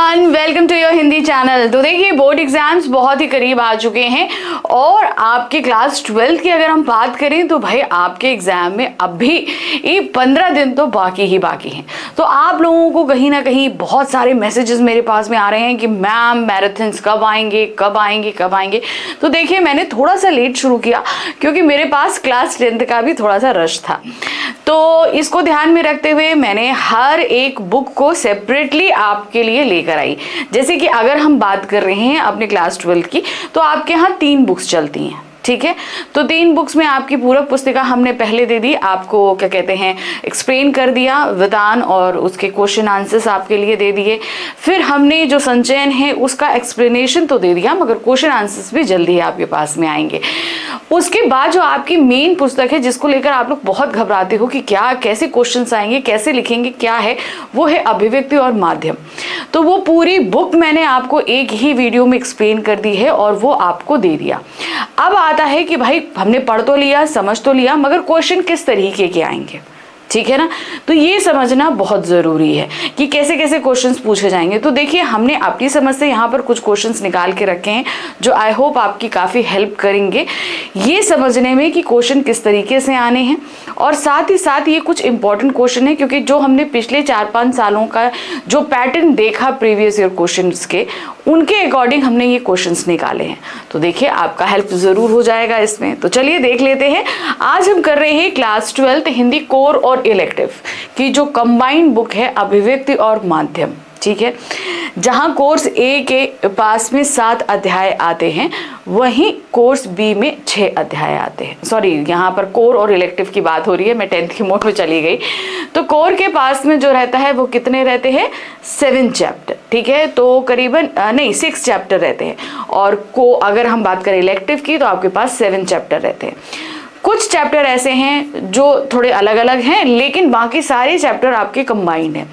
Everyone, welcome to your Hindi channel. तो देखिए, board exams बहुत ही करीब आ चुके हैं और आपके क्लास 12th की अगर हम बात करें तो भाई आपके एग्जाम में अभी ये 15 दिन तो बाकी ही बाकी हैं। तो आप लोगों को कहीं ना कहीं बहुत सारे मैसेजेस मेरे पास में आ रहे हैं कि मैम मैराथन्स कब आएंगे कब आएंगे कब आएंगे। तो देखिए, मैंने थोड़ा सा लेट शुरू किया क्योंकि मेरे पास क्लास 10th का भी थोड़ा सा रश था। तो इसको ध्यान में रखते हुए मैंने हर एक बुक को सेपरेटली आपके लिए लेकर आई। जैसे कि अगर हम बात कर रहे हैं अपने क्लास 12 की, तो आपके यहाँ 3 बुक्स चलती हैं, ठीक है। तो 3 बुक्स में आपकी पूरक पुस्तिका हमने पहले दे दी, आपको क्या कहते हैं एक्सप्लेन कर दिया विधान और उसके क्वेश्चन आंसर्स आपके लिए दे दिए। फिर हमने जो संचयन है उसका एक्सप्लेनेशन तो दे दिया, मगर क्वेश्चन आंसर्स भी जल्दी ही आपके पास में आएंगे। उसके बाद जो आपकी मेन पुस्तक है जिसको लेकर आप लोग बहुत घबराते हो कि क्या कैसे क्वेश्चंस आएंगे, कैसे लिखेंगे, क्या है, वो है अभिव्यक्ति और माध्यम। तो वो पूरी बुक मैंने आपको एक ही वीडियो में एक्सप्लेन कर दी है और वो आपको दे दिया। अब आता है कि भाई हमने पढ़ तो लिया, समझ तो लिया, मगर क्वेश्चन किस तरीके के आएंगे, ठीक है ना। तो ये समझना बहुत ज़रूरी है कि कैसे कैसे क्वेश्चंस पूछे जाएंगे। तो देखिए, हमने अपनी समझ से यहाँ पर कुछ क्वेश्चंस निकाल के रखे हैं जो आई होप आपकी काफ़ी हेल्प करेंगे ये समझने में कि क्वेश्चन किस तरीके से आने हैं। और साथ ही साथ ये कुछ इंपॉर्टेंट क्वेश्चन है क्योंकि जो हमने पिछले 4-5 सालों का जो पैटर्न देखा प्रीवियस ईयर क्वेश्चंस के, उनके अकॉर्डिंग हमने ये क्वेश्चंस निकाले हैं। तो देखिए, आपका हेल्प ज़रूर हो जाएगा इसमें। तो चलिए देख लेते हैं। आज हम कर रहे हैं क्लास 12th हिंदी कोर और इलेक्टिव की जो कंबाइंड बुक है अभिव्यक्ति और माध्यम, ठीक है। जहां कोर्स ए के पास में 7 अध्याय आते हैं, वहीं कोर्स बी में 6 अध्याय आते हैं। सॉरी, यहाँ पर कोर और इलेक्टिव की बात हो रही है, मैं 10th की मोड में चली गई। तो कोर के पास में जो रहता है वो कितने रहते हैं, 7 चैप्टर, ठीक है। तो करीबन 6 चैप्टर रहते हैं। और को अगर हम बात करें इलेक्टिव की तो आपके पास 7 चैप्टर रहते हैं। कुछ चैप्टर ऐसे हैं जो थोड़े अलग अलग हैं, लेकिन बाकी सारे चैप्टर आपके कंबाइंड हैं।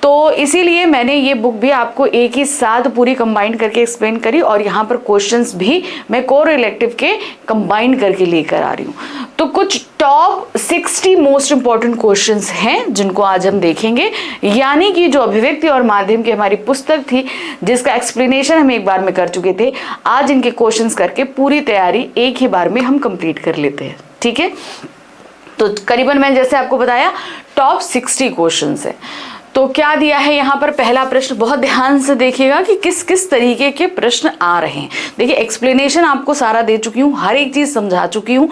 तो इसीलिए मैंने ये बुक भी आपको एक ही साथ पूरी कंबाइन करके एक्सप्लेन करी और यहाँ पर क्वेश्चंस भी मैं कोर इलेक्टिव के कंबाइन करके लेकर आ रही हूँ। तो कुछ टॉप 60 मोस्ट इंपॉर्टेंट क्वेश्चंस हैं जिनको आज हम देखेंगे। यानी कि जो अभिव्यक्ति और माध्यम की हमारी पुस्तक थी जिसका एक्सप्लेनेशन हम एक बार में कर चुके थे, आज इनके क्वेश्चंस करके पूरी तैयारी एक ही बार में हम कंप्लीट कर लेते हैं, ठीक है। तो करीबन मैंने जैसे आपको बताया टॉप 60 क्वेश्चंस है। तो क्या दिया है यहाँ पर, पहला प्रश्न बहुत ध्यान से देखिएगा कि किस किस तरीके के प्रश्न आ रहे हैं। देखिए, एक्सप्लेनेशन आपको सारा दे चुकी हूँ, हर एक चीज समझा चुकी हूँ।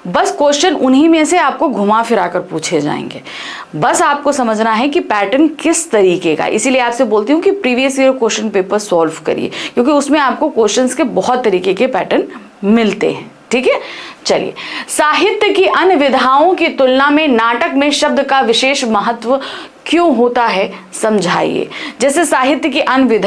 बस क्वेश्चन उन्हीं में से आपको घुमा फिरा कर पूछे जाएंगे। बस आपको समझना है कि पैटर्न किस तरीके का। इसीलिए आपसे बोलती हूँ कि previous year question paper solve करिए, क्योंकि उसमें आपको क्वेश्चन के बहुत तरीके के पैटर्न मिलते हैं, ठीक है। चलिए, साहित्य की अन्य विधाओं की तुलना में नाटक में शब्द का विशेष महत्व क्यों होता है, समझाइए। जैसे साहित्य की अन्य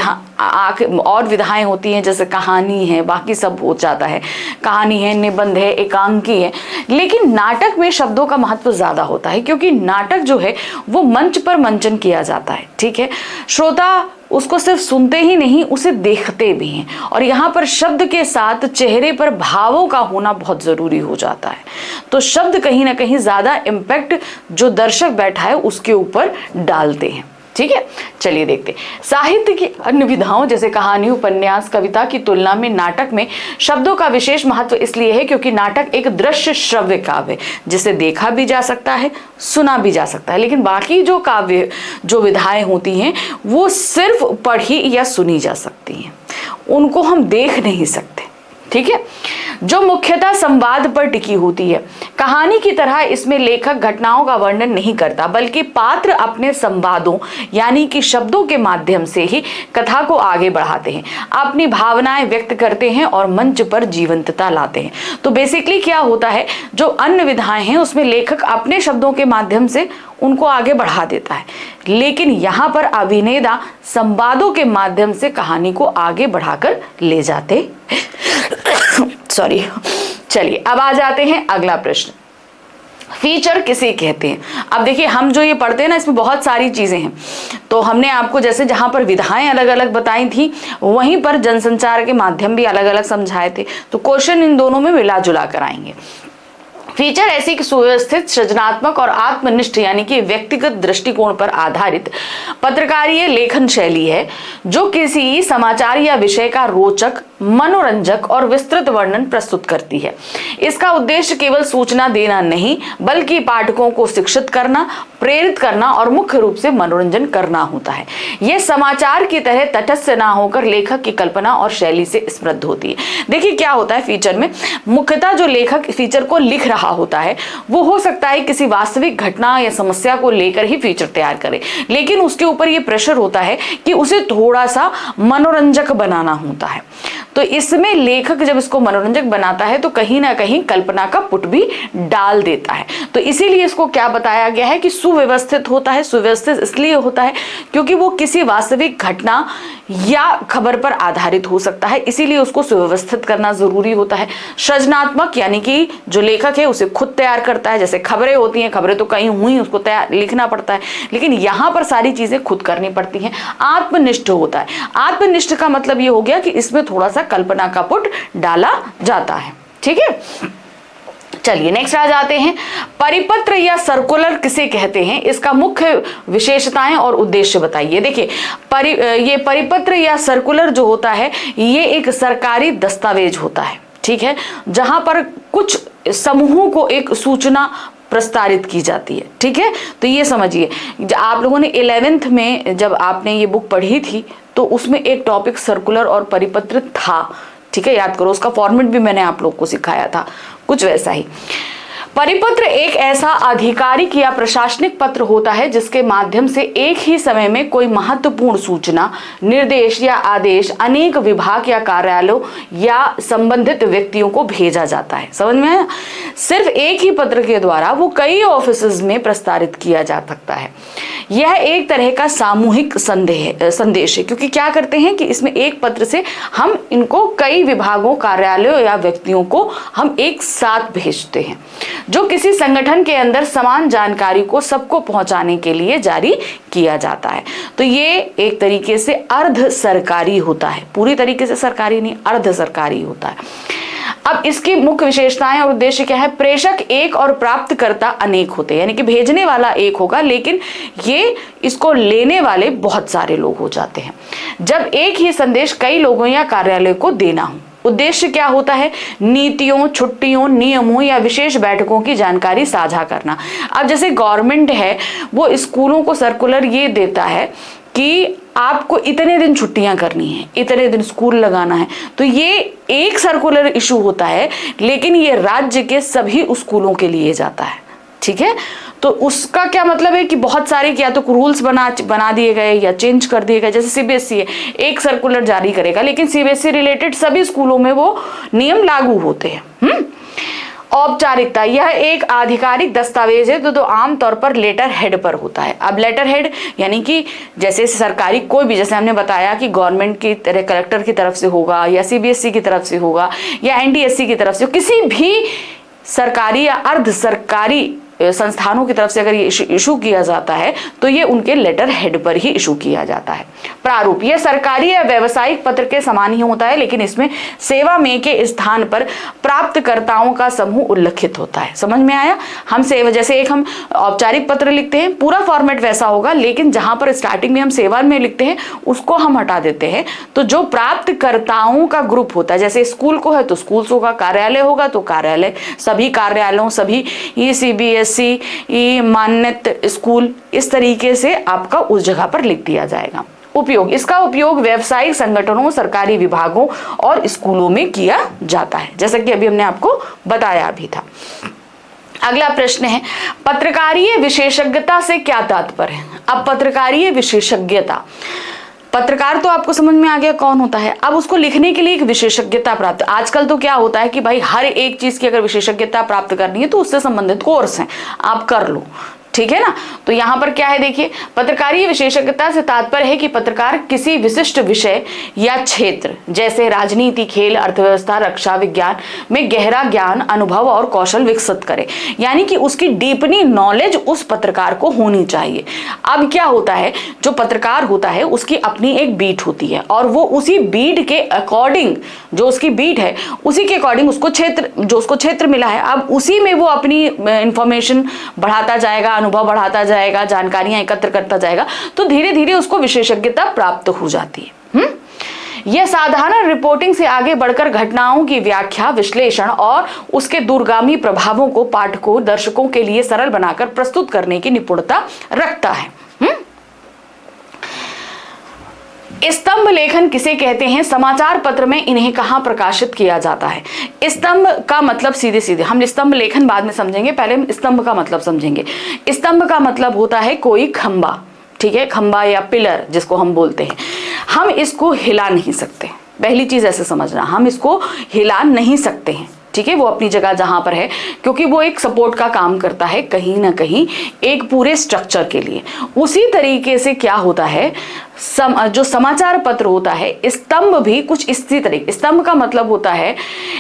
और विधाएं होती हैं, जैसे कहानी है, बाकी सब हो जाता है, कहानी है, निबंध है, एकांकी है, लेकिन नाटक में शब्दों का महत्व ज्यादा होता है क्योंकि नाटक जो है वो मंच पर मंचन किया जाता है, ठीक है। श्रोता उसको सिर्फ सुनते ही नहीं, उसे देखते भी हैं। और यहाँ पर शब्द के साथ चेहरे पर भावों का होना बहुत जरूरी हो जाता है। तो शब्द कहीं ना कहीं ज्यादा इम्पैक्ट जो दर्शक बैठा है उसके ऊपर डालते हैं, ठीक है। चलिए देखते हैं। साहित्य की अन्य विधाओं जैसे कहानी, उपन्यास, कविता की तुलना में नाटक में शब्दों का विशेष महत्व इसलिए है क्योंकि नाटक एक दृश्य श्रव्य काव्य जिसे देखा भी जा सकता है, सुना भी जा सकता है। लेकिन बाकी जो काव्य जो विधाएं होती हैं वो सिर्फ पढ़ी या सुनी जा सकती हैं, उनको हम देख नहीं सकते, ठीक है। जो मुख्यतः संवाद पर टिकी होती है। कहानी की तरह इसमें लेखक घटनाओं का वर्णन नहीं करता, बल्कि पात्र अपने संवादों यानी कि शब्दों के माध्यम से ही कथा को आगे बढ़ाते हैं, अपनी भावनाएं व्यक्त करते हैं और मंच पर जीवंतता लाते हैं। तो बेसिकली क्या होता है, जो अन्य विधाएं हैं उसमें लेखक अपने शब्दों के माध्यम से उनको आगे बढ़ा देता है, लेकिन यहाँ पर अभिनेता संवादों के माध्यम से कहानी को आगे बढ़ाकर ले जाते सॉरी। चलिए, अब आ जाते हैं अगला प्रश्न। फीचर किसे कहते हैं। अब देखिए, हम जो ये पढ़ते हैं ना, इसमें बहुत सारी चीजें हैं। तो हमने आपको जैसे जहां पर विधाएं अलग अलग बताई थी, वहीं पर जनसंचार के माध्यम भी अलग अलग समझाए थे। तो क्वेश्चन इन दोनों में मिला जुला कर आएंगे। फीचर ऐसी कि सुव्यवस्थित, सृजनात्मक और आत्मनिष्ठ यानी कि व्यक्तिगत दृष्टिकोण पर आधारित पत्रकारीय लेखन शैली है जो किसी समाचार या विषय का रोचक, मनोरंजक और विस्तृत वर्णन प्रस्तुत करती है। इसका उद्देश्य केवल सूचना देना नहीं बल्कि पाठकों को शिक्षित करना, प्रेरित करना और मुख्य रूप से मनोरंजन करना होता है। यह समाचार की तरह तटस्थ ना होकर लेखक की कल्पना और शैली से समृद्ध होती है। देखिए क्या होता है फीचर में, मुख्यतः जो लेखक फीचर को लिख रहा होता है वो हो सकता है किसी वास्तविक घटना या समस्या को लेकर ही फीचर तैयार करे, लेकिन उसके ऊपर ये प्रेशर होता है कि उसे थोड़ा सा मनोरंजक बनाना होता है। तो इसमें लेखक जब इसको मनोरंजक बनाता है तो कहीं ना कहीं कल्पना का पुट भी डाल देता है। तो इसीलिए इसको क्या बताया गया है कि सुव्यवस्थित होता है। सुव्यवस्थित इसलिए होता है क्योंकि वो किसी वास्तविक घटना या खबर पर आधारित हो सकता है, इसीलिए उसको सुव्यवस्थित करना जरूरी होता है। सृजनात्मक यानी कि जो लेखक है उसे खुद तैयार करता है, जैसे खबरें होती हैं, खबरें तो कहीं हुई उसको तैयार लिखना पड़ता है, लेकिन यहाँ पर सारी चीजें खुद करनी पड़ती हैं। आत्मनिष्ठ होता है। आत्मनिष्ठ का मतलब ये हो गया कि इसमें थोड़ा सा कल्पना का पुट डाला जाता है। ठीक है, चलिए नेक्स्ट आ जाते हैं। परिपत्र या सर्कुलर किसे कहते हैं, इसका मुख्य विशेषताएं और उद्देश्य बताइए। देखिए ये परिपत्र या सर्कुलर जो होता है ये एक सरकारी दस्तावेज होता है, ठीक है, जहां पर कुछ समूहों को एक सूचना प्रस्तारित की जाती है। ठीक है, तो ये समझिए आप लोगों ने 11th में जब आपने ये बुक पढ़ी थी तो उसमें एक टॉपिक सर्कुलर और परिपत्र था। ठीक है, याद करो, उसका फॉर्मेट भी मैंने आप लोग को सिखाया था, कुछ वैसा ही। परिपत्र एक ऐसा आधिकारिक या प्रशासनिक पत्र होता है जिसके माध्यम से एक ही समय में कोई महत्वपूर्ण सूचना, निर्देश या आदेश अनेक विभाग या कार्यालयों या संबंधित व्यक्तियों को भेजा जाता है। समझ में आया? सिर्फ एक ही पत्र के द्वारा वो कई ऑफिसेज में प्रसारित किया जा सकता है। यह एक तरह का सामूहिक संदेश है, क्योंकि क्या करते हैं कि इसमें एक पत्र से हम इनको कई विभागों, कार्यालयों या व्यक्तियों को हम एक साथ भेजते हैं, जो किसी संगठन के अंदर समान जानकारी को सबको पहुंचाने के लिए जारी किया जाता है। तो ये एक तरीके से अर्ध सरकारी होता है, पूरी तरीके से सरकारी नहीं, अर्ध सरकारी होता है। अब इसकी मुख्य विशेषताएं और उद्देश्य क्या है? प्रेषक एक और प्राप्तकर्ता अनेक होते हैं, यानी कि भेजने वाला एक होगा लेकिन ये इसको लेने वाले बहुत सारे लोग हो जाते हैं। जब एक ही संदेश कई लोगों या कार्यालय को देना हो, उद्देश्य क्या होता है? नीतियों, छुट्टियों, नियमों या विशेष बैठकों की जानकारी साझा करना। अब जैसे गवर्नमेंट है वो स्कूलों को सर्कुलर ये देता है कि आपको इतने दिन छुट्टियां करनी है, इतने दिन स्कूल लगाना है, तो ये एक सर्कुलर इशू होता है लेकिन ये राज्य के सभी स्कूलों के लिए जाता है। ठीक है, तो उसका क्या मतलब है कि बहुत सारे या तो रूल्स बना दिए गए या चेंज कर दिए गए। जैसे सीबीएसई है, एक सर्कुलर जारी करेगा लेकिन सीबीएसई रिलेटेड सभी स्कूलों में वो नियम लागू होते हैं। औपचारिकता, यह एक आधिकारिक दस्तावेज है तो आमतौर पर लेटर हेड पर होता है। अब लेटर हेड यानी कि जैसे सरकारी कोई भी, जैसे हमने बताया कि गवर्नमेंट की तरह कलेक्टर की तरफ से होगा या सीबीएसई की तरफ से होगा या एनटीएससी की तरफ से, किसी भी सरकारी या अर्ध सरकारी संस्थानों की तरफ से अगर ये इशू किया जाता है तो ये उनके लेटर हेड पर ही इशू किया जाता है। प्रारूप, यह सरकारी या व्यावसायिक पत्र के समान ही होता है लेकिन इसमें सेवा में के स्थान पर प्राप्तकर्ताओं का समूह उल्लेखित होता है। समझ में आया? हम सेवा, जैसे एक हम औपचारिक पत्र लिखते हैं, पूरा फॉर्मेट वैसा होगा लेकिन जहां पर स्टार्टिंग में हम सेवा में लिखते हैं उसको हम हटा देते हैं। तो जो प्राप्तकर्ताओं का ग्रुप होता है, जैसे स्कूल को है तो स्कूल होगा, कार्यालय होगा तो कार्यालय, सभी कार्यालयों, सभी सीबीएसई मान्यत स्कूल, इस तरीके से आपका उस जगह पर लिख दिया जाएगा। उपयोग, इसका उपयोग व्यावसायिक संगठनों, सरकारी विभागों और स्कूलों में किया जाता है, जैसा कि अभी हमने आपको बताया भी था। अगला प्रश्न है, पत्रकारीय विशेषज्ञता से क्या तात्पर्य है? अब पत्रकारीय विशेषज्ञता, पत्रकार तो आपको समझ में आ गया कौन होता है। अब उसको लिखने के लिए एक विशेषज्ञता प्राप्त, आजकल तो क्या होता है कि भाई हर एक चीज की अगर विशेषज्ञता प्राप्त करनी है तो उससे संबंधित कोर्स हैं, आप कर लो। ठीक है ना। तो यहां पर क्या है देखिए, पत्रकारीय विशेषज्ञता से तात्पर्य है कि पत्रकार किसी विशिष्ट विषय या क्षेत्र जैसे राजनीति, खेल, अर्थव्यवस्था, रक्षा, विज्ञान में गहरा ज्ञान, अनुभव और कौशल विकसित करे, यानी कि उसकी डीपनी नॉलेज उस पत्रकार को होनी चाहिए। अब क्या होता है, जो पत्रकार होता है उसकी अपनी एक बीट होती है और वो उसी बीट के अकॉर्डिंग, जो उसकी बीट है उसी के अकॉर्डिंग उसको क्षेत्र मिला है, अब उसी में वो अपनी इंफॉर्मेशन बढ़ाता जाएगा, अनुभव बढ़ाता जाएगा, जानकारियां एकत्र करता जाएगा, तो धीरे धीरे उसको विशेषज्ञता प्राप्त हो जाती है। यह साधारण रिपोर्टिंग से आगे बढ़कर घटनाओं की व्याख्या, विश्लेषण और उसके दूरगामी प्रभावों को पाठकों, दर्शकों के लिए सरल बनाकर प्रस्तुत करने की निपुणता रखता है। स्तंभ लेखन किसे कहते हैं? समाचार पत्र में इन्हें कहां प्रकाशित किया जाता है? स्तंभ का मतलब सीधे सीधे, हम स्तंभ लेखन बाद में समझेंगे, पहले हम स्तंभ का मतलब समझेंगे। स्तंभ का मतलब होता है कोई खंबा, ठीक है, खंबा या पिलर जिसको हम बोलते हैं। हम इसको हिला नहीं सकते, पहली चीज ऐसे समझना, हम इसको हिला नहीं सकते हैं, ठीक है, वो अपनी जगह जहां पर है, क्योंकि वो एक सपोर्ट का काम करता है कहीं ना कहीं एक पूरे स्ट्रक्चर के लिए। उसी तरीके से क्या होता है, जो समाचार पत्र होता है, स्तंभ भी कुछ इसी तरीके, स्तंभ का मतलब होता है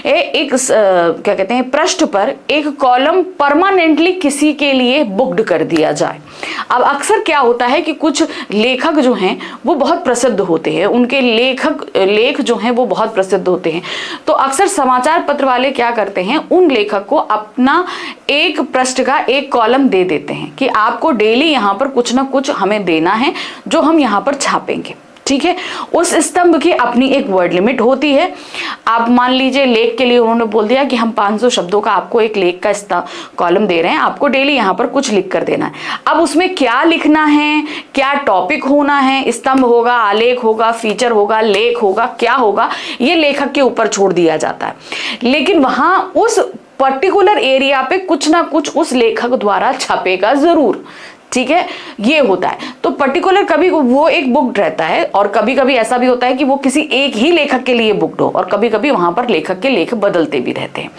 एक क्या कहते हैं, पृष्ठ पर एक कॉलम परमानेंटली किसी के लिए बुक्ड कर दिया जाए। अब अक्सर क्या होता है कि कुछ लेखक जो हैं वो बहुत प्रसिद्ध होते हैं, उनके लेख जो हैं वो बहुत प्रसिद्ध होते हैं, तो अक्सर समाचार पत्र वाले क्या करते हैं, उन लेखक को अपना एक पृष्ठ का एक कॉलम दे देते हैं कि आपको डेली यहाँ पर कुछ ना कुछ हमें देना है जो हम यहाँ पर छापेंगे, ठीक है। उस स्तंभ की अपनी एक वर्ड लिमिट होती है। आप मान लीजिए लेख के लिए उन्होंने बोल दिया कि हम 500 शब्दों का आपको एक लेख का कॉलम दे रहे हैं, आपको डेली यहाँ पर कुछ लिख कर देना है। अब उसमें क्या लिखना है, क्या टॉपिक होना है, स्तंभ होगा, आलेख होगा, फीचर होगा, लेख होगा, क्या होगा, ये लेखक के ऊपर छोड़ दिया जाता है। लेकिन वहां उस पर्टिकुलर एरिया पे कुछ ना कुछ उस लेखक द्वारा छपेगा जरूर, ठीक है, ये होता है। तो पर्टिकुलर कभी वो एक बुक्ड रहता है और कभी कभी ऐसा भी होता है कि वो किसी एक ही लेखक के लिए बुक्ड हो, और कभी कभी वहां पर लेखक के लेख बदलते भी रहते हैं।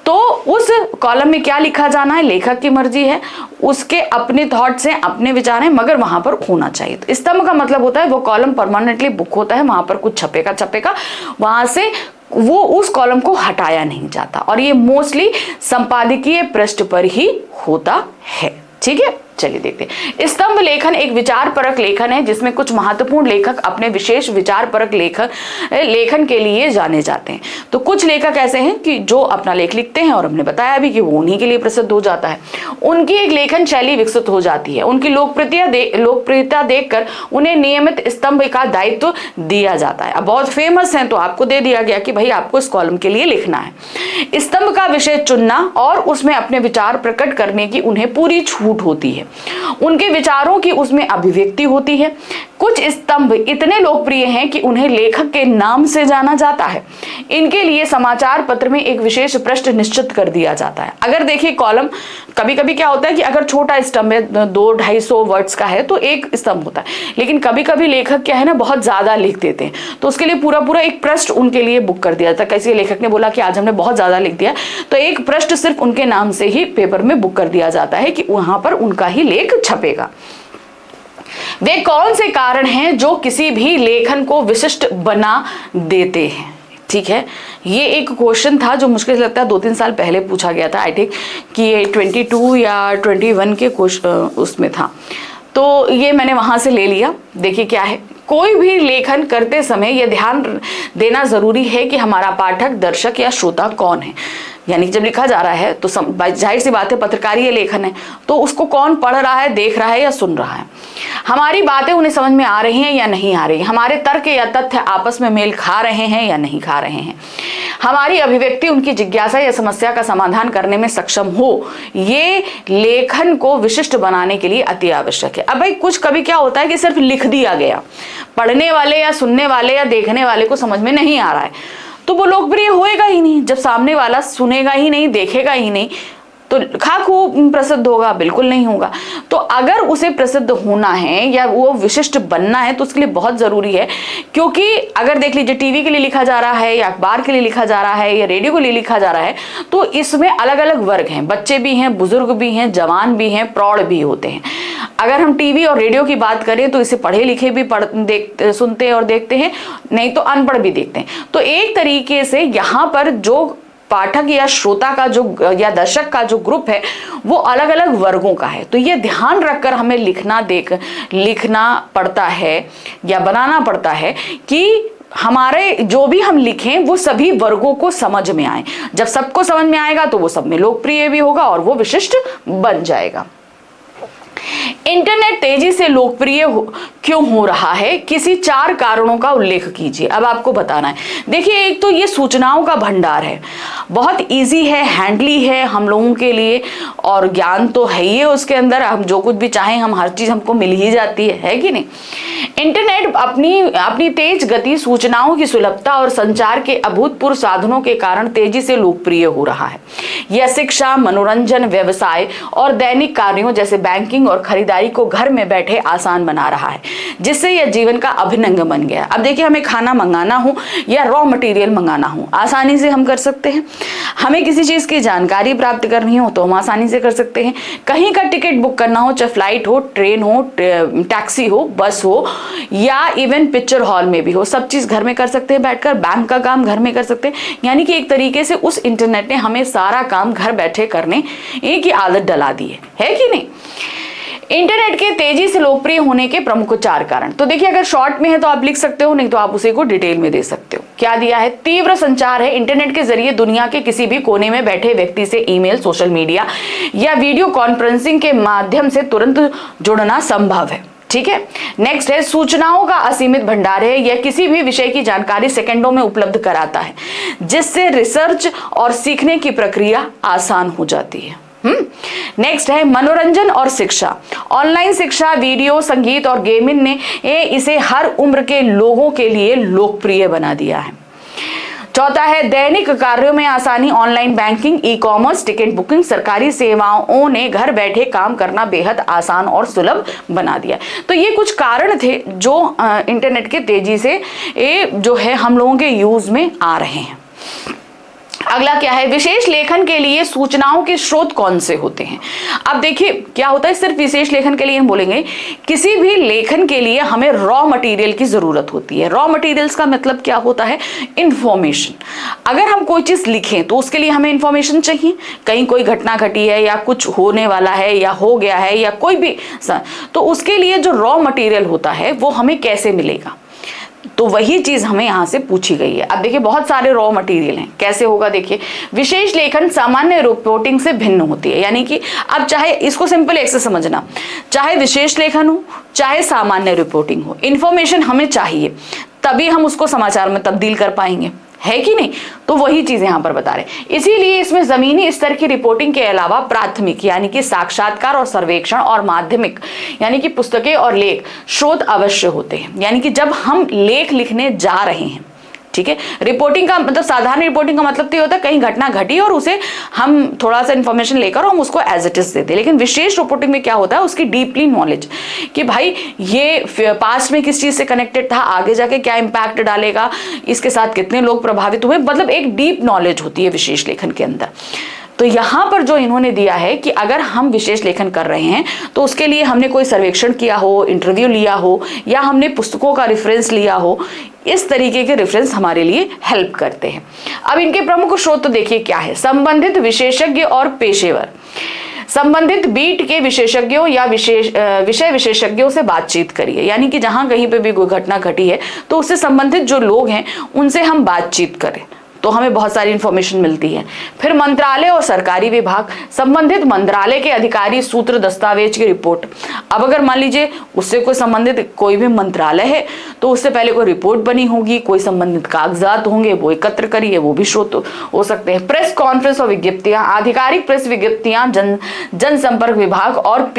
तो उस कॉलम में क्या लिखा जाना है, लेखक की मर्जी है, उसके अपने थॉट्स हैं, अपने विचार हैं, मगर वहां पर होना चाहिए। तो स्तंभ का मतलब होता है वो कॉलम परमानेंटली बुक होता है, वहां पर कुछ छपेगा, वहां से वो उस कॉलम को हटाया नहीं जाता, और ये मोस्टली संपादकीय पृष्ठ पर ही होता है, ठीक है। चलिए देखते हैं। स्तंभ लेखन एक विचारपरक लेखन है जिसमें कुछ महत्वपूर्ण लेखक अपने विशेष विचारपरक लेखन के लिए जाने जाते हैं। तो कुछ लेखक ऐसे हैं कि जो अपना लेख लिखते हैं, और हमने बताया भी कि वो उन्हीं के लिए प्रसिद्ध हो जाता है, उनकी एक लेखन शैली विकसित हो जाती है, उनकी लोकप्रियता देखकर उन्हें नियमित स्तंभ का दायित्व दिया जाता है। अब बहुत फेमस हैं तो आपको दे दिया गया कि भाई आपको इस कॉलम के लिए लिखना है। स्तंभ का विषय चुनना और उसमें अपने विचार प्रकट करने की उन्हें पूरी छूट होती है, उनके विचारों की उसमें अभिव्यक्ति होती है। कुछ स्तंभ इतने लोकप्रिय हैं कि उन्हें लेखक के नाम से जाना जाता है। इनके लिए समाचार पत्र में एक विशेष पृष्ठ निश्चित कर दिया जाता है। अगर देखिए कॉलम, कभी कभी क्या होता है कि अगर छोटा स्तंभ है, 200-250 वर्ड्स का है, तो एक स्तंभ होता है, लेकिन कभी कभी लेखक क्या है ना, बहुत ज्यादा लिख देते हैं, तो उसके लिए पूरा एक पृष्ठ उनके लिए बुक कर दिया जाता है। कैसे लेखक ने बोला कि आज हमने बहुत ज्यादा लिख दिया, तो एक पृष्ठ सिर्फ उनके नाम से ही पेपर में बुक कर दिया जाता है कि वहां पर उनका ही लेख छपेगा। वे कौन से कारण हैं जो किसी भी लेखन को विशिष्ट बना देते हैं, ठीक है। ये एक क्वेश्चन था जो मुश्किल लगता है 2-3 साल पहले पूछा गया था, आई थिंक कि ये 22 या 21 के क्वेश्चन उसमें था, तो ये मैंने वहां से ले लिया। देखिए क्या है, कोई भी लेखन करते समय यह ध्यान देना जरूरी है कि हमारा पाठक, दर्शक या श्रोता कौन है। यानी जब लिखा जा रहा है तो जाहिर सी बात है पत्रकारीय लेखन है, तो उसको कौन पढ़ रहा है, देख रहा है या सुन रहा है, हमारी बातें उन्हें समझ में आ रही हैं या नहीं आ रही, हमारे तर्क या तथ्य आपस में मेल खा रहे हैं या नहीं खा रहे हैं, हमारी अभिव्यक्ति उनकी जिज्ञासा या समस्या का समाधान करने में सक्षम हो, ये लेखन को विशिष्ट बनाने के लिए अति आवश्यक है। अब भाई कुछ कभी क्या होता है कि सिर्फ लिख दिया गया, पढ़ने वाले या सुनने वाले या देखने वाले को समझ में नहीं आ रहा है, तो वो लोकप्रिय होएगा ही नहीं। जब सामने वाला सुनेगा ही नहीं, देखेगा ही नहीं, तो तो खाकू प्रसिद्ध होगा? बिल्कुल नहीं होगा। तो अगर उसे प्रसिद्ध होना है या वो विशिष्ट बनना है तो उसके लिए बहुत जरूरी है, क्योंकि अगर देख लीजिए टीवी के लिए लिखा जा रहा है या अखबार के लिए लिखा जा रहा है या रेडियो के लिए लिखा जा रहा है, तो इसमें अलग अलग वर्ग हैं, बच्चे भी हैं, बुजुर्ग भी हैं, जवान भी हैं, प्रौढ़ भी होते हैं। अगर हम टीवी और रेडियो की बात करें तो इसे पढ़े लिखे भी सुनते हैं और देखते हैं, नहीं तो अनपढ़ भी देखते हैं। तो एक तरीके से यहाँ पर जो पाठक या श्रोता का जो या दर्शक का जो ग्रुप है वो अलग अलग वर्गों का है। तो ये ध्यान रखकर हमें लिखना पड़ता है या बनाना पड़ता है कि हमारे जो भी हम लिखें वो सभी वर्गों को समझ में आए। जब सबको समझ में आएगा तो वो सब में लोकप्रिय भी होगा और वो विशिष्ट बन जाएगा। इंटरनेट तेजी से लोकप्रिय क्यों हो रहा है? किसी 4 कारणों का उल्लेख कीजिए। अब आपको बताना है। देखिए, एक तो ये सूचनाओं का भंडार है, बहुत इजी है, हैंडली है हम लोगों के लिए, और ज्ञान तो है ही है उसके अंदर। हम जो कुछ भी चाहें हम हर चीज हमको मिल ही जाती है कि नहीं? इंटरनेट अपनी तेज गति, सूचनाओं की सुलभता और संचार के अभूतपूर्व साधनों के कारण तेजी से लोकप्रिय हो रहा है। यह शिक्षा, मनोरंजन, व्यवसाय और दैनिक कार्यों जैसे बैंकिंग और खरीदारी को घर में बैठे आसान बना रहा है, जिससे यह जीवन का अभिन्न अंग बन गया। अब देखिए, हमें खाना मंगाना हो या रॉ मटेरियल मंगाना हो, आसानी से हम कर सकते हैं। हमें किसी चीज की जानकारी प्राप्त करनी हो तो हम आसानी से कर सकते हैं। कहीं का टिकट बुक करना हो, चाहे फ्लाइट हो, ट्रेन हो, टैक्सी हो, बस हो या इवन पिक्चर हॉल में भी हो, सब चीज घर में कर सकते हैं बैठकर। बैंक का काम घर में कर सकते हैं। यानी कि एक तरीके से उस इंटरनेट ने हमें सारा काम घर बैठे करने की आदत डला दी है कि नहीं? इंटरनेट के तेजी से लोकप्रिय होने के प्रमुख 4 कारण। तो देखिए, अगर शॉर्ट में है तो आप लिख सकते हो, नहीं तो आप उसे को डिटेल में दे सकते हो। क्या दिया है? तीव्र संचार है। इंटरनेट के जरिए दुनिया के किसी भी कोने में बैठे व्यक्ति से ईमेल, सोशल मीडिया या वीडियो कॉन्फ्रेंसिंग के माध्यम से तुरंत जुड़ना संभव है। ठीक है। नेक्स्ट है सूचनाओं का असीमित भंडार है। यह किसी भी विषय की जानकारी सेकंडों में उपलब्ध कराता है, जिससे रिसर्च और सीखने की प्रक्रिया आसान हो जाती है। नेक्स्ट है मनोरंजन और शिक्षा। ऑनलाइन शिक्षा, वीडियो, संगीत और गेमिंग ने इसे हर उम्र के लोगों के लिए लोकप्रिय बना दिया है। चौथा है दैनिक कार्यों में आसानी। Online banking, e commerce, ticket booking, सरकारी सेवाओं ने घर बैठे काम करना बेहद आसान और सुलभ बना दिया। तो ये कुछ कारण थे जो इंटरनेट के तेजी से जो है हम लोगों के यूज में आ रहे हैं। अगला क्या है? विशेष लेखन के लिए सूचनाओं के स्रोत कौन से होते हैं? अब देखिए क्या होता है, सिर्फ विशेष लेखन के लिए हम बोलेंगे, किसी भी लेखन के लिए हमें रॉ मटेरियल की जरूरत होती है। रॉ मटेरियल्स का मतलब क्या होता है? इंफॉर्मेशन। अगर हम कोई चीज लिखें तो उसके लिए हमें इंफॉर्मेशन चाहिए। कहीं कोई घटना घटी है या कुछ होने वाला है या हो गया है या कोई भी, तो उसके लिए जो रॉ मटेरियल होता है वो हमें कैसे मिलेगा? तो वही चीज हमें यहां से पूछी गई है। अब देखिए, बहुत सारे रॉ मटेरियल हैं। कैसे होगा? देखिए, विशेष लेखन सामान्य रिपोर्टिंग से भिन्न होती है। यानी कि अब चाहे इसको सिंपल एक से समझना, चाहे विशेष लेखन हो चाहे सामान्य रिपोर्टिंग हो, इंफॉर्मेशन हमें चाहिए, तभी हम उसको समाचार में तब्दील कर पाएंगे, है कि नहीं? तो वही चीज यहां पर बता रहे। इसीलिए इसमें जमीनी स्तर की रिपोर्टिंग के अलावा प्राथमिक यानी कि साक्षात्कार और सर्वेक्षण और माध्यमिक यानी कि पुस्तकें और लेख स्रोत अवश्य होते हैं। यानी कि जब हम लेख लिखने जा रहे हैं, ठीक है, रिपोर्टिंग का मतलब, साधारण रिपोर्टिंग का मतलब तो ये होता है कहीं घटना घटी और उसे हम थोड़ा सा इन्फॉर्मेशन लेकर हम उसको एज इट इज देते हैं। लेकिन विशेष रिपोर्टिंग में क्या होता है? उसकी डीपली नॉलेज कि भाई ये पास्ट में किस चीज से कनेक्टेड था, आगे जाके क्या इंपैक्ट डालेगा, इसके साथ कितने लोग प्रभावित हुए, मतलब एक डीप नॉलेज होती है विशेष लेखन के अंदर। तो यहां पर जो इन्होंने दिया है कि अगर हम विशेष लेखन कर रहे हैं तो उसके लिए हमने कोई सर्वेक्षण किया हो, इंटरव्यू लिया हो या हमने पुस्तकों का रेफरेंस लिया हो, इस तरीके के रेफरेंस हमारे लिए हेल्प करते हैं। अब इनके प्रमुख स्रोत तो देखिए क्या है? संबंधित विशेषज्ञ और पेशेवर। संबंधित बीट के विशेषज्ञों या विषय विशेषज्ञों से बातचीत करिए। यानी कि जहां कहीं पे भी कोई घटना घटी है तो उससे संबंधित जो लोग हैं उनसे हम बातचीत करें तो हमें बहुत सारी इंफॉर्मेशन मिलती है। फिर मंत्रालय और सरकारी विभाग, संबंधित मंत्रालय के अधिकारी, सूत्र, दस्तावेज की रिपोर्ट। अब अगर मान लीजिए उससे कोई संबंधित कोई भी मंत्रालय है तो उससे पहले कोई रिपोर्ट बनी होगी, कोई संबंधित कागजात होंगे, वो एकत्र करिए, वो भी स्रोत हो सकते हैं। प्रेस कॉन्फ्रेंस और विज्ञप्तियां, आधिकारिक प्रेस विज्ञप्तियां, जनसंपर्क विभाग और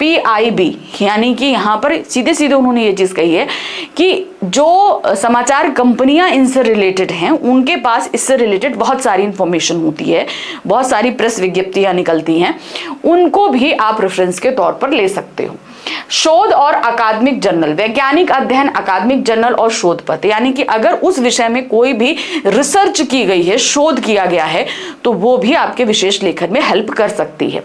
PIB। यानी कि यहाँ पर सीधे सीधे उन्होंने ये चीज कही है कि जो समाचार कंपनियां इनसे रिलेटेड हैं उनके पास इससे रिलेटेड बहुत सारी इंफॉर्मेशन होती है, बहुत सारी प्रेस विज्ञप्तियां निकलती हैं, उनको भी आप रेफरेंस के तौर पर ले सकते हो। शोध और अकादमिक जर्नल, वैज्ञानिक अध्ययन, अकादमिक जर्नल और शोध पत्र, यानी कि अगर उस विषय में कोई भी रिसर्च की गई है, शोध किया गया है, तो वो भी आपके विशेष लेखन में हेल्प कर सकती है।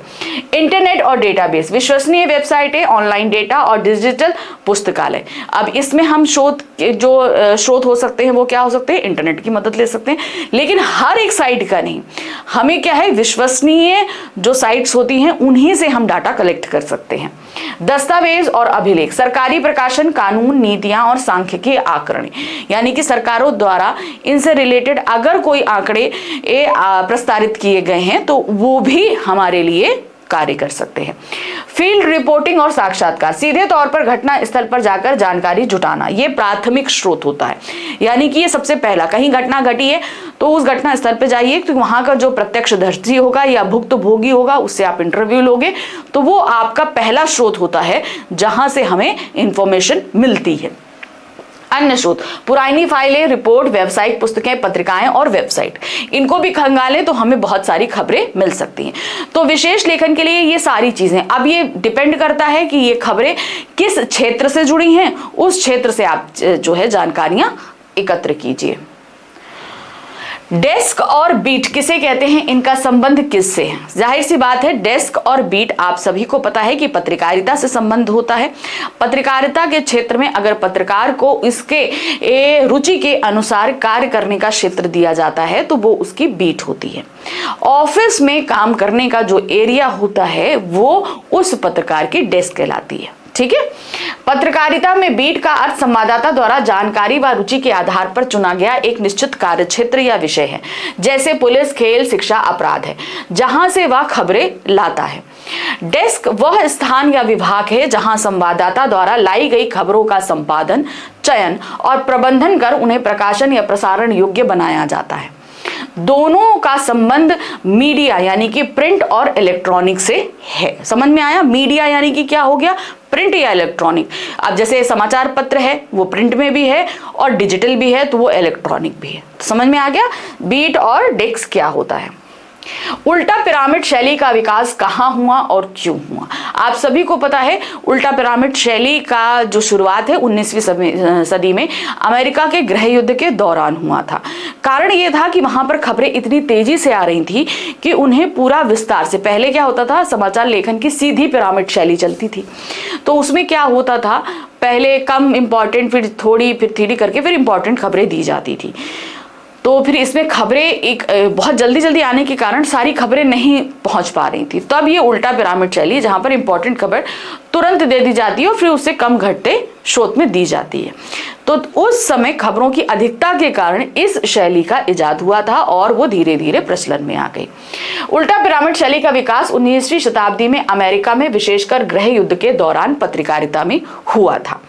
इंटरनेट और डेटाबेस, विश्वसनीय वेबसाइटें, ऑनलाइन डेटा और डिजिटल पुस्तकालय। अब इसमें हम शोध के जो स्रोत हो सकते हैं वो क्या हो सकते हैं, इंटरनेट की मदद ले सकते हैं, लेकिन हर एक साइट का नहीं, हमें क्या है, विश्वसनीय जो साइट्स होती हैं उन्हीं से हम डाटा कलेक्ट कर सकते हैं। दस्तावेज और अभिलेख, सरकारी प्रकाशन, कानून, नीतियां और सांख्यिकीय आंकड़े, यानी कि सरकारों द्वारा इनसे रिलेटेड अगर कोई आंकड़े प्रस्तावित किए गए हैं तो वो भी हमारे लिए कार्य कर सकते हैं। फील्ड रिपोर्टिंग और साक्षात्कार, सीधे तौर पर घटना स्थल पर जाकर जानकारी जुटाना, ये प्राथमिक स्रोत होता है, यानी कि ये सबसे पहला, कहीं घटना घटी है तो उस घटना स्थल पर जाइए, तो वहां का जो प्रत्यक्षदर्शी होगा या भुक्तभोगी होगा उससे आप इंटरव्यू लोगे, तो वो आपका पहला स्रोत होता है जहां से हमें इंफॉर्मेशन मिलती है। अन्य स्रोत, पुरानी फाइलें, रिपोर्ट, व्यावसायिक पुस्तकें, पत्रिकाएं और वेबसाइट, इनको भी खंगालें तो हमें बहुत सारी खबरें मिल सकती हैं। तो विशेष लेखन के लिए ये सारी चीजें, अब ये डिपेंड करता है कि ये खबरें किस क्षेत्र से जुड़ी हैं, उस क्षेत्र से आप जो है जानकारियां एकत्र कीजिए। डेस्क और बीट किसे कहते हैं, इनका संबंध किससे है? जाहिर सी बात है, डेस्क और बीट आप सभी को पता है कि पत्रकारिता से संबंध होता है। पत्रकारिता के क्षेत्र में अगर पत्रकार को इसके रुचि के अनुसार कार्य करने का क्षेत्र दिया जाता है तो वो उसकी बीट होती है। ऑफिस में काम करने का जो एरिया होता है वो उस पत्रकार की डेस्क कहलाती है। ठीक है, पत्रकारिता में बीट का अर्थ संवाददाता द्वारा जानकारी व रुचि के आधार पर चुना गया एक निश्चित कार्य क्षेत्र या विषय है, जैसे पुलिस, खेल, शिक्षा, अपराध है, जहां से वह खबरें लाता है। डेस्क वह स्थान या विभाग है जहां संवाददाता द्वारा लाई गई खबरों का संपादन, चयन और प्रबंधन कर उन्हें प्रकाशन या प्रसारण योग्य बनाया जाता है। दोनों का संबंध मीडिया यानी कि प्रिंट और इलेक्ट्रॉनिक से है। समझ में आया? मीडिया यानी कि क्या हो गया, प्रिंट या इलेक्ट्रॉनिक। अब जैसे समाचार पत्र है वो प्रिंट में भी है और डिजिटल भी है तो वो इलेक्ट्रॉनिक भी है। तो समझ में आ गया बीट और डेस्क क्या होता है। उल्टा पिरामिड शैली का विकास कहाँ हुआ और क्यों हुआ? आप सभी को पता है उल्टा पिरामिड शैली का जो शुरुआत है 19वीं सदी में अमेरिका के गृह युद्ध के दौरान हुआ था। कारण ये था कि वहां पर खबरें इतनी तेजी से आ रही थी कि उन्हें पूरा विस्तार से, पहले क्या होता था, समाचार लेखन की सीधी पिरामिड शैली चलती थी, तो उसमें क्या होता था, पहले कम इंपॉर्टेंट, फिर थोड़ी, फिर थोड़ी करके फिर इंपॉर्टेंट खबरें दी जाती थी। तो फिर इसमें खबरें एक बहुत जल्दी जल्दी आने के कारण सारी खबरें नहीं पहुंच पा रही थी। तब ये उल्टा पिरामिड शैली जहां पर इंपॉर्टेंट खबर तुरंत दे दी जाती है और फिर उससे कम घटते स्रोत में दी जाती है। तो उस समय खबरों की अधिकता के कारण इस शैली का इजाद हुआ था और वो धीरे धीरे प्रचलन में आ गई। उल्टा पिरामिड शैली का विकास 19वीं शताब्दी में अमेरिका में विशेषकर गृह युद्ध के दौरान पत्रकारिता में हुआ था।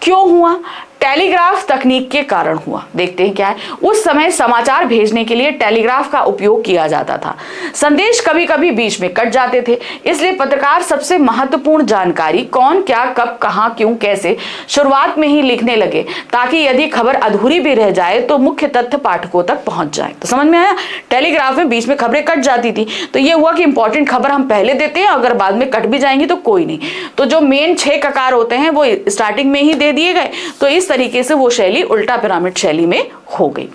क्यों हुआ? टेलीग्राफ तकनीक के कारण हुआ। देखते हैं क्या है। उस समय समाचार भेजने के लिए टेलीग्राफ का उपयोग किया जाता था। संदेश कभी कभी बीच में कट जाते थे, इसलिए पत्रकार सबसे महत्वपूर्ण जानकारी कौन, क्या, कब, कहां, क्यों, कैसे शुरुआत में ही लिखने लगे, ताकि यदि खबर अधूरी भी रह जाए तो मुख्य तथ्य पाठकों तक पहुंच जाए। तो समझ में आया? टेलीग्राफ में बीच में खबरें कट जाती थी तो ये हुआ कि इंपॉर्टेंट खबर हम पहले देते हैं, अगर बाद में कट भी जाएंगी तो कोई नहीं, तो जो मेन 6 ककार होते हैं वो स्टार्टिंग में ही दे दिए गए। तो इस तरीके से वो शैली उल्टा पिरामिड शैली में हो गई।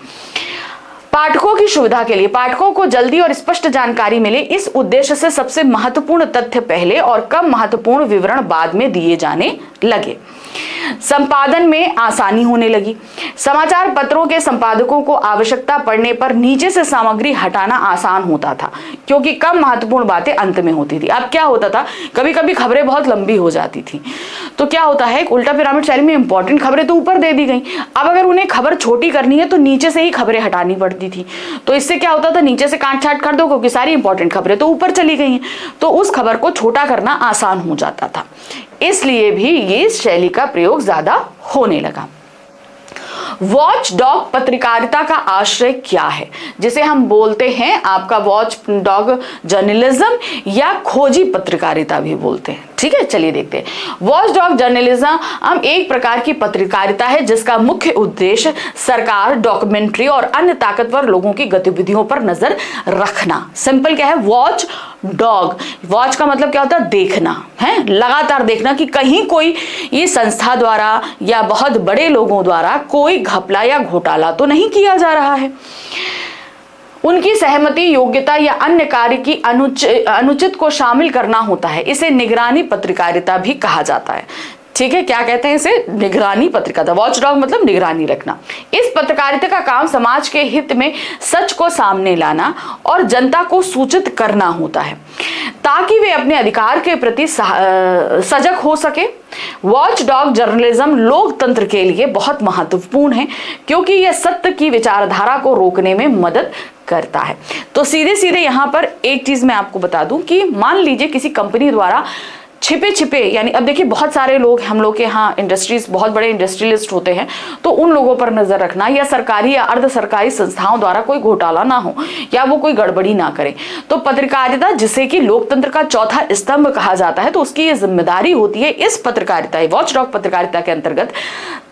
पाठकों की सुविधा के लिए, पाठकों को जल्दी और स्पष्ट जानकारी मिले, इस उद्देश्य से सबसे महत्वपूर्ण तथ्य पहले और कम महत्वपूर्ण विवरण बाद में दिए जाने लगे। संपादन में आसानी होने लगी। समाचार पत्रों के संपादकों को आवश्यकता पड़ने पर नीचे से सामग्री हटाना आसान होता था, क्योंकि कम महत्वपूर्ण बातें अंत में होती थी। अब क्या होता था, कभी कभी खबरें बहुत लंबी हो जाती थी, तो क्या होता है, उल्टा पिरामिड शैली में इंपॉर्टेंट खबरें तो ऊपर दे दी गई, अब अगर उन्हें खबर छोटी करनी है तो नीचे से ही खबरें हटानी पड़ती थी। तो इससे क्या होता था, नीचे से काट छाट कर दो क्योंकि सारी इंपॉर्टेंट खबरें तो ऊपर चली गई हैं, तो उस खबर को छोटा करना आसान हो जाता था। इसलिए भी ये शैली का प्रयोग ज्यादा होने लगा। वॉच डॉग पत्रकारिता का आश्रय क्या है, जिसे हम बोलते हैं आपका वॉच डॉग जर्नलिज्म या खोजी पत्रकारिता भी बोलते हैं। ठीक है, चलिए देखते हैं। वॉच डॉग जर्नलिज्म हम एक प्रकार की पत्रकारिता है जिसका मुख्य उद्देश्य सरकार, डॉक्यूमेंट्री और अन्य ताकतवर लोगों की गतिविधियों पर नजर रखना। सिंपल क्या है, वॉच डॉग, वॉच का मतलब क्या होता है, देखना है, लगातार देखना कि कहीं कोई ये संस्था द्वारा या बहुत बड़े लोगों द्वारा कोई घपला या घोटाला तो नहीं किया जा रहा है। उनकी सहमति, योग्यता या अन्य कार्य की अनुचित को शामिल करना होता है। इसे निगरानी पत्रकारिता भी कहा जाता है। ठीक है, क्या कहते हैं इसे, निगरानी पत्रकारिता। वॉच डॉग मतलब निगरानी रखना। इस पत्रकारिता का काम समाज के हित में सच को सामने लाना और जनता को सूचित करना होता है ताकि वे अपने अधिकार के प्रति सजग हो सके। वॉच डॉग जर्नलिज्म लोकतंत्र के लिए बहुत महत्वपूर्ण है क्योंकि यह सत्य की विचारधारा को रोकने में मदद करता है। तो सीधे सीधे यहां पर एक चीज मैं आपको बता दूं कि मान लीजिए किसी कंपनी द्वारा छिपे छिपे, यानी अब देखिए बहुत सारे लोग हम लोग के यहाँ इंडस्ट्रीज, बहुत बड़े इंडस्ट्रियलिस्ट होते हैं, तो उन लोगों पर नजर रखना या सरकारी या अर्ध सरकारी संस्थाओं द्वारा कोई घोटाला ना हो या वो कोई गड़बड़ी ना करे। तो पत्रकारिता, जिसे कि लोकतंत्र का चौथा स्तंभ कहा जाता है, तो उसकी ये जिम्मेदारी होती है इस पत्रकारिता, वॉच डॉग पत्रकारिता के अंतर्गत,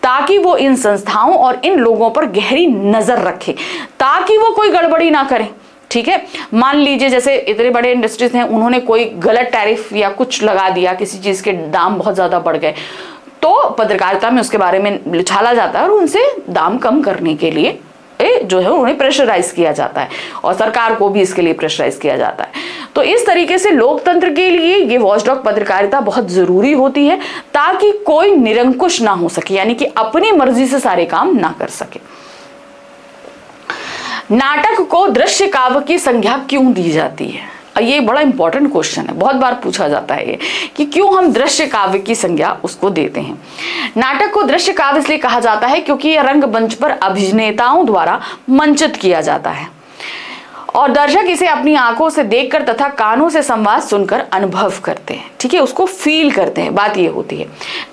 ताकि वो इन संस्थाओं और इन लोगों पर गहरी नजर रखे ताकि वो कोई गड़बड़ी ना करें। ठीक है, मान लीजिए जैसे इतने बड़े इंडस्ट्रीज हैं, उन्होंने कोई गलत टैरिफ या कुछ लगा दिया, किसी चीज के दाम बहुत ज्यादा बढ़ गए, तो पत्रकारिता में उसके बारे में लिछाला जाता है और उनसे दाम कम करने के लिए जो है उन्हें प्रेशराइज किया जाता है और सरकार को भी इसके लिए प्रेशराइज किया जाता है। तो इस तरीके से लोकतंत्र के लिए ये वॉचडॉग पत्रकारिता बहुत जरूरी होती है ताकि कोई निरंकुश ना हो सके, यानी कि अपनी मर्जी से सारे काम ना कर सके। नाटक को दृश्य काव्य की संज्ञा क्यों दी जाती है? ये बड़ा इंपॉर्टेंट क्वेश्चन है, बहुत बार पूछा जाता है ये कि क्यों हम दृश्य काव्य की संज्ञा उसको देते हैं। नाटक को दृश्य काव्य इसलिए कहा जाता है क्योंकि यह रंगमंच पर अभिनेताओं द्वारा मंचित किया जाता है और दर्शक इसे अपनी आंखों से देखकर तथा कानों से संवाद सुनकर अनुभव करते हैं। ठीक है, उसको फील करते हैं, बात ये होती है।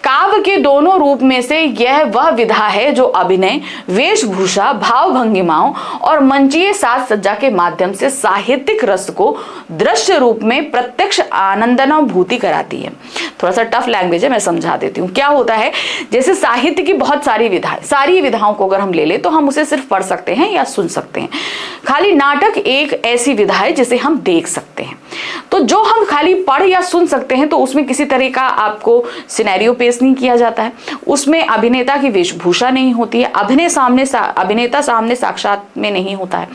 काव्य के दोनों रूप में से यह वह विधा है जो अभिनय, वेशभूषा, भाव भंगिमाओं और मंचीय साज सज्जा के माध्यम से साहित्यिक रस को दृश्य रूप में प्रत्यक्ष आनंदानुभूति कराती है। थोड़ा सा टफ लैंग्वेज है, मैं समझा देती हूँ। क्या होता है, जैसे साहित्य की बहुत सारी विधाएं, सारी विधाओं को अगर हम ले ले तो हम उसे सिर्फ पढ़ सकते हैं या सुन सकते हैं। खाली नाटक एक ऐसी विधा है जिसे हम देख सकते हैं। तो जो हम खाली पढ़ या सुन सकते हैं तो उसमें किसी तरह का आपको सिनेरियो पेश नहीं किया जाता है, उसमें अभिनेता की वेशभूषा नहीं होती है, अभिनेता सामने साक्षात में नहीं होता है।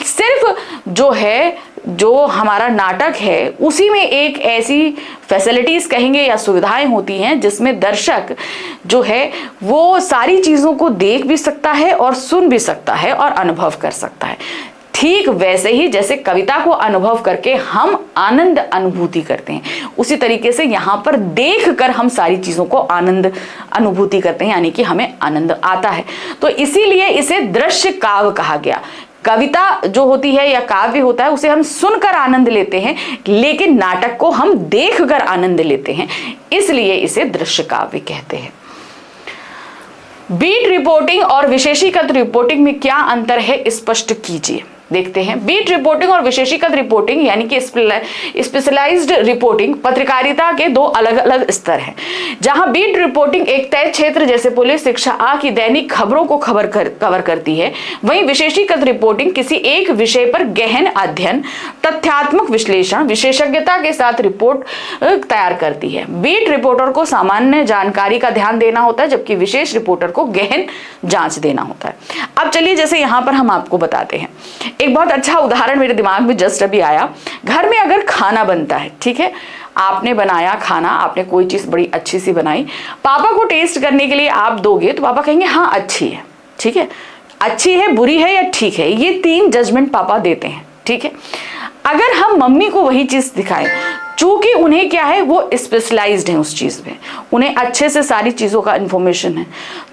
सिर्फ जो है, जो हमारा नाटक है उसी में एक ऐसी फैसिलिटीज कहेंगे या सुविधाएं होती हैं जिसमें दर्शक जो है वो सारी चीजों को देख भी सकता है और सुन भी सकता है और अनुभव कर सकता है। ठीक वैसे ही जैसे कविता को अनुभव करके हम आनंद अनुभूति करते हैं, उसी तरीके से यहाँ पर देख कर हम सारी चीजों को आनंद अनुभूति करते हैं, यानी कि हमें आनंद आता है। तो इसीलिए इसे दृश्य काव्य कहा गया। कविता जो होती है या काव्य होता है उसे हम सुनकर आनंद लेते हैं, लेकिन नाटक को हम देखकर आनंद लेते हैं, इसलिए इसे दृश्य काव्य कहते हैं। बीट रिपोर्टिंग और विशेषीकृत रिपोर्टिंग में क्या अंतर है, स्पष्ट कीजिए। देखते हैं। बीट रिपोर्टिंग और विशेषीकृत रिपोर्टिंग यानी कि स्पेशलाइज्ड रिपोर्टिंग पत्रकारिता के दो अलग अलग स्तर हैं। जहां बीट रिपोर्टिंग एक तय क्षेत्र जैसे पुलिस, शिक्षा आदि की दैनिक खबरों को कवर करती है, वहीं विशेषीकृत रिपोर्टिंग किसी एक विषय पर गहन अध्ययन, तथ्यात्मक विश्लेषण, विशेषज्ञता के साथ रिपोर्ट तैयार करती है। बीट रिपोर्टर को सामान्य जानकारी का ध्यान देना होता है, जबकि विशेष रिपोर्टर को गहन जांच देना होता है। अब चलिए, जैसे यहां पर हम आपको बताते हैं, एक बहुत अच्छा उदाहरण मेरे दिमाग में जस्ट अभी आया। घर में अगर खाना बनता है, ठीक है, आपने बनाया खाना, आपने कोई चीज बड़ी अच्छी सी बनाई, पापा को टेस्ट करने के लिए आप दोगे तो पापा कहेंगे हाँ अच्छी है, ठीक है, अच्छी है, बुरी है या ठीक है, ये 3 जजमेंट पापा देते हैं, ठीक है। अगर हम मम्मी को वही चीज दिखाएं चूंकि उन्हें क्या है, वो स्पेशलाइज्ड है उस चीज में, उन्हें अच्छे से सारी चीजों का इंफॉर्मेशन है।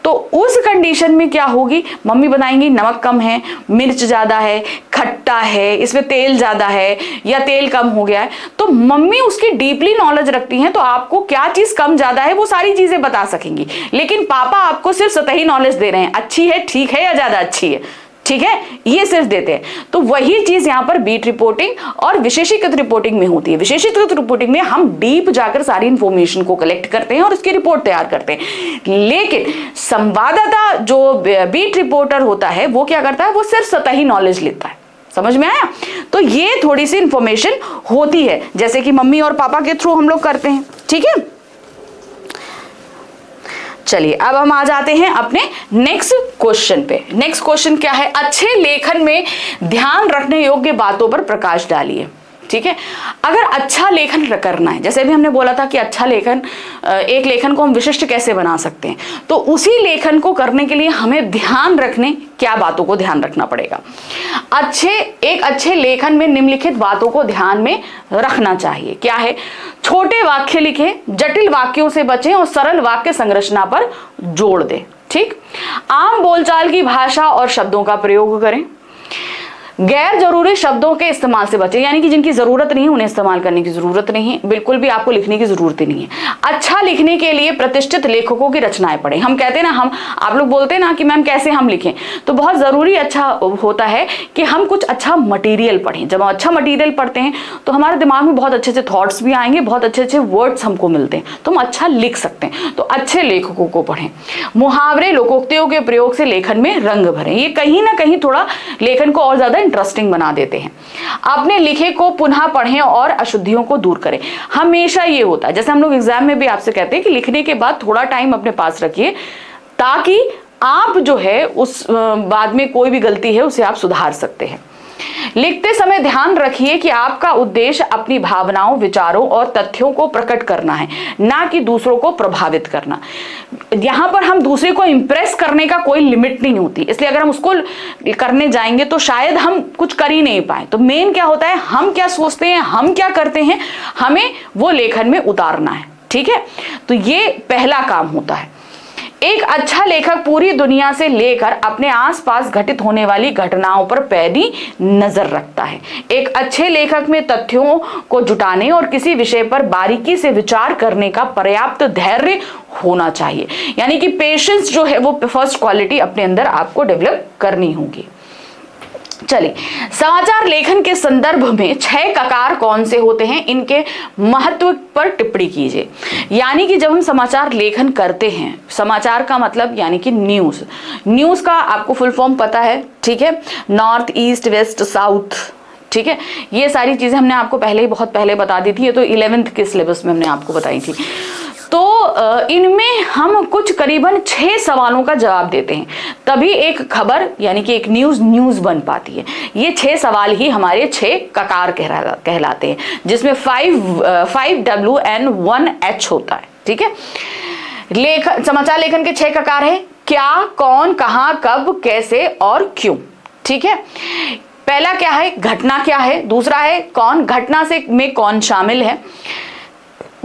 तो उस कंडीशन में क्या होगी, मम्मी बताएंगी नमक कम है, मिर्च ज्यादा है, खट्टा है, इसमें तेल ज्यादा है या तेल कम हो गया है, तो मम्मी उसकी डीपली नॉलेज रखती हैं, तो आपको क्या चीज कम ज्यादा है वो सारी चीजें बता सकेंगी। लेकिन पापा आपको सिर्फ सतही नॉलेज दे रहे हैं, अच्छी है, ठीक है या ज्यादा अच्छी है, ठीक है, ये सिर्फ देते हैं। तो वही चीज यहां पर बीट रिपोर्टिंग और विशेषीकृत रिपोर्टिंग में होती है। विशेषीकृत रिपोर्टिंग में हम डीप जाकर सारी इंफॉर्मेशन को कलेक्ट करते हैं और उसकी रिपोर्ट तैयार करते हैं। लेकिन संवाददाता जो बीट रिपोर्टर होता है वो क्या करता है, वो सिर्फ सतही नॉलेज लेता है। समझ में आया? तो ये थोड़ी सी इंफॉर्मेशन होती है, जैसे कि मम्मी और पापा के थ्रू हम लोग करते हैं। ठीक है, चलिए अब हम आ जाते हैं अपने नेक्स्ट क्वेश्चन पे। नेक्स्ट क्वेश्चन क्या है, अच्छे लेखन में ध्यान रखने योग्य बातों पर प्रकाश डालिए। ठीक है, अगर अच्छा लेखन करना है, जैसे भी हमने बोला था कि अच्छा लेखन, एक लेखन को हम विशिष्ट कैसे बना सकते हैं, तो उसी लेखन को करने के लिए हमें ध्यान रखने क्या बातों को ध्यान रखना पड़ेगा। एक अच्छे लेखन में निम्नलिखित बातों को ध्यान में रखना चाहिए। क्या है, छोटे वाक्य लिखें, जटिल वाक्यों से बचें और सरल वाक्य संरचना पर जोड़ दें। ठीक, आम बोलचाल की भाषा और शब्दों का प्रयोग करें, गैर जरूरी शब्दों के इस्तेमाल से बचें, यानी कि जिनकी जरूरत नहीं है उन्हें इस्तेमाल करने की जरूरत नहीं है, बिल्कुल भी आपको लिखने की जरूरत ही नहीं है। अच्छा लिखने के लिए प्रतिष्ठित लेखकों की रचनाएं पढ़ें। हम कहते हैं ना, आप लोग बोलते हैं ना कि मैम कैसे हम लिखें, तो बहुत जरूरी अच्छा होता है कि हम कुछ अच्छा मटेरियल पढ़ें। जब हम अच्छा मटेरियल पढ़ते हैं तो हमारे दिमाग में बहुत अच्छे अच्छे थॉट्स भी आएंगे, बहुत अच्छे अच्छे वर्ड्स हमको मिलते हैं, तो हम अच्छा लिख सकते हैं। तो अच्छे लेखकों को पढ़ें। मुहावरे लोकोक्तियों के प्रयोग से लेखन में रंग भरें, ये कहीं ना कहीं थोड़ा लेखन को और ज्यादा इंटरेस्टिंग बना देते हैं। अपने लिखे को पुनः पढ़ें और अशुद्धियों को दूर करें। हमेशा ये होता है, जैसे हम लोग एग्जाम में भी आपसे कहते हैं कि लिखने के बाद थोड़ा टाइम अपने पास रखिए, ताकि आप जो है उस बाद में कोई भी गलती है उसे आप सुधार सकते हैं। लिखते समय ध्यान रखिए कि आपका उद्देश्य अपनी भावनाओं, विचारों और तथ्यों को प्रकट करना है, ना कि दूसरों को प्रभावित करना। यहां पर हम दूसरे को इंप्रेस करने का कोई लिमिट नहीं होती, इसलिए अगर हम उसको करने जाएंगे तो शायद हम कुछ कर ही नहीं पाए। तो मेन क्या होता है, हम क्या सोचते हैं, हम क्या करते हैं, हमें वो लेखन में उतारना है। ठीक है, तो ये पहला काम होता है। एक अच्छा लेखक पूरी दुनिया से लेकर अपने आसपास घटित होने वाली घटनाओं पर पैनी नजर रखता है। एक अच्छे लेखक में तथ्यों को जुटाने और किसी विषय पर बारीकी से विचार करने का पर्याप्त धैर्य होना चाहिए, यानी कि पेशेंस जो है वो फर्स्ट क्वालिटी अपने अंदर आपको डेवलप करनी होगी। चलिए, समाचार लेखन के संदर्भ में 6 ककार कौन से होते हैं, इनके महत्व पर टिप्पणी कीजिए। यानी कि जब हम समाचार लेखन करते हैं, समाचार का मतलब यानी कि न्यूज का आपको फुल फॉर्म पता है। ठीक है, नॉर्थ, ईस्ट, वेस्ट, साउथ। ठीक है, ये सारी चीजें हमने आपको पहले ही बहुत पहले बता दी थी, ये तो 11th के सिलेबस में हमने आपको बताई थी। तो इनमें हम कुछ करीबन 6 सवालों का जवाब देते हैं, तभी एक खबर यानी कि एक न्यूज बन पाती है। ये 6 सवाल ही हमारे 6 ककार कहलाते हैं, जिसमें 5W and 1H होता है। ठीक है, समाचार लेखन के 6 ककार है, क्या, कौन, कहां, कब, कैसे और क्यों। ठीक है, पहला क्या है, घटना क्या है। दूसरा है कौन, घटना में कौन शामिल है,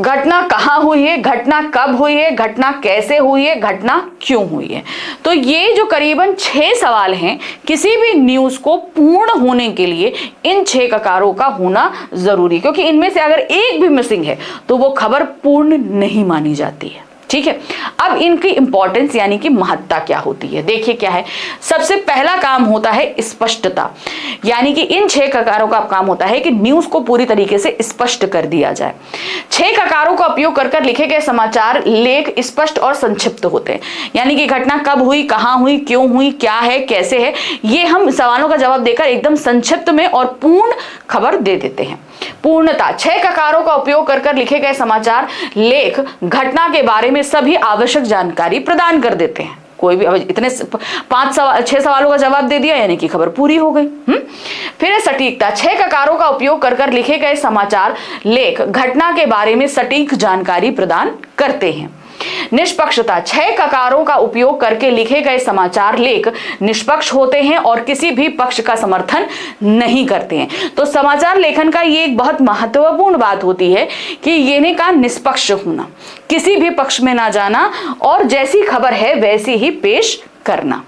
घटना कहाँ हुई है, घटना कब हुई है, घटना कैसे हुई है, घटना क्यों हुई है। तो ये जो करीबन 6 सवाल हैं, किसी भी न्यूज को पूर्ण होने के लिए इन 6 ककारों का होना जरूरी, क्योंकि इनमें से अगर एक भी मिसिंग है तो वो खबर पूर्ण नहीं मानी जाती है। ठीक है, अब इनकी इंपॉर्टेंस यानी कि महत्ता क्या होती है, देखिए क्या है। सबसे पहला काम होता है स्पष्टता, यानी कि इन 6 ककारों का काम होता है कि न्यूज को पूरी तरीके से स्पष्ट कर दिया जाए। 6 ककारों का उपयोग कर लिखे गए समाचार लेख स्पष्ट और संक्षिप्त होते हैं, यानी कि घटना कब हुई, कहां हुई, क्यों हुई, क्या है, कैसे है, ये हम सवालों का जवाब देकर एकदम संक्षिप्त में और पूर्ण खबर दे देते हैं। पूर्णता, 6 ककारों का उपयोग कर लिखे गए समाचार लेख घटना के बारे में सभी आवश्यक जानकारी प्रदान कर देते हैं। कोई भी इतने 6 सवालों का जवाब दे दिया यानी कि खबर पूरी हो गई। फिर है सटीकता, 6 ककारों का उपयोग कर लिखे गए समाचार लेख घटना के बारे में सटीक जानकारी प्रदान करते हैं। निष्पक्षता, 6 ककारों का उपयोग करके लिखे गए समाचार लेख निष्पक्ष होते हैं और किसी भी पक्ष का समर्थन नहीं करते हैं। तो समाचार लेखन का ये एक बहुत महत्वपूर्ण बात होती है कि ये का निष्पक्ष होना, किसी भी पक्ष में ना जाना और जैसी खबर है वैसी ही पेश करना।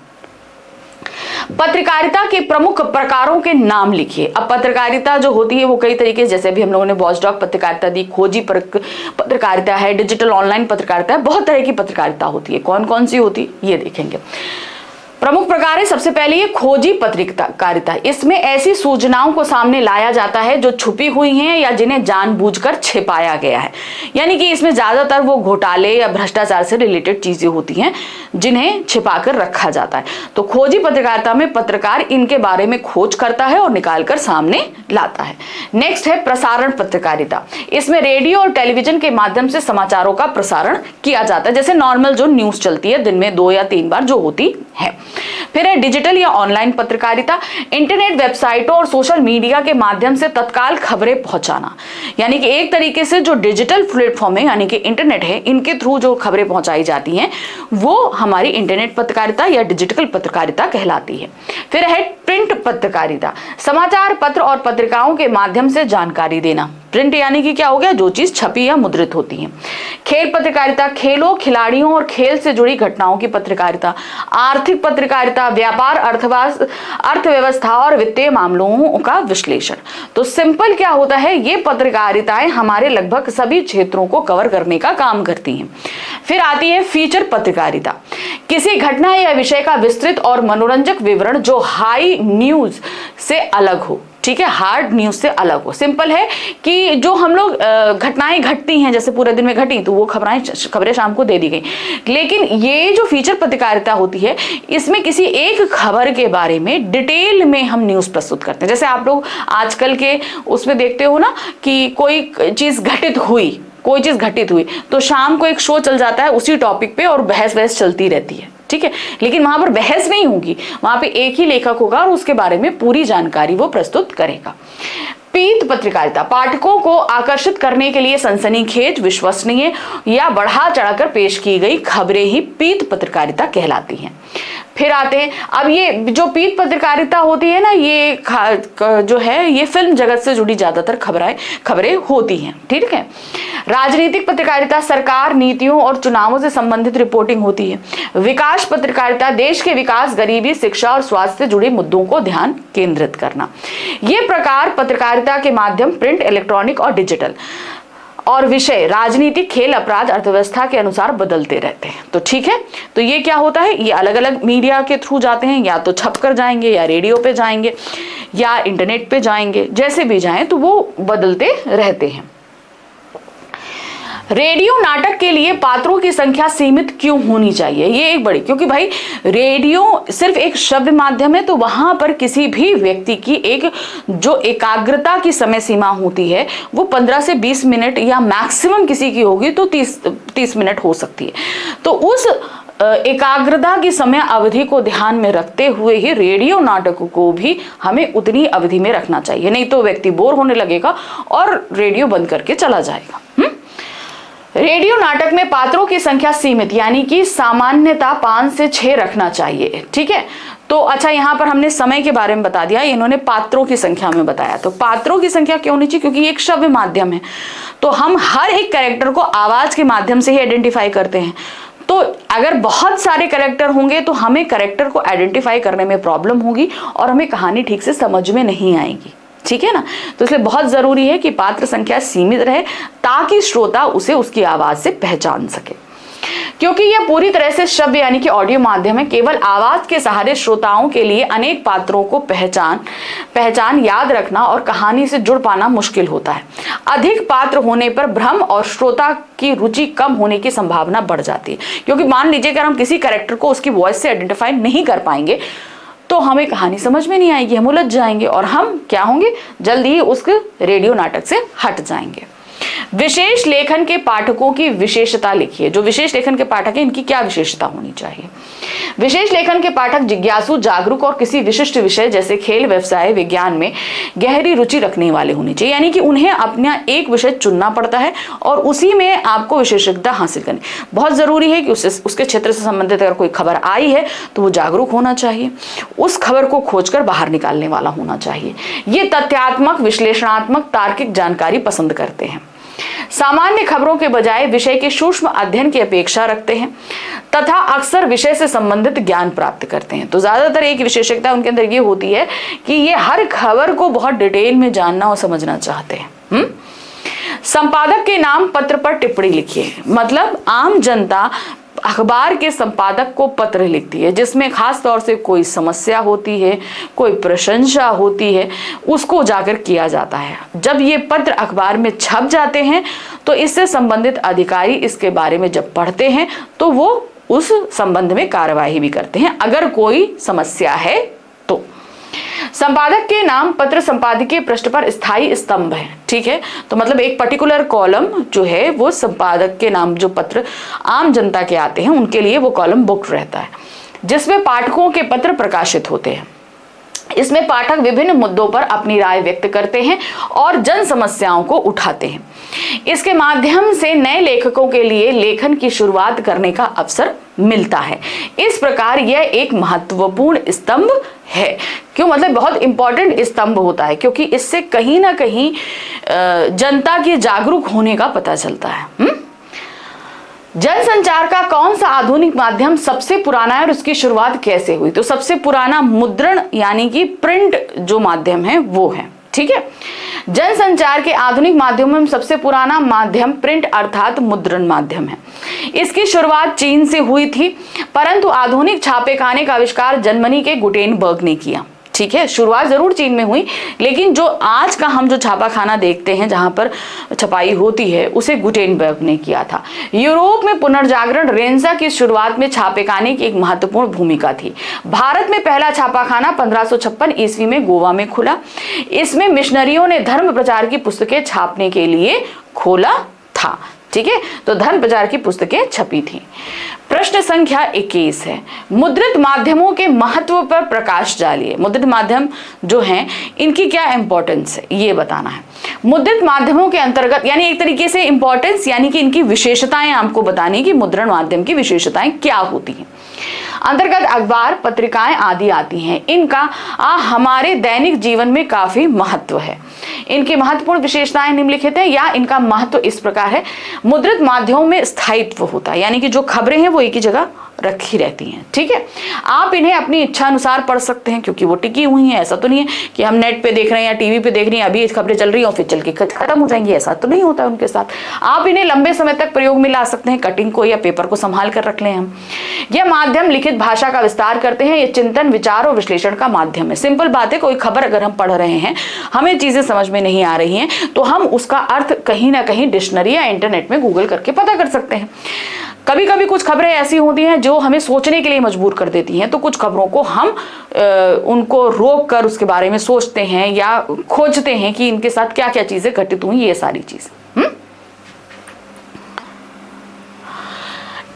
पत्रकारिता के प्रमुख प्रकारों के नाम लिखिए। अब पत्रकारिता जो होती है वो कई तरीके, जैसे भी हम लोगों ने वॉचडॉग पत्रकारिता दी, खोजी पत्रकारिता है, डिजिटल ऑनलाइन पत्रकारिता है, बहुत तरह की पत्रकारिता होती है। कौन कौन सी होती है ये देखेंगे। प्रमुख प्रकार है, सबसे पहले ये खोजी पत्रकारिता। इसमें ऐसी सूचनाओं को सामने लाया जाता है जो छुपी हुई हैं या जिन्हें जानबूझकर छिपाया गया है, यानी कि इसमें ज्यादातर वो घोटाले या भ्रष्टाचार से रिलेटेड चीजें होती हैं जिन्हें छिपाकर रखा जाता है। तो खोजी पत्रकारिता में पत्रकार इनके बारे में खोज करता है और निकालकर सामने लाता है। नेक्स्ट है प्रसारण पत्रकारिता। इसमें रेडियो और टेलीविजन के माध्यम से समाचारों का प्रसारण किया जाता है, जैसे नॉर्मल जो न्यूज चलती है दिन में 2 या 3 बार जो होती है। फिर है डिजिटल या ऑनलाइन पत्रकारिता। इंटरनेट, वेबसाइटों और सोशल मीडिया के माध्यम से तत्काल खबरें पहुंचाना, यानी कि एक तरीके से जो डिजिटल प्लेटफॉर्म है यानी कि इंटरनेट है, इनके थ्रू जो खबरें पहुंचाई जाती हैं वो हमारी इंटरनेट पत्रकारिता या डिजिटल पत्रकारिता कहलाती है। फिर है प्रिंट पत्रकारिता। समाचार पत्र और पत्रिकाओं के माध्यम से जानकारी देना। प्रिंट यानी कि क्या हो गया, जो चीज छपी या मुद्रित होती है। खेल पत्रकारिता, खेलों, खिलाड़ियों और खेल से जुड़ी घटनाओं की पत्रकारिता। आर्थिक पत्रकारिता, व्यापार, अर्थव्यवस्था और वित्तीय मामलों का विश्लेषण। तो सिंपल क्या होता है, ये पत्रकारिताएं हमारे लगभग सभी क्षेत्रों को कवर करने का काम करती हैं। फिर आती है फीचर पत्रकारिता। किसी घटना या विषय का विस्तृत और मनोरंजक विवरण जो हाई न्यूज से अलग हो, ठीक है, हार्ड न्यूज से अलग हो। सिंपल है कि जो हम लोग घटनाएं घटती हैं, जैसे पूरे दिन में घटी तो वो खबरें शाम को दे दी गई, लेकिन ये जो फीचर पत्रकारिता होती है इसमें किसी एक खबर के बारे में डिटेल में हम न्यूज प्रस्तुत करते हैं। जैसे आप लोग आजकल के उसमें देखते हो ना कि कोई चीज घटित हुई तो शाम को एक शो चल जाता है उसी टॉपिक पे और बहस चलती रहती है, ठीक है, लेकिन वहां पर बहस नहीं होगी, वहां पे एक ही लेखक होगा और उसके बारे में पूरी जानकारी वो प्रस्तुत करेगा। पीत पत्रकारिता, पाठकों को आकर्षित करने के लिए सनसनीखेज, विश्वसनीय या बढ़ा चढ़ाकर पेश की गई खबरें ही पीत पत्रकारिता कहलाती हैं। फिर आते हैं, अब ये जो पीत पत्रकारिता होती है ना, ये जो है ये फिल्म जगत से जुड़ी ज्यादातर खबरें होती हैं, ठीक है। राजनीतिक पत्रकारिता, सरकार, नीतियों और चुनावों से संबंधित रिपोर्टिंग होती है। विकास पत्रकारिता, देश के विकास, गरीबी, शिक्षा और स्वास्थ्य से जुड़े मुद्दों को ध्यान केंद्रित करना। ये प्रकार पत्रकारिता के माध्यम प्रिंट, इलेक्ट्रॉनिक और डिजिटल और विषय राजनीतिक, खेल, अपराध, अर्थव्यवस्था के अनुसार बदलते रहते हैं। तो ठीक है, तो ये क्या होता है, ये अलग अलग मीडिया के थ्रू जाते हैं, या तो छप कर जाएंगे या रेडियो पे जाएंगे या इंटरनेट पे जाएंगे, जैसे भी जाएं तो वो बदलते रहते हैं। रेडियो नाटक के लिए पात्रों की संख्या सीमित क्यों होनी चाहिए, ये एक बड़ी, क्योंकि भाई रेडियो सिर्फ एक श्रव्य माध्यम है, तो वहां पर किसी भी व्यक्ति की एक जो एकाग्रता की समय सीमा होती है वो 15 से 20 मिनट या मैक्सिमम किसी की होगी तो 30 मिनट हो सकती है। तो उस एकाग्रता की समय अवधि को ध्यान में रखते हुए ही रेडियो नाटक को भी हमें उतनी अवधि में रखना चाहिए, नहीं तो व्यक्ति बोर होने लगेगा और रेडियो बंद करके चला जाएगा। रेडियो नाटक में पात्रों की संख्या सीमित, यानी कि सामान्यतः 5 से 6 रखना चाहिए, ठीक है। तो अच्छा, यहाँ पर हमने समय के बारे में बता दिया, इन्होंने पात्रों की संख्या में बताया। तो पात्रों की संख्या क्यों होनी चाहिए, क्योंकि ये एक श्रव्य माध्यम है, तो हम हर एक कैरेक्टर को आवाज के माध्यम से ही आइडेंटिफाई करते हैं। तो अगर बहुत सारे कैरेक्टर होंगे तो हमें कैरेक्टर को आइडेंटिफाई करने में प्रॉब्लम होगी और हमें कहानी ठीक से समझ में नहीं आएगी, ठीक है ना। तो इसलिए बहुत जरूरी है कि पात्र संख्या सीमित रहे ताकि श्रोता उसे उसकी आवाज से पहचान सके। क्योंकि यह पूरी तरह से श्रव्य यानी कि ऑडियो माध्यम है, केवल आवाज के सहारे श्रोताओं के लिए अनेक पात्रों को पहचान याद रखना और कहानी से जुड़ पाना मुश्किल होता है। अधिक पात्र होने पर भ्रम और श्रोता की रुचि कम होने की संभावना बढ़ जाती है, क्योंकि मान लीजिए अगर हम किसी कैरेक्टर को उसकी वॉइस से आइडेंटिफाई नहीं कर पाएंगे तो हमें कहानी समझ में नहीं आएगी, हम उलझ जाएंगे और हम क्या होंगे, जल्दी ही उस रेडियो नाटक से हट जाएंगे। विशेष लेखन के पाठकों की विशेषता लिखिए। जो विशेष लेखन के पाठक हैं इनकी क्या विशेषता होनी चाहिए? विशेष लेखन के पाठक जिज्ञासु, जागरूक और किसी विशिष्ट विषय जैसे खेल, व्यवसाय, विज्ञान में गहरी रुचि रखने वाले होने चाहिए। यानी कि उन्हें अपना एक विषय चुनना पड़ता है और उसी में आपको विशेषज्ञता हासिल करनी। बहुत जरूरी है कि उसके क्षेत्र से संबंधित अगर कोई खबर आई है तो वो जागरूक होना चाहिए, उस खबर को खोजकर बाहर निकालने वाला होना चाहिए। ये तथ्यात्मक, विश्लेषणात्मक, तार्किक जानकारी पसंद करते हैं। सामान्य खबरों के बजाय विषय के सूक्ष्म अध्ययन की अपेक्षा रखते हैं तथा अक्सर विषय से संबंधित ज्ञान प्राप्त करते हैं। तो ज्यादातर एक विशेषज्ञता उनके अंदर ये होती है कि ये हर खबर को बहुत डिटेल में जानना और समझना चाहते हैं। संपादक के नाम पत्र पर टिप्पणी लिखिए। मतलब आम जनता अखबार के संपादक को पत्र लिखती है जिसमें खास तौर से कोई समस्या होती है, कोई प्रशंसा होती है, उसको उजागर किया जाता है। जब ये पत्र अखबार में छप जाते हैं तो इससे संबंधित अधिकारी इसके बारे में जब पढ़ते हैं तो वो उस संबंध में कार्यवाही भी करते हैं अगर कोई समस्या है तो। संपादक के नाम पत्र संपादकीय पृष्ठ पर स्थायी स्तंभ है। ठीक है, तो मतलब एक पर्टिकुलर कॉलम जो है वो संपादक के नाम, जो पत्र आम जनता के आते हैं उनके लिए वो कॉलम बुक रहता है जिसमें पाठकों के पत्र प्रकाशित होते हैं। इसमें पाठक विभिन्न मुद्दों पर अपनी राय व्यक्त करते हैं और जन समस्याओं को उठाते हैं। इसके माध्यम से नए लेखकों के लिए लेखन की शुरुआत करने का अवसर मिलता है। इस प्रकार यह एक महत्वपूर्ण स्तंभ है। क्यों? मतलब बहुत इंपॉर्टेंट स्तंभ होता है क्योंकि इससे कहीं ना कहीं जनता के जागरूक होने का पता चलता है। जनसंचार का कौन सा आधुनिक माध्यम सबसे पुराना है और उसकी शुरुआत कैसे हुई? तो सबसे पुराना मुद्रण यानी कि प्रिंट जो माध्यम है वो है। ठीक है, जनसंचार के आधुनिक माध्यमों में सबसे पुराना माध्यम प्रिंट अर्थात मुद्रण माध्यम है। इसकी शुरुआत चीन से हुई थी परंतु आधुनिक छापेखाने का आविष्कार जर्मनी के गुटेनबर्ग ने किया। ठीक है, शुरुआत जरूर चीन में हुई लेकिन जो आज का हम जो छापाखाना देखते हैं जहां पर छपाई होती है उसे गुटेनबर्ग ने किया था। यूरोप में पुनर्जागरण रेंसा की शुरुआत में छापेखाने की एक महत्वपूर्ण भूमिका थी। भारत में पहला छापाखाना 1556 ईस्वी में गोवा में खुला। इसमें मिशनरियों ने धर्म प्रचार की पुस्तकें छापने के लिए खोला था। ठीक है, तो धर्म प्रचार की पुस्तकें छपी थी। प्रश्न संख्या 21 है, मुद्रित माध्यमों के महत्व पर प्रकाश डालिए। मुद्रित माध्यम जो हैं इनकी क्या इंपॉर्टेंस है ये बताना है। मुद्रित माध्यमों के अंतर्गत यानी एक तरीके से इंपॉर्टेंस यानी कि इनकी विशेषताएं आपको बतानी कि मुद्रण माध्यम की विशेषताएं क्या होती हैं। अंतर्गत अखबार, पत्रिकाएं आदि आती हैं। इनका हमारे दैनिक जीवन में काफी महत्व है। इनकी महत्वपूर्ण विशेषताएं निम्नलिखित है या इनका महत्व इस प्रकार है। मुद्रित माध्यमों में स्थायित्व होता है यानी कि जो खबरें हैं वो एक ही जगह रखी रहती हैं। ठीक है, आप इन्हें अपनी इच्छा अनुसार पढ़ सकते हैं क्योंकि वो टिकी हुई हैं। ऐसा तो नहीं है कि हम नेट पे देख रहे हैं या टीवी पे देख रहे हैं, अभी खबरें चल रही हैं और फिर चल के खत्म हो जाएंगी, ऐसा तो नहीं होता है उनके साथ। आप इन्हें लंबे समय तक प्रयोग में ला सकते हैं, कटिंग को या पेपर को संभाल कर रख लें हम। यह माध्यम लिखित भाषा का विस्तार करते हैं। ये चिंतन, विचार और विश्लेषण का माध्यम है। सिंपल बात है, कोई खबर अगर हम पढ़ रहे हैं, हमें चीजें समझ में नहीं आ रही हैं तो हम उसका अर्थ कहीं ना कहीं डिक्शनरी या इंटरनेट में गूगल करके पता कर सकते हैं। कभी कभी कुछ खबरें ऐसी होती हैं जो हमें सोचने के लिए मजबूर कर देती हैं, तो कुछ खबरों को हम उनको रोक कर उसके बारे में सोचते हैं या खोजते हैं कि इनके साथ क्या क्या चीजें घटित हुई, ये सारी चीज।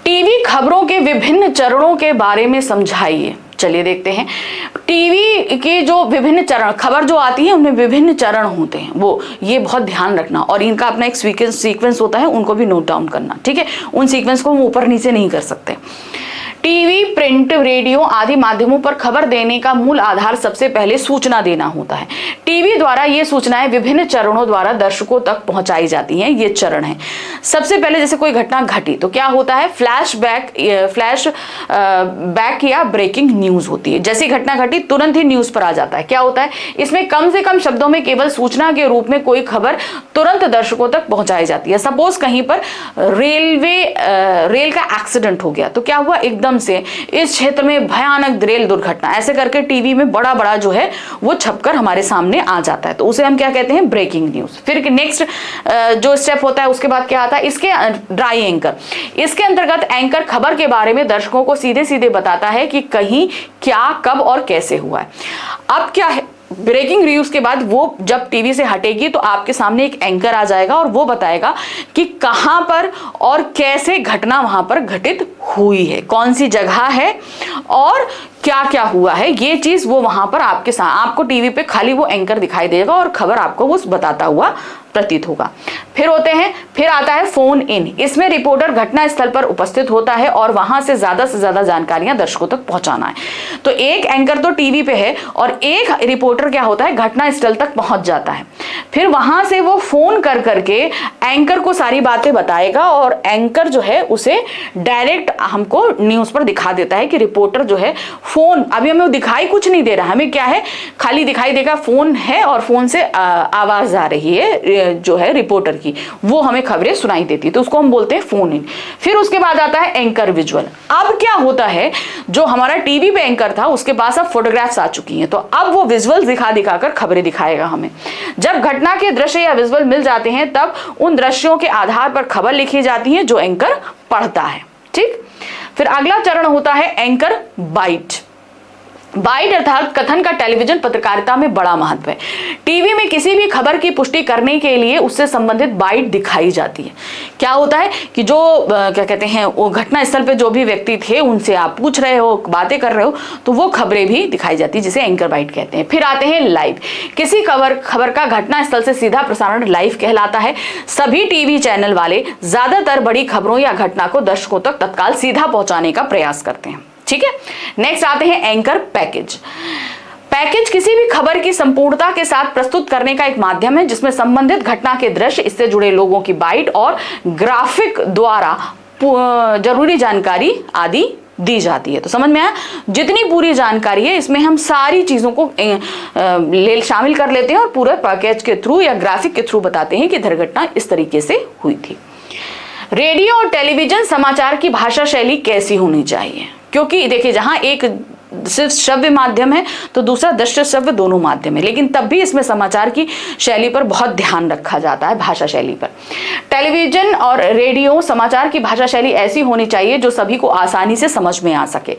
टीवी खबरों के विभिन्न चरणों के बारे में समझाइए। चलिए देखते हैं। टीवी के जो विभिन्न चरण, खबर जो आती है उनमें विभिन्न चरण होते हैं, वो ये बहुत ध्यान रखना और इनका अपना एक सीक्वेंस होता है, उनको भी नोट डाउन करना। ठीक है, उन सीक्वेंस को हम ऊपर नीचे नहीं कर सकते। टीवी, प्रिंट, रेडियो आदि माध्यमों पर खबर देने का मूल आधार सबसे पहले सूचना देना होता है। टीवी द्वारा ये सूचनाएं विभिन्न चरणों द्वारा दर्शकों तक पहुंचाई जाती हैं। ये चरण है। सबसे पहले जैसे कोई घटना घटी तो क्या होता है, फ्लैश बैक या ब्रेकिंग न्यूज होती है। जैसी घटना घटी तुरंत ही न्यूज पर आ जाता है। क्या होता है, इसमें कम से कम शब्दों में केवल सूचना के रूप में कोई खबर तुरंत दर्शकों तक पहुंचाई जाती है। सपोज कहीं पर रेल का एक्सीडेंट हो गया तो क्या हुआ, एकदम से इस क्षेत्र में भयानक रेल दुर्घटना, ऐसे करके टीवी में बड़ा बड़ा जो है वो छपकर हमारे सामने आ जाता है, तो उसे हम क्या कहते हैं, ब्रेकिंग न्यूज। फिर नेक्स्ट जो स्टेप होता है उसके बाद क्या आता है, इसके ड्राई एंकर। इसके अंतर्गत एंकर खबर के बारे में दर्शकों को सीधे सीधे बताता है कि कहीं क्या, कब और कैसे हुआ है। अब क्या है, ब्रेकिंग न्यूज के बाद वो जब टीवी से हटेगी तो आपके सामने एक एंकर आ जाएगा और वो बताएगा कि कहां पर और कैसे घटना वहां पर घटित हुई है, कौन सी जगह है और क्या क्या हुआ है। ये चीज वो वहां पर आपके साथ, आपको टीवी पे खाली वो एंकर दिखाई देगा और खबर आपको वो बताता हुआ प्रतीत होगा। फिर आता है फोन इन। इसमें रिपोर्टर घटना स्थल पर उपस्थित होता है और वहां से ज्यादा जानकारियां दर्शकों तक पहुंचाना है। तो एक एंकर तो टीवी पे है और एक रिपोर्टर क्या होता है, घटना स्थल तक पहुंच जाता है। फिर वहां से वो फोन कर करके एंकर को सारी बातें बताएगा और एंकर जो है उसे डायरेक्ट हमको न्यूज पर दिखा देता है कि रिपोर्टर जो है फोन, अभी हमें दिखाई कुछ नहीं दे रहा, हमें क्या है खाली दिखाई देगा फोन है और फोन से आवाज आ रही है जो है रिपोर्टर की, वो हमें खबरें सुनाई देती है, तो उसको हम बोलते हैं फोन इन। फिर उसके बाद आता है एंकर विजुअल। अब क्या होता है, जो हमारा टीवी पे एंकर था उसके पास अब फोटोग्राफ्स आ चुकी हैं, तो अब वो विजुअल दिखाकर खबरें दिखाएगा हमें। जब घटना के दृश्य या विजुअल मिल जाते हैं तब उन दृश्यों के आधार पर खबर लिखी जाती है जो एंकर पढ़ता है। ठीक, फिर अगला चरण होता है एंकर बाइट। बाइट अर्थात कथन का टेलीविजन पत्रकारिता में बड़ा महत्व है। टीवी में किसी भी खबर की पुष्टि करने के लिए उससे संबंधित बाइट दिखाई जाती है। क्या होता है कि जो क्या कहते हैं, वो घटना स्थल पे जो भी व्यक्ति थे उनसे आप पूछ रहे हो, बातें कर रहे हो, तो वो खबरें भी दिखाई जाती है, जिसे एंकर बाइट कहते हैं। फिर आते हैं लाइव। किसी खबर का घटना स्थल से सीधा प्रसारण लाइव कहलाता है। सभी टीवी चैनल वाले ज्यादातर बड़ी खबरों या घटना को दर्शकों तक तत्काल सीधा पहुंचाने का प्रयास करते हैं। ठीक है, नेक्स्ट आते हैं एंकर पैकेज। पैकेज किसी भी खबर की संपूर्णता के साथ प्रस्तुत करने का एक माध्यम है जिसमें संबंधित घटना के दृश्य, इससे जुड़े लोगों की बाइट और ग्राफिक द्वारा जरूरी जानकारी आदि दी जाती है। तो समझ में आया, जितनी पूरी जानकारी है इसमें हम सारी चीजों को शामिल कर लेते हैं और पूरे पैकेज के थ्रू या ग्राफिक के थ्रू बताते हैं कि दुर्घटना इस तरीके से हुई थी। रेडियो और टेलीविजन समाचार की भाषा शैली कैसी होनी चाहिए, क्योंकि देखिए जहां एक सिर्फ श्रव्य माध्यम है तो दूसरा दृश्य श्रव्य दोनों माध्यम है, लेकिन तब भी इसमें समाचार की शैली पर बहुत ध्यान रखा जाता है, भाषा शैली पर। टेलीविजन और रेडियो समाचार की भाषा शैली ऐसी होनी चाहिए जो सभी को आसानी से समझ में आ सके।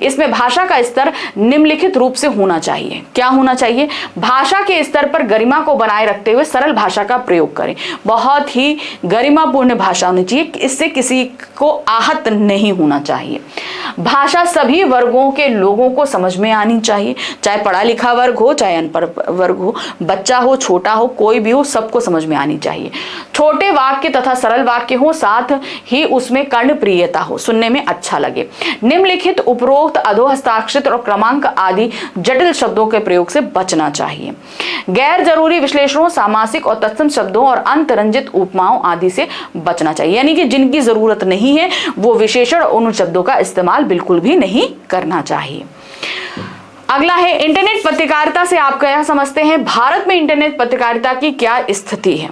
इसमें भाषा का स्तर निम्नलिखित रूप से होना चाहिए। क्या होना चाहिए, भाषा के स्तर पर गरिमा को बनाए रखते हुए सरल भाषा का प्रयोग करें। बहुत ही गरिमापूर्ण भाषा होनी चाहिए, इससे किसी को आहत नहीं होना चाहिए। भाषा सभी वर्गों के लोगों को समझ में आनी चाहिए, चाहे पढ़ा लिखा वर्ग हो चाहे अनपढ़ वर्ग हो, बच्चा हो छोटा हो कोई भी हो, सबको समझ में आनी चाहिए। छोटे वाक्य तथा सरल वाक्य हो, साथ ही उसमें कर्णप्रियता हो, सुनने में अच्छा लगे। निम्नलिखित उपरोक्त अधोहस्ताक्षरित और क्रमांक आदि जटिल शब्दों के प्रयोग से बचना चाहिए। गैर जरूरी विश्लेषणों, सामासिक और तत्सम शब्दों और अंतरंजित उपमाओं आदि से बचना चाहिए, यानी कि जिनकी जरूरत नहीं है वो विशेषण उन शब्दों का इस्तेमाल बिल्कुल भी नहीं करना चाहिए। अगला है इंटरनेट पत्रकारिता से आप क्या समझते हैं, भारत में इंटरनेट पत्रकारिता की क्या स्थिति है,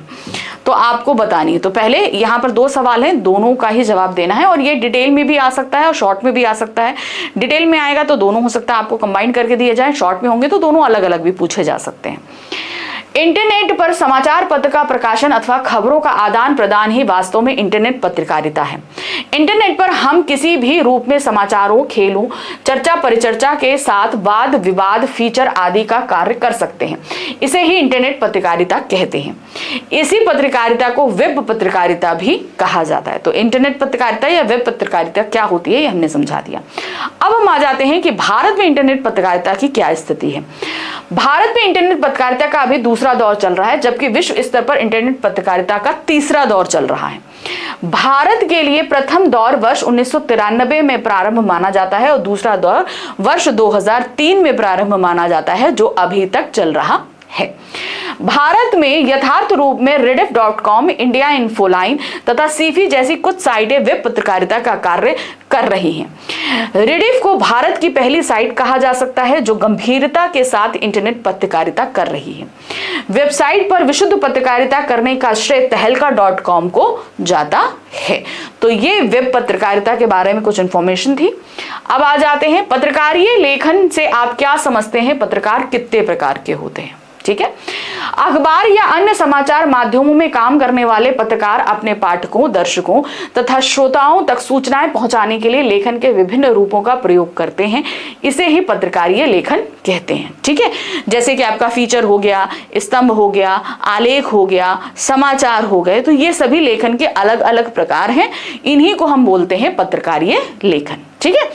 तो आपको बतानी है। तो पहले यहाँ पर दो सवाल हैं, दोनों का ही जवाब देना है और ये डिटेल में भी आ सकता है और शॉर्ट में भी आ सकता है। डिटेल में आएगा तो दोनों हो सकता है आपको कंबाइन करके दिए जाए, शॉर्ट में होंगे तो दोनों अलग अलग भी पूछे जा सकते हैं। इंटरनेट पर समाचार पत्र का प्रकाशन अथवा खबरों का आदान प्रदान ही वास्तव में इंटरनेट पत्रकारिता है। इंटरनेट पर हम किसी भी रूप में समाचारों, खेलों, चर्चा परिचर्चा के साथ वाद विवाद, फीचर आदि का कार्य कर सकते हैं। इसे ही इंटरनेट पत्रकारिता कहते हैं। इसी पत्रकारिता को वेब पत्रकारिता भी कहा जाता है। तो इंटरनेट पत्रकारिता या वेब पत्रकारिता क्या होती है ये हमने समझा दिया। अब हम आ जाते हैं कि भारत में इंटरनेट पत्रकारिता की क्या स्थिति है। भारत में इंटरनेट पत्रकारिता का अभी दूसरा दौर चल रहा है, जबकि विश्व स्तर पर इंटरनेट पत्रकारिता का तीसरा दौर चल रहा है। भारत के लिए प्रथम दौर वर्ष 1993 में प्रारंभ माना जाता है और दूसरा दौर वर्ष 2003 में प्रारंभ माना जाता है, जो अभी तक चल रहा है। भारत में यथार्थ रूप में rediff.com, इंडिया इन्फोलाइन तथा सीफी जैसी कुछ साइटें वेब पत्रकारिता का कार्य कर रही हैं। रेडिफ को भारत की पहली साइट कहा जा सकता है जो गंभीरता के साथ इंटरनेट पत्रकारिता कर रही है। वेबसाइट पर विशुद्ध पत्रकारिता करने का श्रेय तहलका.com को जाता है। तो ये वेब पत्रकारिता के बारे में कुछ इंफॉर्मेशन थी। अब आ जाते हैं पत्रकारीय लेखन से आप क्या समझते हैं, पत्रकार कितने प्रकार के होते हैं। ठीक है। अखबार या अन्य समाचार माध्यमों में काम करने वाले पत्रकार अपने पाठकों, दर्शकों तथा श्रोताओं तक सूचनाएं पहुंचाने के लिए लेखन के विभिन्न रूपों का प्रयोग करते हैं। इसे ही पत्रकारीय लेखन कहते हैं। ठीक है, जैसे कि आपका फीचर हो गया, स्तंभ हो गया, आलेख हो गया, समाचार हो गए, तो ये सभी लेखन के अलग अलग प्रकार हैं। इन्हीं को हम बोलते हैं पत्रकारीय लेखन। ठीक है,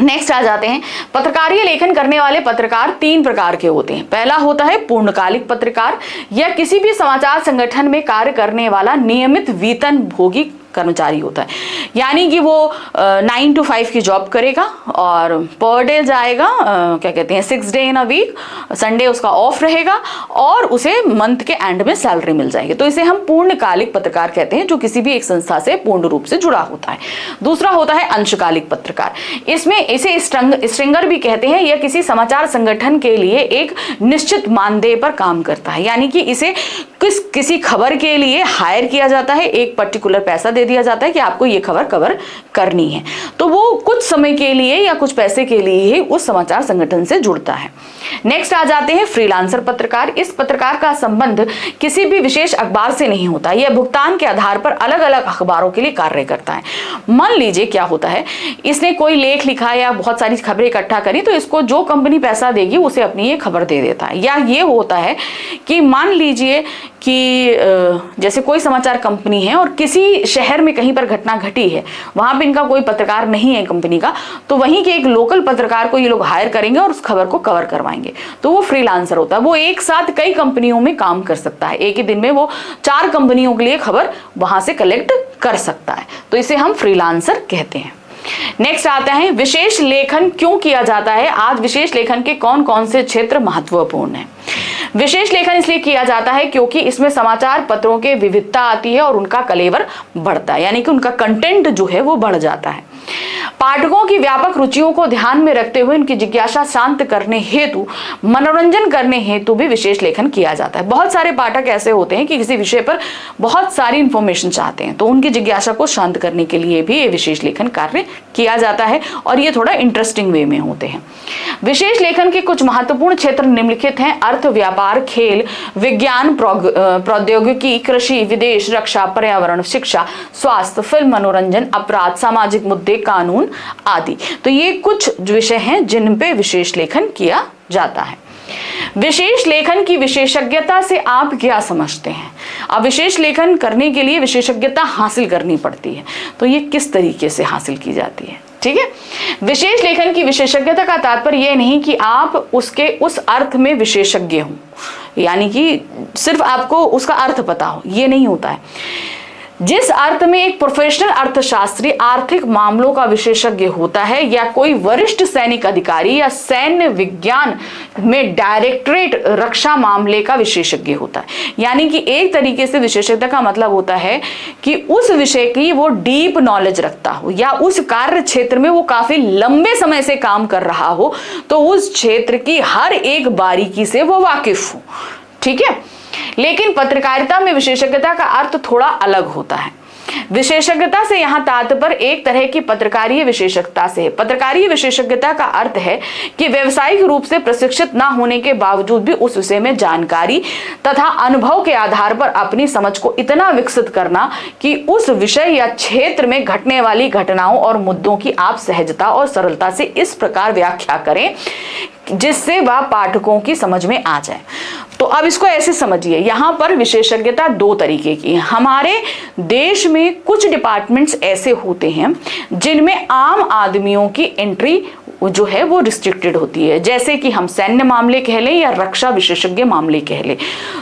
नेक्स्ट आ जाते हैं। पत्रकारीय लेखन करने वाले पत्रकार 3 प्रकार के होते हैं। पहला होता है पूर्णकालिक पत्रकार, या किसी भी समाचार संगठन में कार्य करने वाला नियमित वेतन भोगी कर्मचारी होता है। यानी कि वो 9 to 5 की जॉब करेगा और पर डे जाएगा, क्या कहते हैं 6 day in a week, Sunday उसका ऑफ रहेगा और उसे मंथ के एंड में सैलरी मिल जाएगी। तो इसे हम पूर्णकालिक पत्रकार कहते हैं, जो किसी भी एक संस्था से पूर्ण रूप से जुड़ा होता है। दूसरा होता है अंशकालिक पत्रकार। इसमें इसे स्ट्रिंगर भी कहते हैं। यह किसी समाचार संगठन के लिए एक निश्चित मानदेय पर काम करता है। यानी कि इसे किसी खबर के लिए हायर किया जाता है, एक पर्टिकुलर पैसा दे दिया जाता है कि आपको ये खबर कवर करनी है, तो वो कुछ समय के लिए या कुछ पैसे के लिए ही उस समाचार संगठन से जुड़ता है। नेक्स्ट आ जाते हैं फ्रीलांसर पत्रकार। इस पत्रकार का संबंध किसी भी विशेष अखबार से नहीं होता। यह भुगतान के आधार पर अलग अलग अखबारों के लिए कार्य करता है। मान लीजिए क्या होता है, इसने कोई लेख लिखा या बहुत सारी खबरें इकट्ठा करी, तो इसको जो कंपनी पैसा देगी उसे अपनी ये खबर दे देता है। या ये होता है कि मान लीजिए कि जैसे कोई समाचार कंपनी है और किसी शहर में कहीं पर घटना घटी है, वहां पे इनका कोई पत्रकार नहीं है कंपनी का, तो वहीं के एक लोकल पत्रकार को ये लोग हायर करेंगे और उस खबर को कवर करवाएंगे। तो वो फ्रीलांसर होता है। वो एक साथ कई कंपनियों में काम कर सकता है। एक ही दिन में वो 4 कंपनियों के लिए खबर वहां से कलेक्ट कर सकता है। तो इसे हम फ्रीलांसर कहते हैं। नेक्स्ट आता है विशेष लेखन क्यों किया जाता है। आज विशेष लेखन के कौन कौन से क्षेत्र महत्वपूर्ण हैं। विशेष लेखन इसलिए किया जाता है क्योंकि इसमें समाचार पत्रों के विविधता आती है और उनका कलेवर बढ़ता है, यानी कि उनका कंटेंट जो है वो बढ़ जाता है। पाठकों की व्यापक रुचियों को ध्यान में रखते हुए उनकी जिज्ञासा शांत करने हेतु, मनोरंजन करने हेतु भी विशेष लेखन किया जाता है। बहुत सारे पाठक ऐसे होते हैं कि किसी विषय पर बहुत सारी इंफॉर्मेशन चाहते हैं, तो उनकी जिज्ञासा को शांत करने के लिए भी ये विशेष लेखन कार्य किया जाता है और ये थोड़ा इंटरेस्टिंग वे में होते हैं। विशेष लेखन के कुछ महत्वपूर्ण क्षेत्र निम्नलिखित हैं। अर्थ, व्यापार, खेल, विज्ञान, प्रौद्योगिकी, कृषि, विदेश, रक्षा, पर्यावरण, शिक्षा, स्वास्थ्य, फिल्म, मनोरंजन, अपराध, सामाजिक मुद्दे, कानून आदि। तो ये कुछ विषय हैं जिन पे विशेष लेखन किया जाता है। विशेष लेखन की विशेषज्ञता से आप क्या समझते हैं। अब विशेष लेखन करने के लिए विशेषज्ञता हासिल करनी पड़ती है, तो ये किस तरीके से हासिल की जाती है। ठीक है, विशेष लेखन की विशेषज्ञता का तात्पर्य यह नहीं कि आप उसके उस अर्थ में विशेषज्ञ हो, यानी कि सिर्फ आपको उसका अर्थ पता हो, ये नहीं होता है। जिस अर्थ में एक प्रोफेशनल अर्थशास्त्री आर्थिक मामलों का विशेषज्ञ होता है, या कोई वरिष्ठ सैनिक अधिकारी या सैन्य विज्ञान में डायरेक्टरेट रक्षा मामले का विशेषज्ञ होता है, यानी कि एक तरीके से विशेषज्ञता का मतलब होता है कि उस विषय की वो डीप नॉलेज रखता हो या उस कार्य क्षेत्र में वो काफी लंबे समय से काम कर रहा हो, तो उस क्षेत्र की हर एक बारीकी से वो वाकिफ हो। ठीक है, लेकिन पत्रकारिता में विशेषज्ञता का अर्थ थोड़ा अलग होता है। विशेषज्ञता से यहाँ तात्पर्य एक तरह की पत्रकारीय विशेषज्ञता से है। पत्रकारीय विशेषज्ञता का अर्थ है कि व्यावसायिक रूप से प्रशिक्षित न होने के बावजूद भी उस विषय में जानकारी तथा अनुभव के आधार पर अपनी समझ को इतना विकसित करना कि उस विषय या क्षेत्र में घटने वाली घटनाओं और मुद्दों की आप सहजता और सरलता से इस प्रकार व्याख्या करें जिससे वह पाठकों की समझ में आ जाए। तो अब इसको ऐसे समझिए, यहाँ पर विशेषज्ञता 2 तरीके की है। हमारे देश में कुछ डिपार्टमेंट्स ऐसे होते हैं जिनमें आम आदमियों की एंट्री जो है वो रिस्ट्रिक्टेड होती है, जैसे कि हम सैन्य मामले कह लें या रक्षा विशेषज्ञ मामले कह लें।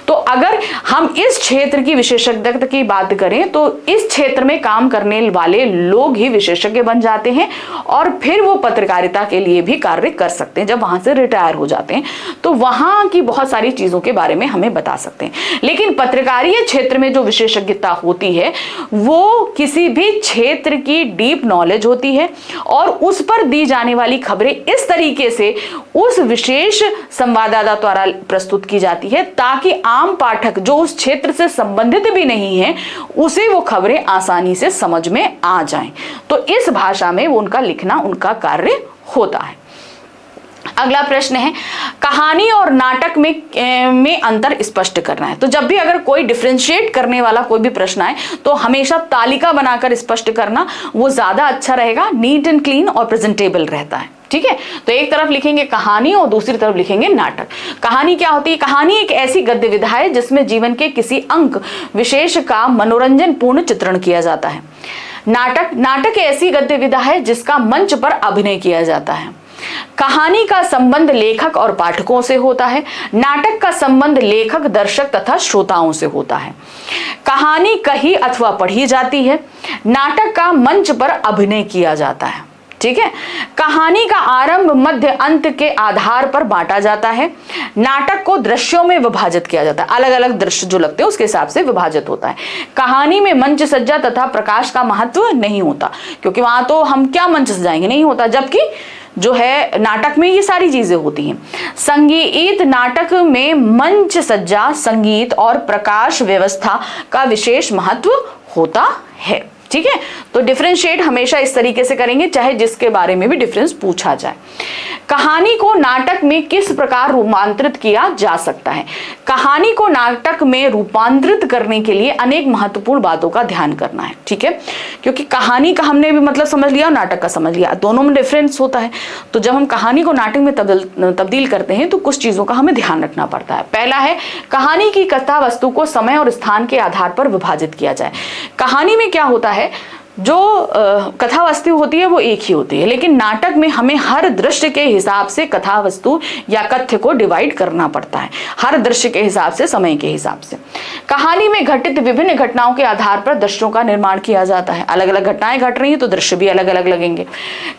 तो अगर हम इस क्षेत्र की विशेषज्ञता की बात करें तो इस क्षेत्र में काम करने वाले लोग ही विशेषज्ञ बन जाते हैं और फिर वो पत्रकारिता के लिए भी कार्य कर सकते हैं। जब वहां से रिटायर हो जाते हैं तो वहां की बहुत सारी चीजों के बारे में हमें बता सकते हैं। लेकिन पत्रकारीय क्षेत्र में जो विशेषज्ञता होती है वो किसी भी क्षेत्र की डीप नॉलेज होती है और उस पर दी जाने वाली खबरें इस तरीके से उस विशेष संवाददाता द्वारा प्रस्तुत की जाती है ताकि आम पाठक जो उस क्षेत्र से संबंधित भी नहीं है उसे वो खबरें आसानी से समझ में आ जाएं। तो इस भाषा में वो उनका लिखना उनका कार्य होता है। अगला प्रश्न है, कहानी और नाटक में अंतर स्पष्ट करना है। तो जब भी अगर कोई डिफरेंशिएट करने वाला कोई भी प्रश्न आए तो हमेशा तालिका बनाकर स्पष्ट करना वो ज्यादा अच्छा रहेगा, नीट एंड क्लीन और प्रेजेंटेबल रहता है। ठीक है, तो एक तरफ लिखेंगे कहानी और दूसरी तरफ लिखेंगे नाटक। कहानी क्या होती है? कहानी एक ऐसी गद्य विधा है जिसमें जीवन के किसी अंक विशेष का मनोरंजन पूर्ण चित्रण किया जाता है। नाटक ऐसी गद्य विधा है जिसका मंच पर अभिनय किया जाता है। कहानी का संबंध लेखक और पाठकों से होता है, नाटक का संबंध लेखक, दर्शक तथा श्रोताओं से होता है। कहानी कही अथवा पढ़ी जाती है, नाटक का मंच पर अभिनय किया जाता है। ठीक है, कहानी का आरंभ मध्य अंत के आधार पर बांटा जाता है, नाटक को दृश्यों में विभाजित किया जाता है, अलग अलग दृश्य जो लगते हैं उसके हिसाब से विभाजित होता है। कहानी में मंच सज्जा तथा प्रकाश का महत्व नहीं होता, क्योंकि वहां तो हम क्या मंच सजाएंगे, नहीं होता, जबकि जो है नाटक में ये सारी चीजें होती हैं। संगीत नाटक में मंच सज्जा, संगीत और प्रकाश व्यवस्था का विशेष महत्व होता है। ठीक है, तो डिफरेंशिएट हमेशा इस तरीके से करेंगे, चाहे जिसके बारे में भी डिफरेंस पूछा जाए। कहानी को नाटक में किस प्रकार रूपांतरित किया जा सकता है? कहानी को नाटक में रूपांतरित करने के लिए अनेक महत्वपूर्ण बातों का ध्यान करना है। ठीक है, क्योंकि कहानी का हमने भी मतलब समझ लिया और नाटक का समझ लिया, दोनों में डिफरेंस होता है। तो जब हम कहानी को नाटक में तब्दील करते हैं तो कुछ चीजों का हमें ध्यान रखना पड़ता है। पहला है, कहानी की कथा वस्तु को समय और स्थान के आधार पर विभाजित किया जाए। कहानी में क्या होता है, जो कथा वस्तु होती है वो एक ही होती है, लेकिन नाटक में हमें हर दृश्य के हिसाब से कथा वस्तु या कथ्य को डिवाइड करना पड़ता है, हर दृश्य के हिसाब से, समय के हिसाब से। कहानी में घटित विभिन्न घटनाओं के आधार पर दृश्यों का निर्माण किया जाता है। अलग अलग घटनाएं घट रही है तो दृश्य भी अलग अलग लगेंगे।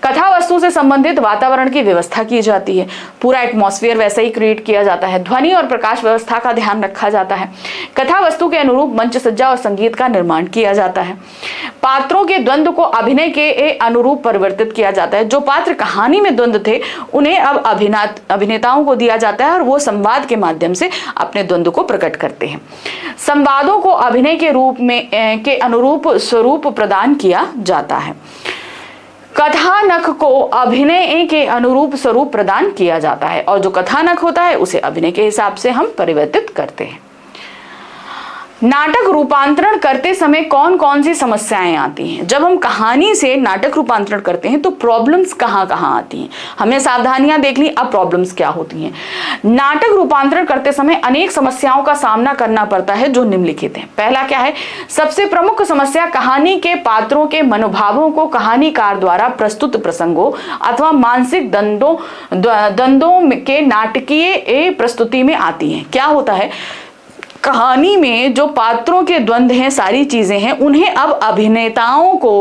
कथा वस्तु से संबंधित वातावरण की व्यवस्था की जाती है, पूरा एटमॉस्फेयर वैसा ही क्रिएट किया जाता है। ध्वनि और प्रकाश व्यवस्था का ध्यान रखा जाता है। कथा वस्तु के अनुरूप मंच सज्जा और संगीत का निर्माण किया जाता है। पात्रों के द्वंद्व को अभिनय के अनुरूप परिवर्तित किया जाता है। जो पात्र कहानी में द्वंद्व थे उन्हें अब अभिनेताओं को दिया जाता है और वो संवाद के माध्यम से अपने द्वंद्व को प्रकट करते हैं। संवादों को अभिनय के रूप में के अनुरूप स्वरूप प्रदान किया जाता है। कथानक को अभिनय के अनुरूप स्वरूप प्रदान किया जाता है और जो कथानक होता है उसे अभिनय के हिसाब से हम परिवर्तित करते हैं। नाटक रूपांतरण करते समय कौन कौन सी समस्याएं आती हैं? जब हम कहानी से नाटक रूपांतरण करते हैं तो प्रॉब्लम्स कहाँ कहाँ आती हैं, हमने सावधानियां देख ली, अब प्रॉब्लम्स क्या होती हैं। नाटक रूपांतरण करते समय अनेक समस्याओं का सामना करना पड़ता है जो निम्नलिखित हैं। पहला क्या है? सबसे प्रमुख समस्या कहानी के पात्रों के मनोभावों को कहानीकार द्वारा प्रस्तुत प्रसंगों अथवा मानसिक द्वंद्वों के नाटकीय प्रस्तुति में आती है। क्या होता है, कहानी में जो पात्रों के द्वंद्व हैं, सारी चीजें हैं, उन्हें अब अभिनेताओं को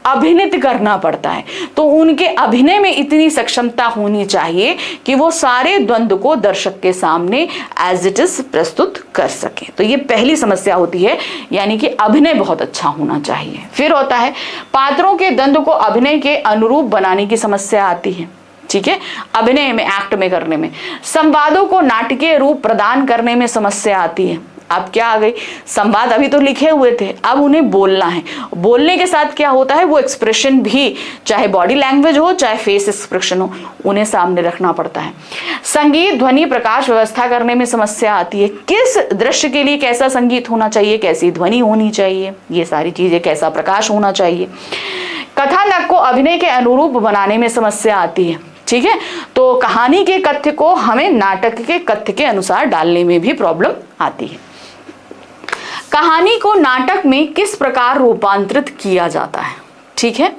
अभिनीत करना पड़ता है। तो उनके अभिनय में इतनी सक्षमता होनी चाहिए कि वो सारे द्वंद्व को दर्शक के सामने एज इट इज प्रस्तुत कर सके। तो ये पहली समस्या होती है, यानी कि अभिनय बहुत अच्छा होना चाहिए। फिर होता है पात्रों के द्वंद्व को अभिनय के अनुरूप बनाने की समस्या आती है। ठीक है, अभिनय में, एक्ट में करने में। संवादों को नाटकीय रूप प्रदान करने में समस्या आती है। अब क्या आ गई, संवाद अभी तो लिखे हुए थे, अब उन्हें बोलना है। बोलने के साथ क्या होता है, वो एक्सप्रेशन भी, चाहे बॉडी लैंग्वेज हो चाहे फेस एक्सप्रेशन हो, उन्हें सामने रखना पड़ता है। संगीत, ध्वनि, प्रकाश व्यवस्था करने में समस्या आती है। किस दृश्य के लिए कैसा संगीत होना चाहिए, कैसी ध्वनि होनी चाहिए, ये सारी चीजें, कैसा प्रकाश होना चाहिए। कथानक को अभिनय के अनुरूप बनाने में समस्या आती है। ठीक है, तो कहानी के कथ्य को हमें नाटक के कथ्य के अनुसार डालने में भी प्रॉब्लम आती है। कहानी को नाटक में किस प्रकार रूपांतरित किया जाता है? ठीक है,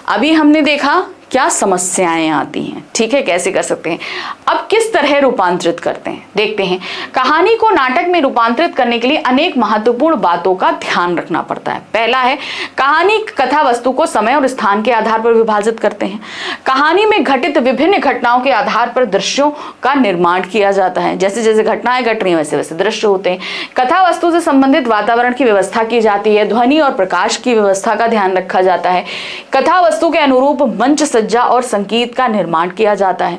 अभी हमने देखा क्या समस्याएं आती हैं। ठीक है, कैसे कर सकते हैं। अब किस तरह रूपांतरित करते हैं, देखते हैं। कहानी को नाटक में रूपांतरित करने के लिए अनेक महत्वपूर्ण बातों का ध्यान रखना पड़ता है। पहला है, कहानी कथा वस्तु को समय और स्थान के आधार पर विभाजित करते हैं। कहानी में घटित विभिन्न घटनाओं के आधार पर दृश्यों का निर्माण किया जाता है। जैसे जैसे घटनाएं घट रही हैं वैसे वैसे दृश्य होते हैं। कथा वस्तु से संबंधित वातावरण की व्यवस्था की जाती है। ध्वनि और प्रकाश की व्यवस्था का ध्यान रखा जाता है। कथा वस्तु के अनुरूप मंच सज्जा और संगीत का निर्माण किया जाता है।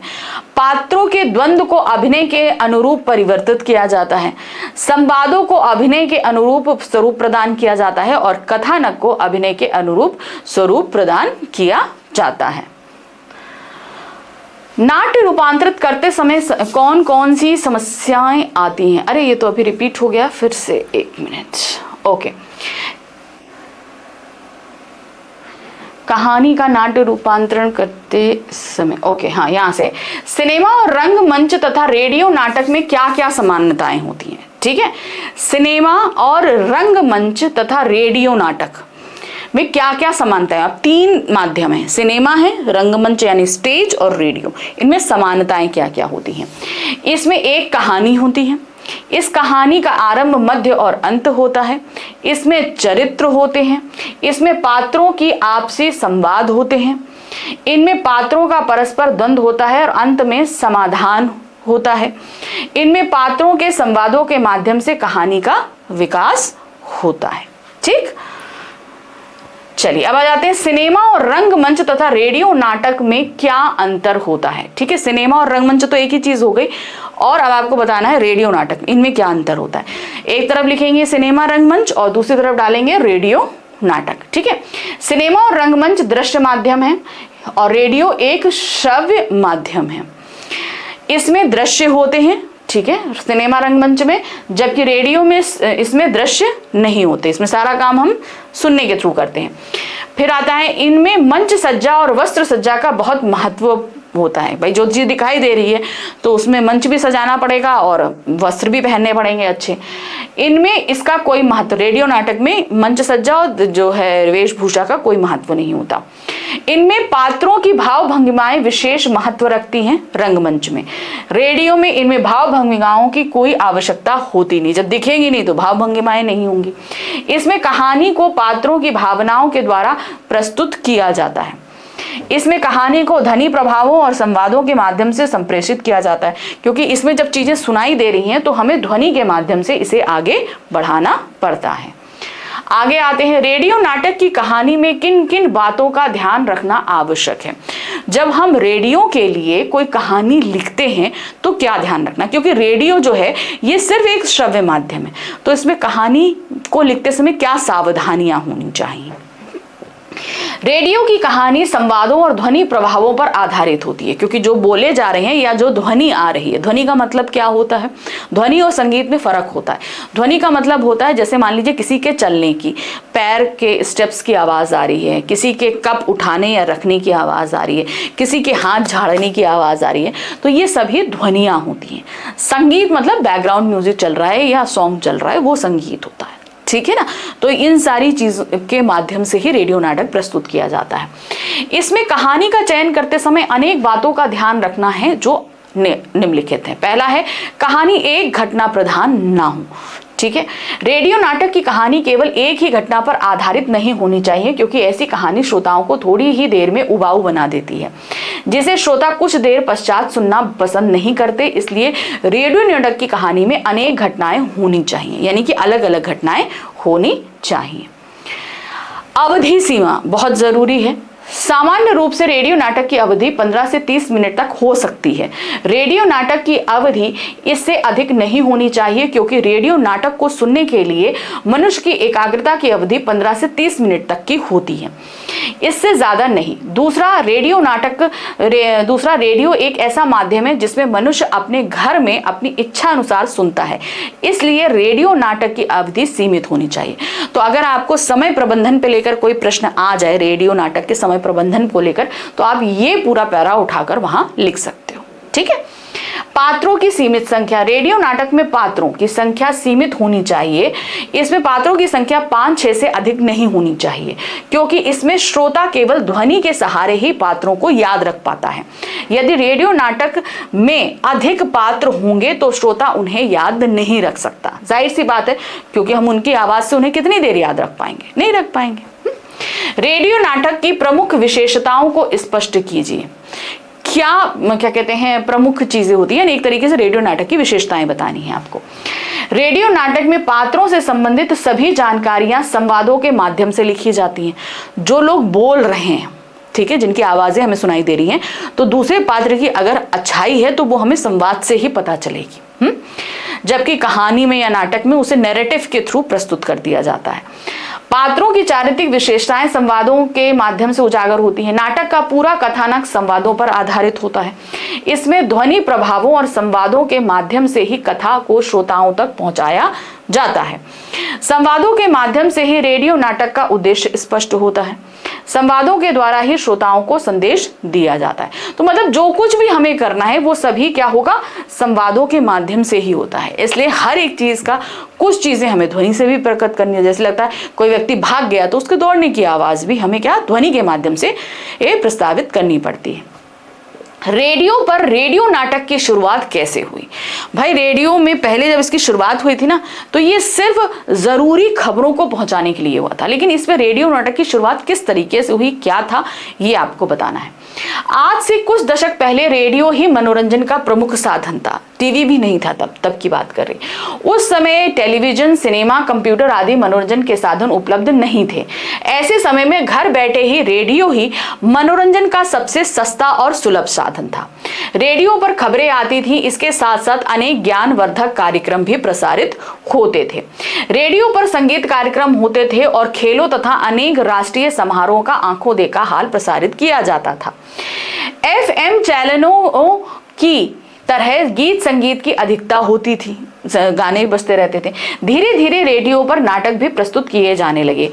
पात्रों के द्वंद्व को अभिनय के अनुरूप परिवर्तित किया जाता है। संवादों को अभिनय के अनुरूप स्वरूप प्रदान किया जाता है और कथानक को अभिनय के अनुरूप स्वरूप प्रदान किया जाता है। नाट्य रूपांतरित करते समय कौन कौन सी समस्याएं आती हैं? अरे ये तो अभी रिपीट हो गया, फिर से 1 मिनट। ओके, कहानी का नाट्य रूपांतरण करते समय, ओके हाँ, यहाँ से सिनेमा और रंगमंच तथा रेडियो नाटक में क्या क्या समानताएं होती हैं? ठीक है, सिनेमा और रंगमंच तथा रेडियो नाटक में क्या क्या समानता है? अब 3 माध्यम है, सिनेमा है, रंगमंच यानी स्टेज और रेडियो। इनमें समानताएं क्या क्या होती हैं? इसमें एक कहानी होती है, इस कहानी का आरंभ, मध्य और अंत होता है, इसमें चरित्र होते हैं, इसमें पात्रों की आपसी संवाद होते हैं, इनमें पात्रों का परस्पर द्वंद्व होता है और अंत में समाधान होता है। इनमें पात्रों के संवादों के माध्यम से कहानी का विकास होता है। ठीक, चलिए अब आ जाते हैं सिनेमा और रंगमंच तथा रेडियो नाटक में क्या अंतर होता है। ठीक है, सिनेमा और रंगमंच तो एक ही चीज हो गई, और अब आपको बताना है रेडियो नाटक, इनमें क्या अंतर होता है। एक तरफ लिखेंगे सिनेमा रंगमंच और दूसरी तरफ डालेंगे रेडियो नाटक। ठीक है, सिनेमा और रंगमंच दृश्य माध्यम है और रेडियो एक श्रव्य माध्यम है। इसमें दृश्य होते हैं, ठीक है, सिनेमा रंगमंच में, जबकि रेडियो में इसमें दृश्य नहीं होते, इसमें सारा काम हम सुनने के थ्रू करते हैं। फिर आता है इनमें मंच सज्जा और वस्त्र सज्जा का बहुत महत्व होता है। भाई जो चीज दिखाई दे रही है तो उसमें मंच भी सजाना पड़ेगा और वस्त्र भी पहनने पड़ेंगे अच्छे। इनमें इसका कोई महत्व, रेडियो नाटक में मंच सज्जा और जो है वेशभूषा का कोई महत्व नहीं होता। इनमें पात्रों की भाव भंगिमाएं विशेष महत्व रखती हैं रंगमंच में। रेडियो में इनमें भाव भंगिमाओं की कोई आवश्यकता होती नहीं, जब दिखेंगी नहीं तो भाव भंगिमाएं नहीं होंगी। इसमें कहानी को पात्रों की भावनाओं के द्वारा प्रस्तुत किया जाता है। इसमें कहानी को ध्वनि प्रभावों और संवादों के माध्यम से संप्रेषित किया जाता है, क्योंकि इसमें जब चीजें सुनाई दे रही हैं तो हमें ध्वनि के माध्यम से इसे आगे बढ़ाना पड़ता है। आगे आते हैं रेडियो नाटक की कहानी में किन किन बातों का ध्यान रखना आवश्यक है। जब हम रेडियो के लिए कोई कहानी लिखते हैं तो क्या ध्यान रखना, क्योंकि रेडियो जो है ये सिर्फ एक श्रव्य माध्यम है, तो इसमें कहानी को लिखते समय क्या सावधानियां होनी चाहिए। रेडियो की कहानी संवादों और ध्वनि प्रभावों पर आधारित होती है, क्योंकि जो बोले जा रहे हैं या जो ध्वनि आ रही है, ध्वनि का मतलब क्या होता है, ध्वनि और संगीत में फर्क होता है। ध्वनि का मतलब होता है, जैसे मान लीजिए किसी के चलने की, पैर के स्टेप्स की आवाज आ रही है, किसी के कप उठाने या रखने की आवाज आ रही है, किसी के हाथ झाड़ने की आवाज आ रही है, तो ये सभी ध्वनियां होती हैं। संगीत मतलब बैकग्राउंड म्यूजिक चल रहा है या सॉन्ग चल रहा है, वो संगीत होता है। ठीक है ना, तो इन सारी चीज के माध्यम से ही रेडियो नाटक प्रस्तुत किया जाता है। इसमें कहानी का चयन करते समय अनेक बातों का ध्यान रखना है जो निम्नलिखित है। पहला है कहानी एक घटना प्रधान ना हो। ठीक है, रेडियो नाटक की कहानी केवल एक ही घटना पर आधारित नहीं होनी चाहिए, क्योंकि ऐसी कहानी श्रोताओं को थोड़ी ही देर में उबाऊ बना देती है, जिसे श्रोता कुछ देर पश्चात सुनना पसंद नहीं करते। इसलिए रेडियो नाटक की कहानी में अनेक घटनाएं होनी चाहिए, यानी कि अलग अलग घटनाएं होनी चाहिए। अवधि सीमा बहुत जरूरी है। सामान्य रूप से रेडियो नाटक की अवधि 15 से 30 मिनट तक हो सकती है। रेडियो नाटक की अवधि इससे अधिक नहीं होनी चाहिए, क्योंकि रेडियो नाटक को सुनने के लिए मनुष्य की एकाग्रता की अवधि 15 से 30 मिनट तक की होती है, इससे ज्यादा नहीं। दूसरा, रेडियो एक ऐसा माध्यम है जिसमें मनुष्य अपने घर में अपनी इच्छा अनुसार सुनता है, इसलिए रेडियो नाटक की अवधि सीमित होनी चाहिए। तो अगर आपको समय प्रबंधन पे लेकर कोई प्रश्न आ जाए, रेडियो नाटक के समय प्रबंधन को लेकर, तो आप ये पूरा पैरा उठाकर वहां लिख सकते हो। ठीक है, पात्रों की सीमित संख्या। रेडियो नाटक में पात्रों की संख्या सीमित होनी चाहिए। इसमें पात्रों की संख्या 5-6 से अधिक नहीं होनी चाहिए, क्योंकि इसमें श्रोता केवल ध्वनि के सहारे ही पात्रों को याद रख पाता है। यदि रेडियो नाटक में अधिक पात्र होंगे तो श्रोता उन्हें याद नहीं रख सकता। जाहिर सी बात है, क्योंकि हम उनकी आवाज से उन्हें कितनी देर याद रख पाएंगे, नहीं रख पाएंगे। रेडियो नाटक की प्रमुख विशेषताओं को स्पष्ट कीजिए। क्या कहते हैं प्रमुख चीजें होती हैं, एक तरीके से रेडियो नाटक की विशेषताएं बतानी है आपको। रेडियो नाटक में पात्रों से संबंधित सभी जानकारियां संवादों के माध्यम से लिखी जाती हैं। जो लोग बोल रहे हैं, ठीक है, जिनकी आवाजें हमें सुनाई दे रही हैं, तो दूसरे पात्र की अगर अच्छाई है तो वो हमें संवाद से ही पता चलेगी। जबकि कहानी में या नाटक में उसे नैरेटिव के थ्रू प्रस्तुत कर दिया जाता है। पात्रों की चारित्रिक विशेषताएं संवादों के माध्यम से उजागर होती हैं। नाटक का पूरा कथानक संवादों पर आधारित होता है। इसमें ध्वनि प्रभावों और संवादों के माध्यम से ही कथा को श्रोताओं तक पहुंचाया जाता है। संवादों के माध्यम से ही रेडियो नाटक का उद्देश्य स्पष्ट होता है। संवादों के द्वारा ही श्रोताओं को संदेश दिया जाता है। तो मतलब जो कुछ भी हमें करना है वो सभी क्या होगा, संवादों के माध्यम से ही होता है। इसलिए हर एक चीज का कुछ चीजें हमें ध्वनि से भी प्रकट करनी है। जैसे लगता है कोई व्यक्ति भाग गया तो उसके दौड़ने की आवाज भी हमें क्या, ध्वनि के माध्यम से ये प्रस्तावित करनी पड़ती है। रेडियो पर रेडियो नाटक की शुरुआत कैसे हुई? भाई रेडियो में पहले जब इसकी शुरुआत हुई थी ना, तो ये सिर्फ जरूरी खबरों को पहुंचाने के लिए हुआ था। लेकिन इसमें रेडियो नाटक की शुरुआत किस तरीके से हुई, क्या था, ये आपको बताना है। आज से कुछ दशक पहले रेडियो ही मनोरंजन का प्रमुख साधन था। टीवी भी नहीं था तब की बात कर रही। उस समय टेलीविजन, सिनेमा, कंप्यूटर आदि मनोरंजन के साधन उपलब्ध नहीं थे। ऐसे समय में घर बैठे ही रेडियो ही मनोरंजन का सबसे सस्ता और सुलभ साधन था। रेडियो पर खबरें आती थी, इसके साथ साथ अनेक ज्ञानवर्धक कार्यक्रम भी प्रसारित होते थे। रेडियो पर संगीत कार्यक्रम होते थे और खेलों तथा अनेक राष्ट्रीय समारोह का आंखों देखा हाल प्रसारित किया जाता था। FM चैनलों की तरह गीत संगीत की अधिकता होती थी, गाने बजते रहते थे। धीरे धीरे रेडियो पर नाटक भी प्रस्तुत किए जाने लगे।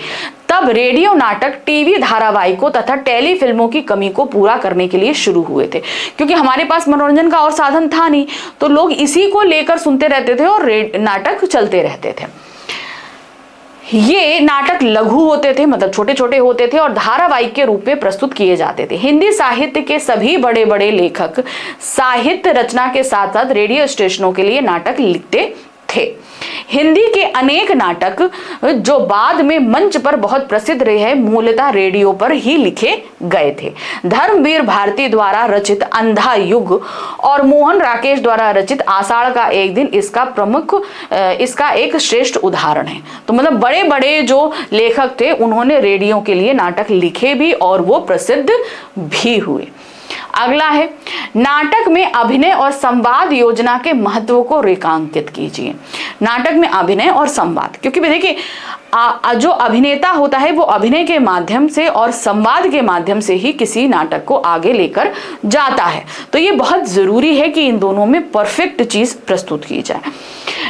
तब रेडियो नाटक टीवी धारावाहिकों तथा टेली फिल्मों की कमी को पूरा करने के लिए शुरू हुए थे। क्योंकि हमारे पास मनोरंजन का और साधन था नहीं, तो लोग इसी को लेकर सुनते रहते थे और नाटक चलते रहते थे। ये नाटक लघु होते थे, मतलब छोटे छोटे होते थे और धारावाहिक के रूप में प्रस्तुत किए जाते थे। हिंदी साहित्य के सभी बड़े बड़े लेखक साहित्य रचना के साथ साथ रेडियो स्टेशनों के लिए नाटक लिखते थे। हिंदी के अनेक नाटक जो बाद में मंच पर बहुत प्रसिद्ध रहे हैं, मूलतः रेडियो पर ही लिखे गए थे। धर्मवीर भारती द्वारा रचित अंधा युग और मोहन राकेश द्वारा रचित आषाढ़ का एक दिन इसका एक श्रेष्ठ उदाहरण है। तो मतलब बड़े बड़े जो लेखक थे उन्होंने रेडियो के लिए नाटक लिखे भी और वो प्रसिद्ध भी हुए। अगला है, नाटक में अभिनय और संवाद योजना के महत्व को रेखांकित कीजिए। नाटक में अभिनय और संवाद, क्योंकि देखिए जो अभिनेता होता है वो अभिनय के माध्यम से और संवाद के माध्यम से ही किसी नाटक को आगे लेकर जाता है। तो ये बहुत जरूरी है कि इन दोनों में परफेक्ट चीज प्रस्तुत की जाए।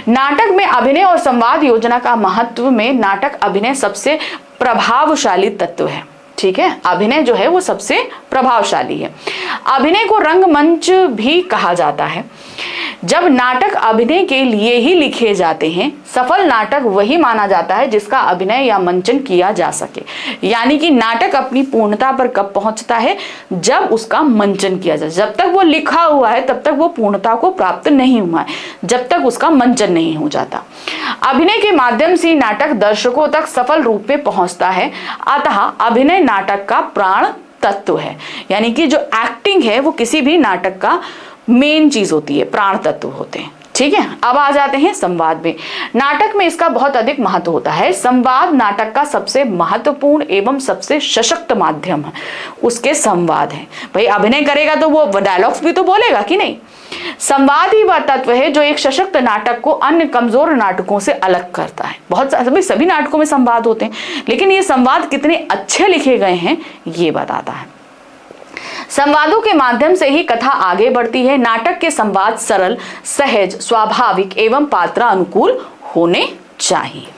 नाटक में अभिनय और संवाद योजना का महत्व में नाटक अभिनय सबसे प्रभावशाली तत्व है। ठीक है, अभिनय जो है वो सबसे प्रभावशाली है। अभिनय को रंगमंच भी कहा जाता है। जब नाटक अभिनय के लिए ही लिखे जाते हैं, सफल नाटक वही माना जाता है जिसका अभिनय या मंचन किया जा सके। यानी कि नाटक अपनी पूर्णता पर कब पहुंचता है, जब उसका मंचन किया जाए। जब तक वो लिखा हुआ है तब तक वो पूर्णता को प्राप्त नहीं हुआ है, जब तक उसका मंचन नहीं हो जाता। अभिनय के माध्यम से नाटक दर्शकों तक सफल रूप में पहुंचता है। अतः अभिनय नाटक का प्राण तत्व है। यानी कि जो एक्टिंग है वो किसी भी नाटक का मेन चीज होती है, प्राण तत्व होते हैं। ठीक है, अब आ जाते हैं संवाद में। नाटक में इसका बहुत अधिक महत्व होता है। संवाद नाटक का सबसे महत्वपूर्ण एवं सबसे सशक्त माध्यम है, उसके संवाद है। भाई अभिनय करेगा तो वो डायलॉग्स भी तो बोलेगा कि नहीं। संवाद ही वह तत्व है जो एक सशक्त नाटक को अन्य कमजोर नाटकों से अलग करता है। बहुत सभी नाटकों में संवाद होते हैं, लेकिन ये संवाद कितने अच्छे लिखे गए हैं ये बताता है। संवादों के माध्यम से ही कथा आगे बढ़ती है। नाटक के संवाद सरल, सहज, स्वाभाविक एवं पात्रानुकूल होने चाहिए।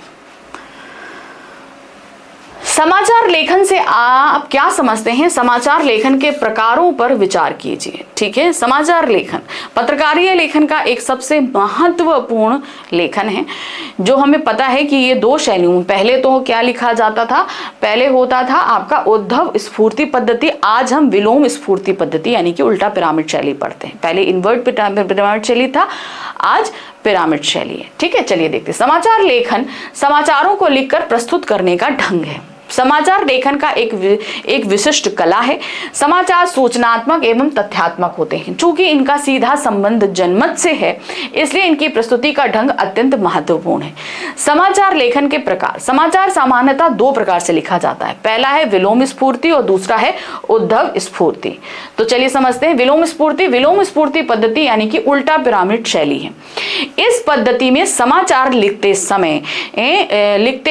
समाचार लेखन से आप क्या समझते हैं? समाचार लेखन के प्रकारों पर विचार कीजिए। ठीक है, समाचार लेखन पत्रकारीय लेखन का एक सबसे महत्वपूर्ण लेखन है, जो हमें पता है कि ये दो शैलियों में, पहले तो क्या लिखा जाता था, पहले होता था आपका उद्धव स्फूर्ति पद्धति, आज हम विलोम स्फूर्ति पद्धति यानी कि उल्टा पिरामिड शैली पढ़ते हैं। पहले इन्वर्ट पिरामिड शैली था, आज पिरामिड शैली है। ठीक है, चलिए देखते हैं। समाचार लेखन समाचारों को लिखकर प्रस्तुत करने का ढंग है। समाचार लेखन का एक विशिष्ट कला है। समाचार सूचनात्मक एवं तथ्यात्मक होते हैं। चूंकि इनका सीधा संबंध जनमत से है, इसलिए इनकी प्रस्तुति का ढंग अत्यंत महत्वपूर्ण है। समाचार लेखन के प्रकार। समाचार सामान्यतः दो प्रकार से लिखा जाता है। पहला है विलोम स्फूर्ति और दूसरा है उद्धव स्फूर्ति। तो चलिए समझते हैं विलोम स्फूर्ति। विलोम स्फूर्ति पद्धति यानी कि उल्टा पिरामिड शैली है। इस पद्धति में समाचार लिखते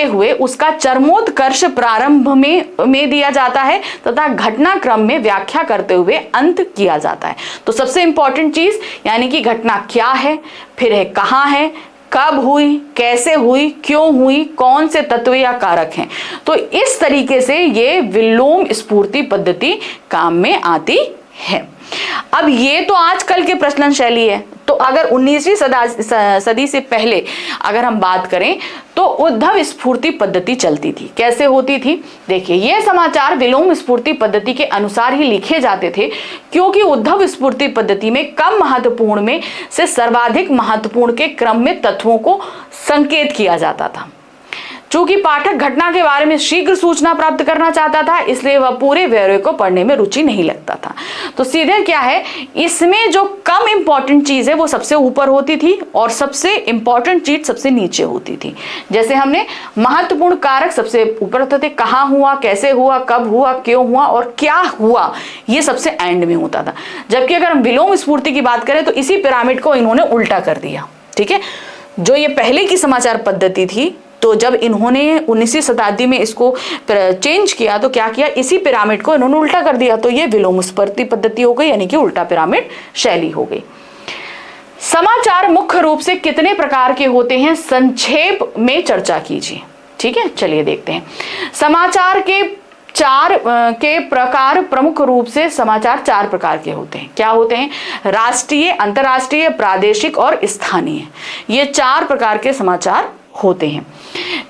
हुए उसका चरमोत्कर्ष प्रारंभ में दिया जाता है तथा घटनाक्रम में व्याख्या करते हुए अंत किया जाता है। तो सबसे इंपॉर्टेंट चीज यानी कि घटना क्या है, फिर है कहां है, कब हुई, कैसे हुई, क्यों हुई, कौन से तत्व या कारक हैं। तो इस तरीके से ये विलोम स्फूर्ति पद्धति काम में आती है। अब ये तो आजकल के प्रचलन शैली है। तो अगर 19वीं सदी से पहले अगर हम बात करें तो उद्धव स्फूर्ति पद्धति चलती थी। कैसे होती थी? देखिए, ये समाचार विलोम स्फूर्ति पद्धति के अनुसार ही लिखे जाते थे, क्योंकि उद्धव स्फूर्ति पद्धति में कम महत्वपूर्ण में से सर्वाधिक महत्वपूर्ण के क्रम में तत्वों को संकेत किया जाता था। चूंकि पाठक घटना के बारे में शीघ्र सूचना प्राप्त करना चाहता था, इसलिए वह पूरे ब्यौरे को पढ़ने में रुचि नहीं लगता था। तो सीधे क्या है, इसमें जो कम इंपॉर्टेंट चीज है वो सबसे ऊपर होती थी और सबसे इंपॉर्टेंट चीज सबसे नीचे होती थी। जैसे हमने महत्वपूर्ण कारक सबसे ऊपर होते थे, कहाँ हुआ, कैसे हुआ, कब हुआ, क्यों हुआ और क्या हुआ, ये सबसे एंड में होता था। जबकि अगर हम विलोम स्फूर्ति की बात करें तो इसी पिरामिड को इन्होंने उल्टा कर दिया। ठीक है, जो ये पहले की समाचार पद्धति थी, तो जब इन्होंने 19वीं शताब्दी में इसको चेंज किया तो क्या किया, इसी पिरामिड को इन्होंने उल्टा कर दिया। तो ये विलोम स्फूर्ति पद्धति हो गई, यानी कि उल्टा पिरामिड शैली हो गई। समाचार मुख्य रूप से कितने प्रकार के होते हैं, संक्षेप में चर्चा कीजिए। ठीक है, चलिए देखते हैं। समाचार के प्रकार, प्रमुख रूप से समाचार 4 प्रकार के होते हैं। क्या होते हैं? राष्ट्रीय, अंतर्राष्ट्रीय, प्रादेशिक और स्थानीय। ये 4 प्रकार के समाचार होते हैं।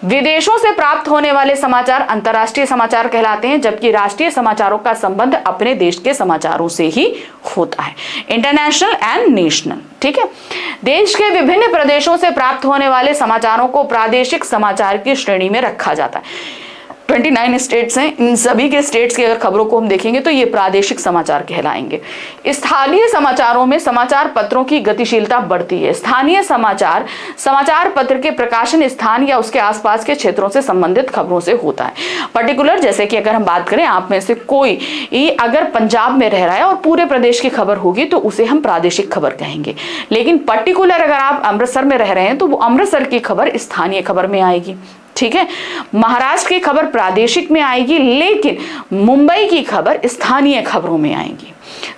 विदेशों से प्राप्त होने वाले समाचार अंतर्राष्ट्रीय समाचार कहलाते हैं, जबकि राष्ट्रीय समाचारों का संबंध अपने देश के समाचारों से ही होता है, इंटरनेशनल एंड नेशनल। ठीक है, देश के विभिन्न प्रदेशों से प्राप्त होने वाले समाचारों को प्रादेशिक समाचार की श्रेणी में रखा जाता है। 29 स्टेट्स हैं, इन सभी के स्टेट्स की अगर खबरों को हम देखेंगे तो ये प्रादेशिक समाचार कहलाएंगे। स्थानीय समाचारों में समाचार पत्रों की गतिशीलता बढ़ती है। स्थानीय समाचार पत्र के प्रकाशन स्थान या उसके आसपास के क्षेत्रों से संबंधित खबरों से होता है। पर्टिकुलर, जैसे कि अगर हम बात करें, आप में से कोई अगर पंजाब में रह रहा है और पूरे प्रदेश की खबर होगी तो उसे हम प्रादेशिक खबर कहेंगे। लेकिन पर्टिकुलर अगर आप अमृतसर में रह रहे हैं तो वो अमृतसर की खबर स्थानीय खबर में आएगी। ठीक है, महाराष्ट्र की खबर प्रादेशिक में आएगी, लेकिन मुंबई की खबर स्थानीय खबरों में आएगी।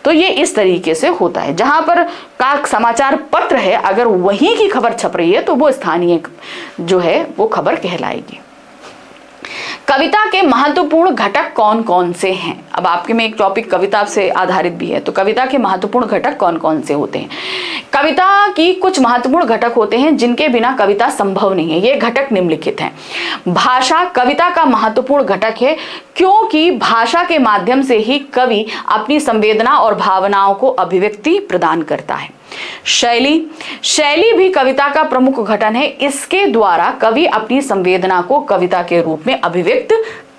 तो ये इस तरीके से होता है। जहां पर का समाचार पत्र है, अगर वहीं की खबर छप रही है तो वो स्थानीय जो है वो खबर कहलाएगी। कविता के महत्वपूर्ण घटक कौन कौन से हैं? अब आपके में एक टॉपिक कविता से आधारित भी है, तो कविता के महत्वपूर्ण घटक कौन कौन से होते हैं? कविता की कुछ महत्वपूर्ण घटक होते हैं जिनके बिना कविता संभव नहीं है। ये घटक निम्नलिखित हैं। भाषा कविता का महत्वपूर्ण घटक है, क्योंकि भाषा के माध्यम से ही कवि अपनी संवेदना और भावनाओं को अभिव्यक्ति प्रदान करता है। शैली भी कविता का प्रमुख घटक है। इसके द्वारा कवि अपनी संवेदना को कविता के रूप में अभिव्यक्त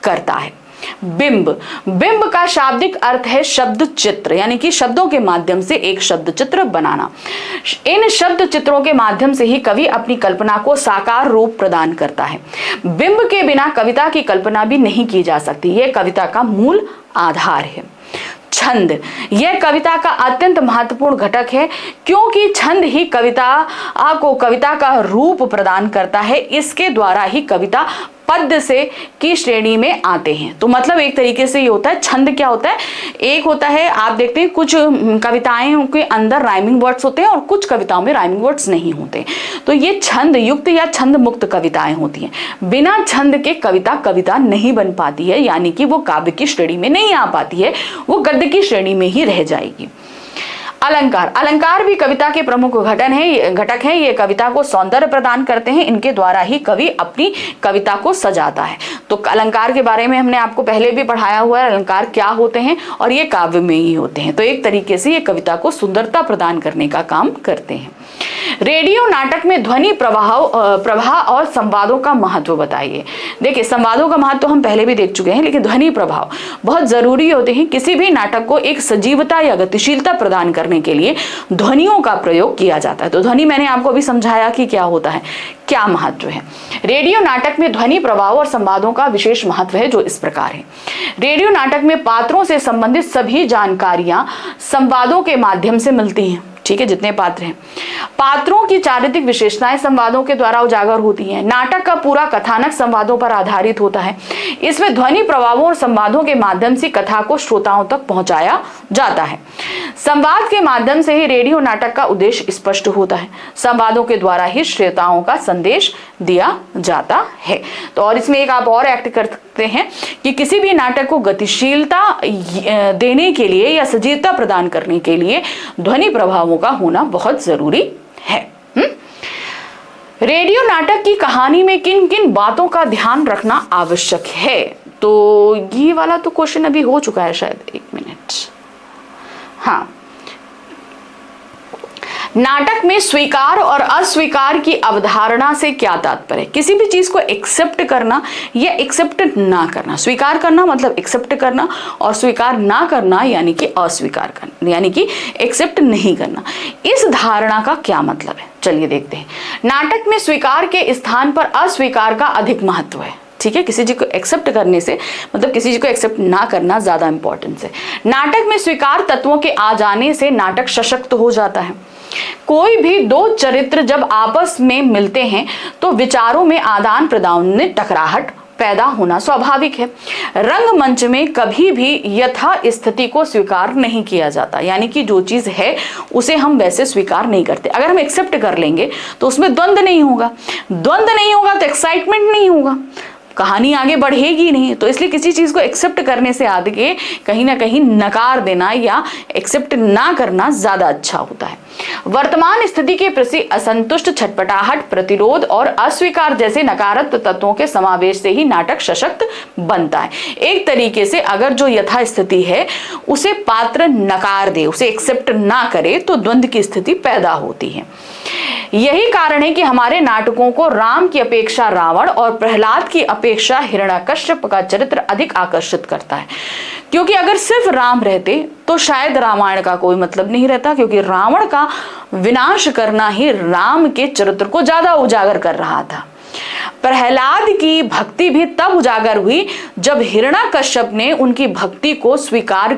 करता है। बिंब का शाब्दिक अर्थ है शब्द चित्र, यानी कि शब्दों के माध्यम से एक शब्द चित्र बनाना। इन शब्द चित्रों के माध्यम से ही कवि अपनी कल्पना को साकार रूप प्रदान करता है। बिंब के बिना कविता की कल्पना भी नहीं की जा सकती। यह कविता का मूल आधार है। छंद, यह कविता का अत्यंत महत्वपूर्ण घटक है, क्योंकि छंद ही कविता का रूप प्रदान करता है। इसके द्वारा ही कविता पद्य से की श्रेणी में आते हैं। तो मतलब एक तरीके से ये होता है, छंद क्या होता है, एक होता है, आप देखते हैं कुछ कविताएं के अंदर राइमिंग वर्ड्स होते हैं और कुछ कविताओं में राइमिंग वर्ड्स नहीं होते। तो ये छंद युक्त या छंद मुक्त कविताएं होती हैं। बिना छंद के कविता नहीं बन पाती है, यानी कि वो काव्य की श्रेणी में नहीं आ पाती है, वो गद्य की श्रेणी में ही रह जाएगी। अलंकार, अलंकार भी कविता के प्रमुख घटक है। ये कविता को सौंदर्य प्रदान करते हैं, इनके द्वारा ही कवि अपनी कविता को सजाता है। तो अलंकार के बारे में हमने आपको पहले भी पढ़ाया हुआ है, अलंकार क्या होते हैं और ये काव्य में ही होते हैं। तो एक तरीके से ये कविता को सुंदरता प्रदान करने का काम करते हैं। रेडियो नाटक में ध्वनि प्रवाह और संवादों का महत्व बताइए। देखिए, संवादों का महत्व हम पहले भी देख चुके हैं, लेकिन ध्वनि प्रभाव बहुत जरूरी होते हैं। किसी भी नाटक को एक सजीवता या गतिशीलता प्रदान करने के लिए ध्वनियों का प्रयोग किया जाता है। तो ध्वनि मैंने आपको अभी समझाया कि क्या होता है, क्या महत्व है। रेडियो नाटक में ध्वनि प्रवाह और संवादों का विशेष महत्व है, जो इस प्रकार है। रेडियो नाटक में पात्रों से संबंधित सभी जानकारियां संवादों के माध्यम से मिलती हैं। ठीक है, जितने पात्र हैं, पात्रों की चारित्रिक विशेषताएं संवादों के द्वारा उजागर होती हैं। नाटक का पूरा कथानक संवादों पर आधारित होता है। इसमें ध्वनि प्रभावों और संवादों के माध्यम से कथा को श्रोताओं तक पहुंचाया जाता है। संवाद के माध्यम से ही रेडियो नाटक का उद्देश्य स्पष्ट होता है। संवादों के द्वारा ही श्रोताओं का संदेश दिया जाता है। तो और इसमें एक आप और ऐड कर सकते हैं कि किसी भी नाटक को गतिशीलता देने के लिए या सजीवता प्रदान करने के लिए ध्वनि प्रभावों का होना बहुत जरूरी है। रेडियो नाटक की कहानी में किन किन बातों का ध्यान रखना आवश्यक है? तो ये वाला तो क्वेश्चन अभी हो चुका है शायद, एक मिनट। हाँ, नाटक में स्वीकार और अस्वीकार की अवधारणा से क्या तात्पर्य? किसी भी चीज को एक्सेप्ट करना या एक्सेप्ट ना करना। स्वीकार करना मतलब एक्सेप्ट करना, और स्वीकार ना करना यानी कि अस्वीकार करना, यानी कि एक्सेप्ट नहीं करना। इस धारणा का क्या मतलब है, चलिए देखते हैं। नाटक में स्वीकार के स्थान पर अस्वीकार का अधिक महत्व है। ठीक है, किसी चीज को एक्सेप्ट करने से मतलब किसी चीज को एक्सेप्ट ना करना ज्यादा इंपॉर्टेंस है। नाटक में स्वीकार तत्वों के आ जाने से नाटक सशक्त हो जाता है। कोई भी दो चरित्र जब आपस में मिलते हैं तो विचारों में आदान प्रदान में टकराहट पैदा होना स्वाभाविक है। रंगमंच में कभी भी यथा स्थिति को स्वीकार नहीं किया जाता, यानी कि जो चीज है उसे हम वैसे स्वीकार नहीं करते। अगर हम एक्सेप्ट कर लेंगे तो उसमें द्वंद्व नहीं होगा, द्वंद्व नहीं होगा तो एक्साइटमेंट नहीं होगा, कहानी आगे बढ़ेगी नहीं। तो इसलिए किसी चीज को एक्सेप्ट करने से आगे कहीं ना कहीं नकार देना या एक्सेप्ट ना करना ज्यादा अच्छा होता है। वर्तमान स्थिति के प्रति असंतुष्ट, छटपटाहट, प्रतिरोध और अस्वीकार जैसे नकारात्मक तत्वों के समावेश से ही नाटक सशक्त बनता है। एक तरीके से अगर जो यथास्थिति है उसे पात्र नकार दे, उसे एक्सेप्ट ना करे तो द्वंद्व की स्थिति पैदा होती है। यही कारण है कि हमारे नाटकों को राम की अपेक्षा रावण और प्रहलाद की अपेक्षा हिरण्यकश्यप का चरित्र अधिक आकर्षित करता है। क्योंकि अगर सिर्फ राम रहते तो शायद रामायण का कोई मतलब नहीं रहता, क्योंकि रावण का विनाश करना ही राम के चरित्र को ज्यादा उजागर कर रहा था। प्रहलाद की भक्ति भी तब उजागर हुई जब हिरण्यकश्यप ने उनकी भक्ति को अस्वीकार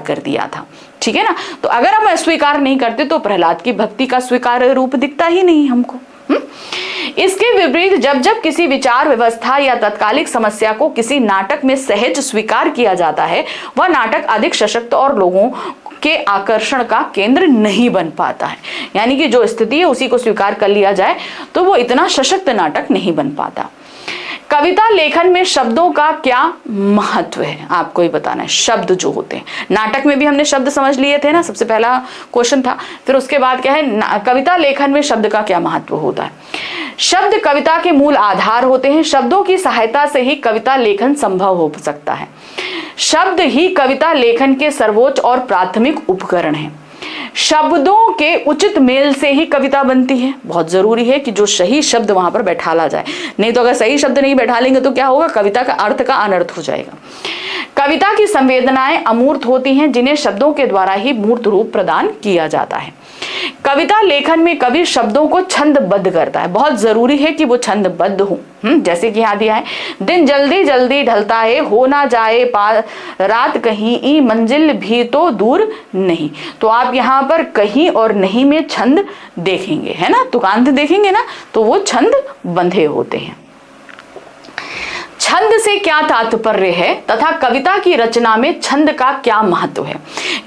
कर दिया था। ठीक है ना, तो अगर हम अस्वीकार नहीं करते तो प्रहलाद की भक्ति का स्वीकार्य रूप दिखता ही नहीं हमको। इसके विपरीत जब जब किसी विचार व्यवस्था या तत्कालिक समस्या को किसी नाटक में सहज स्वीकार किया जाता है, वह नाटक अधिक सशक्त और लोगों के आकर्षण का केंद्र नहीं बन पाता है। यानी कि जो स्थिति है उसी को स्वीकार कर लिया जाए तो वो इतना सशक्त नाटक नहीं बन पाता। कविता लेखन में शब्दों का क्या महत्व है, आपको ही बताना है। शब्द जो होते हैं, नाटक में भी हमने शब्द समझ लिए थे ना, सबसे पहला क्वेश्चन था। फिर उसके बाद क्या है, कविता लेखन में शब्द का क्या महत्व होता है। शब्द कविता के मूल आधार होते हैं। शब्दों की सहायता से ही कविता लेखन संभव हो सकता है। शब्द ही कविता लेखन के सर्वोच्च और प्राथमिक उपकरण है। शब्दों के उचित मेल से ही कविता बनती है। बहुत जरूरी है कि जो सही शब्द वहां पर बैठाला जाए, नहीं तो अगर सही शब्द नहीं बैठालेंगे तो क्या होगा, कविता का अर्थ का अनर्थ हो जाएगा। कविता की संवेदनाएं अमूर्त होती हैं, जिन्हें शब्दों के द्वारा ही मूर्त रूप प्रदान किया जाता है। कविता लेखन में कवि शब्दों को छंदबद्ध करता है। बहुत जरूरी है कि वो छंदबद्ध हो। जैसे कि यहाँ दिया है, दिन जल्दी जल्दी ढलता है, हो ना जाए रात कहीं, ई मंजिल भी तो दूर नहीं। तो आप यहाँ पर कहीं और नहीं में छंद देखेंगे, है ना, तुकांत देखेंगे ना, तो वो छंद बंधे होते हैं। छंद से क्या तात्पर्य है तथा कविता की रचना में छंद का क्या महत्व है,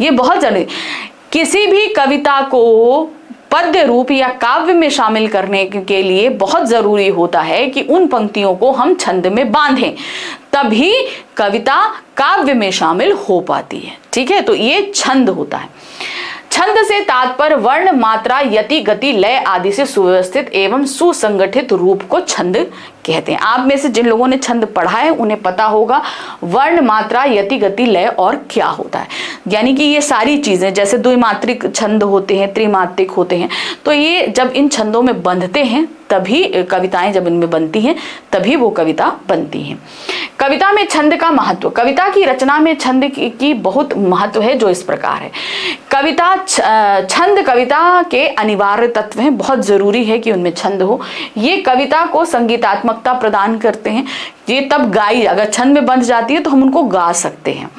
ये बहुत जरूरी। किसी भी कविता को पद्य रूप या काव्य में शामिल करने के लिए बहुत जरूरी होता है कि उन पंक्तियों को हम छंद में बांधें, तभी कविता काव्य में शामिल हो पाती है। ठीक है, तो ये छंद होता है। छंद से तात्पर्य वर्ण, मात्रा, यति, गति, लय आदि से सुव्यवस्थित एवं सुसंगठित रूप को छंद कहते हैं। आप में से जिन लोगों ने छंद पढ़ा है उन्हें पता होगा वर्ण, मात्रा, यति, गति, लय और क्या होता है। यानी कि ये सारी चीजें, जैसे द्विमात्रिक छंद होते हैं, त्रिमात्रिक होते हैं, तो ये जब इन छंदों में बंधते हैं तभी कविताएं, जब इनमें बनती हैं तभी वो कविता बनती हैं। कविता में छंद का महत्व, कविता की रचना में छंद की बहुत महत्व है, जो इस प्रकार है। कविता छंद कविता के अनिवार्य तत्व हैं, बहुत जरूरी है कि उनमें छंद हो। ये कविता को संगीतात्मकता प्रदान करते हैं। ये तब गाई, अगर छंद में बंध जाती है तो हम उनको गा सकते हैं।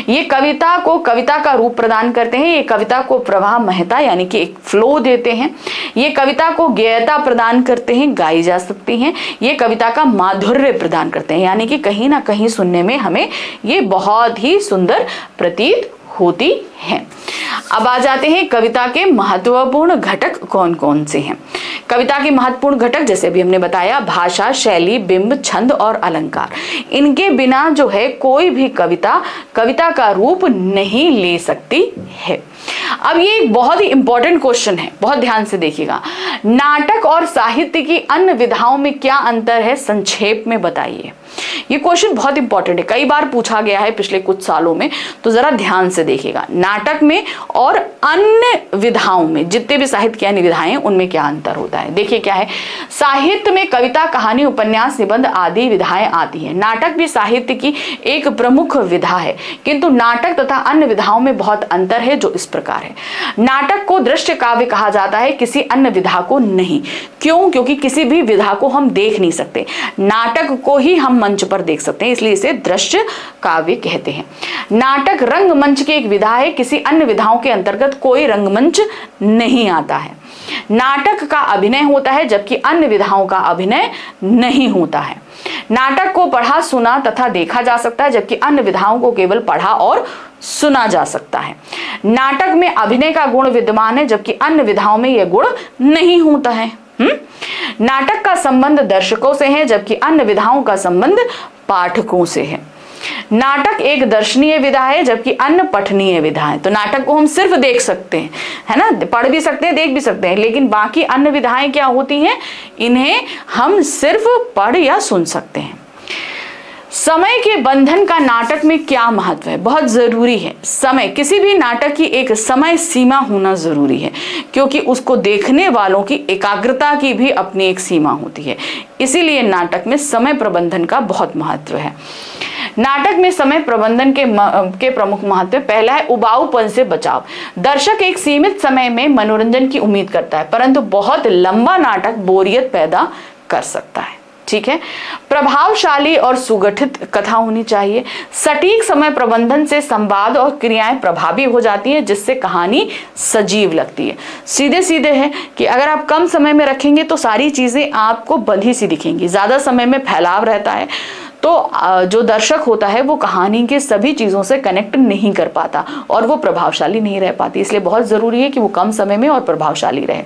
ये कविता को कविता का रूप प्रदान करते हैं। ये कविता को प्रवाह, महता यानी कि एक फ्लो देते हैं। ये कविता को गेयता प्रदान करते हैं, गाई जा सकती हैं। ये कविता का माधुर्य प्रदान करते हैं, यानी कि कहीं ना कहीं सुनने में हमें ये बहुत ही सुंदर प्रतीत होती है। अब आ जाते हैं कविता के महत्वपूर्ण घटक कौन कौन से हैं। कविता के महत्वपूर्ण घटक जैसे भी हमने बताया, भाषा, शैली, बिंब, छंद और अलंकार। इनके बिना जो है कोई भी कविता कविता का रूप नहीं ले सकती है। अब ये एक बहुत ही इंपॉर्टेंट क्वेश्चन है, बहुत ध्यान से देखिएगा। नाटक और साहित्य की अन्य विधाओं में क्या अंतर है, संक्षेप में बताइए। ये क्वेश्चन बहुत इंपॉर्टेंट है, कई बार पूछा गया है पिछले कुछ सालों में, तो जरा ध्यान से देखिएगा। नाटक में और अन्य विधाओं में, जितने भी साहित्य की अन्य विधाएं, उनमें क्या अंतर होता है। देखिए क्या है, साहित्य में कविता, कहानी, उपन्यास, निबंध आदि विधाएं आती हैं। नाटक भी साहित्य की एक प्रमुख विधा है, किंतु नाटक तथा अन्य विधाओं में बहुत अंतर है, जो इस प्रकार है। नाटक को दृश्य काव्य कहा जाता है, किसी अन्य विधा को नहीं। क्यों? क्योंकि किसी भी विधा को हम देख नहीं सकते, नाटक को ही हम मंच पर देख सकते हैं, इसलिए इसे दृश्य काव्य कहते हैं। नाटक रंगमंच की एक विधा है, किसी अन्य विधाओं के अंतर्गत कोई रंगमंच नहीं आता है। नाटक का अभिनय होता है, जबकि अन्य विधाओं का अभिनय नहीं होता है। नाटक को पढ़ा, सुना तथा देखा जा सकता है, जबकि अन्य विधाओं को केवल पढ़ा और सुना जा सकता है। नाटक में अभिनय का गुण विद्यमान है, जबकि अन्य विधाओं में यह गुण नहीं होता है। नाटक का संबंध दर्शकों से है, जबकि अन्य विधाओं का संबंध पाठकों से है। नाटक एक दर्शनीय विधा है, जबकि अन्य पठनीय विधा है। तो नाटक को हम सिर्फ देख सकते हैं, है ना, पढ़ भी सकते हैं, देख भी सकते हैं, लेकिन बाकी अन्य विधाएं क्या होती हैं, इन्हें हम सिर्फ पढ़ या सुन सकते हैं। समय के बंधन का नाटक में क्या महत्व है, बहुत जरूरी है। समय, किसी भी नाटक की एक समय सीमा होना जरूरी है, क्योंकि उसको देखने वालों की एकाग्रता की भी अपनी एक सीमा होती है। इसीलिए नाटक में समय प्रबंधन का बहुत महत्व है। नाटक में समय प्रबंधन के प्रमुख महत्व, पहला है उबाऊपन से बचाव। दर्शक एक सीमित समय में मनोरंजन की उम्मीद करता है, परंतु बहुत लंबा नाटक बोरियत पैदा कर सकता है। ठीक है। प्रभावशाली और सुगठित कथा होनी चाहिए। सटीक समय प्रबंधन से संवाद और क्रियाएं प्रभावी हो जाती हैं, जिससे कहानी सजीव लगती है। सीधे सीधे है कि अगर आप कम समय में रखेंगे तो सारी चीजें आपको बंधी सी दिखेंगी, ज्यादा समय में फैलाव रहता है तो जो दर्शक होता है वो कहानी के सभी चीजों से कनेक्ट नहीं कर पाता और वो प्रभावशाली नहीं रह पाती। इसलिए बहुत जरूरी है कि वो कम समय में और प्रभावशाली रहे।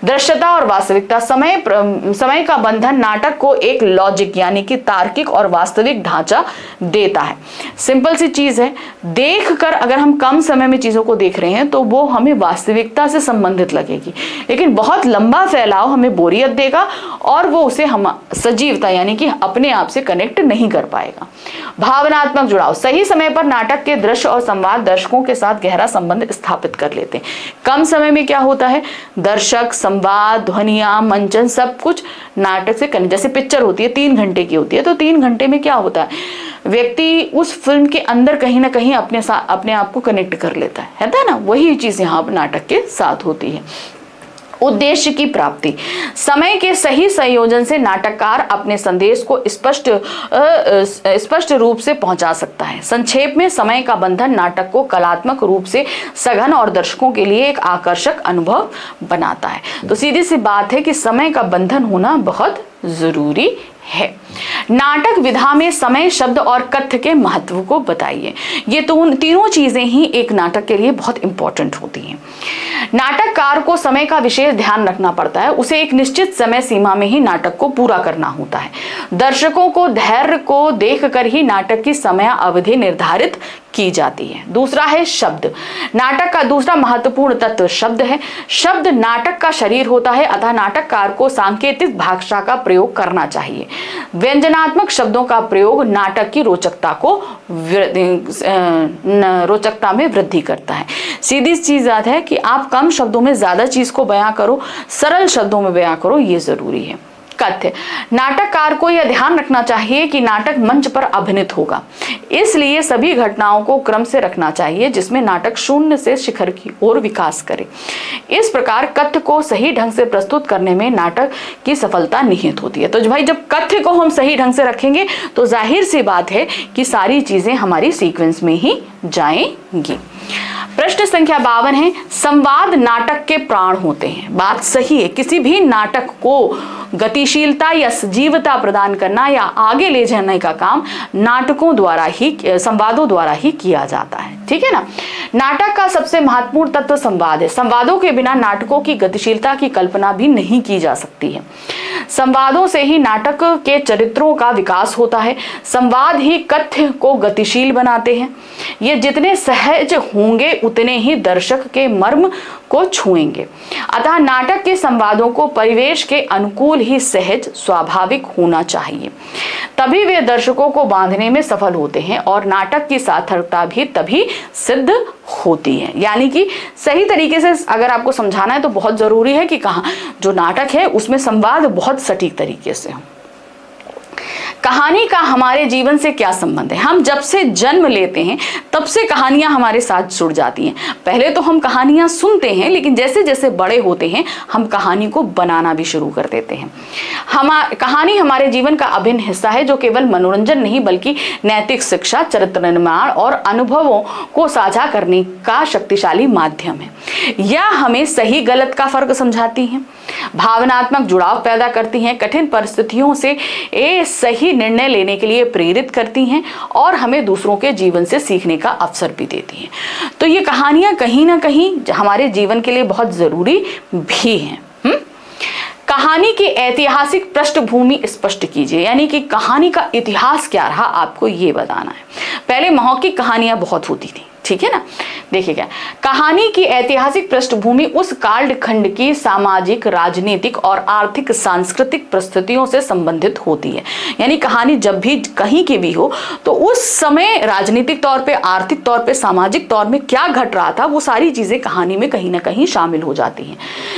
दृश्यता और वास्तविकता, समय का बंधन नाटक को एक लॉजिक यानी कि तार्किक और वास्तविक ढांचा देता है। सिंपल सी चीज है, देख कर अगर हम कम समय में चीजों को देख रहे हैं तो वो हमें वास्तविकता से संबंधित लगेगी, लेकिन बहुत लंबा फैलाव हमें बोरियत देगा और वो उसे हम सजीवता यानी कि अपने आप से कनेक्ट नहीं कर पाएगा। भावनात्मक जुड़ाव, सही समय पर नाटक के दृश्य और संवाद दर्शकों के साथ गहरा संबंध स्थापित कर लेते हैं। कम समय में क्या होता है, दर्शक, संवाद, ध्वनियां, मंचन सब कुछ नाटक से कनेक्ट, जैसे पिक्चर होती है 3 घंटे की होती है तो 3 घंटे में क्या होता है, व्यक्ति उस फिल्म के अंदर कहीं ना कहीं अपने आप को कनेक्ट कर लेता है ना। वही चीज यहाँ नाटक के साथ होती है। उद्देश्य की प्राप्ति, समय के सही संयोजन से नाटककार अपने संदेश को स्पष्ट रूप से पहुंचा सकता है। संक्षेप में, समय का बंधन नाटक को कलात्मक रूप से सघन और दर्शकों के लिए एक आकर्षक अनुभव बनाता है। तो सीधी सी बात है कि समय का बंधन होना बहुत जरूरी है। नाटक विधा में समय, शब्द और कथ्य के महत्व को बताइए। ये तो तीनों चीजें ही एक नाटक के लिए बहुत इंपॉर्टेंट होती हैं। नाटककार को समय का विशेष ध्यान रखना पड़ता है, उसे एक निश्चित समय सीमा में ही नाटक को पूरा करना होता है। दर्शकों को धैर्य को देखकर ही नाटक की समय अवधि निर्धारित की जाती है। दूसरा है शब्द। नाटक का दूसरा महत्वपूर्ण तत्व शब्द है। शब्द नाटक का शरीर होता है, अतः नाटककार को सांकेतिक भाषा का प्रयोग करना चाहिए। व्यंजनात्मक शब्दों का प्रयोग नाटक की रोचकता में वृद्धि करता है। सीधी चीज याद है कि आप कम शब्दों में ज्यादा चीज को बयां करो, सरल शब्दों में बयां करो, ये जरूरी है। कथ्य। नाटककार को यह ध्यान रखना चाहिए कि नाटक मंच पर अभिनीत होगा, इसलिए सभी घटनाओं को क्रम से रखना चाहिए जिसमें नाटक शून्य से शिखर की ओर विकास करे। इस प्रकार कथ्य को सही ढंग से प्रस्तुत करने में नाटक की सफलता निहित होती है। तो भाई जब कथ्य को हम सही ढंग से रखेंगे तो जाहिर सी बात है कि सारी चीजें हमारी सीक्वेंस में ही जाएंगी। प्रश्न संख्या 52 है, संवाद नाटक के प्राण होते हैं। बात सही है, किसी भी नाटक को गतिशीलता या सजीवता प्रदान करना या आगे ले जाने का काम नाटकों द्वारा ही, संवादों द्वारा ही किया जाता है। ठीक है ना। नाटक का सबसे महत्वपूर्ण तत्व संवाद है। संवादों के बिना नाटकों की गतिशीलता की कल्पना भी नहीं की जा सकती है। संवादों से ही नाटक के चरित्रों का विकास होता है। संवाद ही कथ्य को गतिशील बनाते हैं। ये जितने सहज होंगे उतने ही दर्शक के मर्म को छुएंगे। अतः नाटक के संवादों को परिवेश के अनुकूल ही सहज स्वाभाविक होना चाहिए, तभी वे दर्शकों को बांधने में सफल होते हैं और नाटक की सार्थकता भी तभी सिद्ध होती है। यानी कि सही तरीके से अगर आपको समझाना है तो बहुत जरूरी है कि कहाँ जो नाटक है उसमें संवाद बहुत सटीक तरीके से हो। कहानी का हमारे जीवन से क्या संबंध है? हम जब से जन्म लेते हैं तब से कहानियां हमारे साथ जुड़ जाती हैं। पहले तो हम कहानियां सुनते हैं, लेकिन जैसे जैसे बड़े होते हैं हम कहानी को बनाना भी शुरू कर देते हैं। कहानी हमारे जीवन का अभिन्न हिस्सा है जो केवल मनोरंजन नहीं बल्कि नैतिक शिक्षा, चरित्र निर्माण और अनुभवों को साझा करने का शक्तिशाली माध्यम है। यह हमें सही गलत का फर्क समझाती है, भावनात्मक जुड़ाव पैदा करती हैं, कठिन परिस्थितियों से सही निर्णय लेने के लिए प्रेरित करती हैं और हमें दूसरों के जीवन से सीखने का अवसर भी देती हैं। तो ये कहानियां कहीं ना कहीं हमारे जीवन के लिए बहुत जरूरी भी हैं। कहानी की ऐतिहासिक पृष्ठभूमि स्पष्ट कीजिए, यानी कि कहानी का इतिहास क्या रहा आपको ये बताना है। पहले मौखिक कहानियां बहुत होती थी, ठीक है ना। देखिए क्या कहानी की ऐतिहासिक पृष्ठभूमि उस कालखंड की सामाजिक, राजनीतिक और आर्थिक सांस्कृतिक परिस्थितियों से संबंधित होती है। यानी कहानी जब भी कहीं की भी हो तो उस समय राजनीतिक तौर पे, आर्थिक तौर पे, सामाजिक तौर में क्या घट रहा था वो सारी चीजें कहानी में कहीं ना कहीं शामिल हो जाती हैं,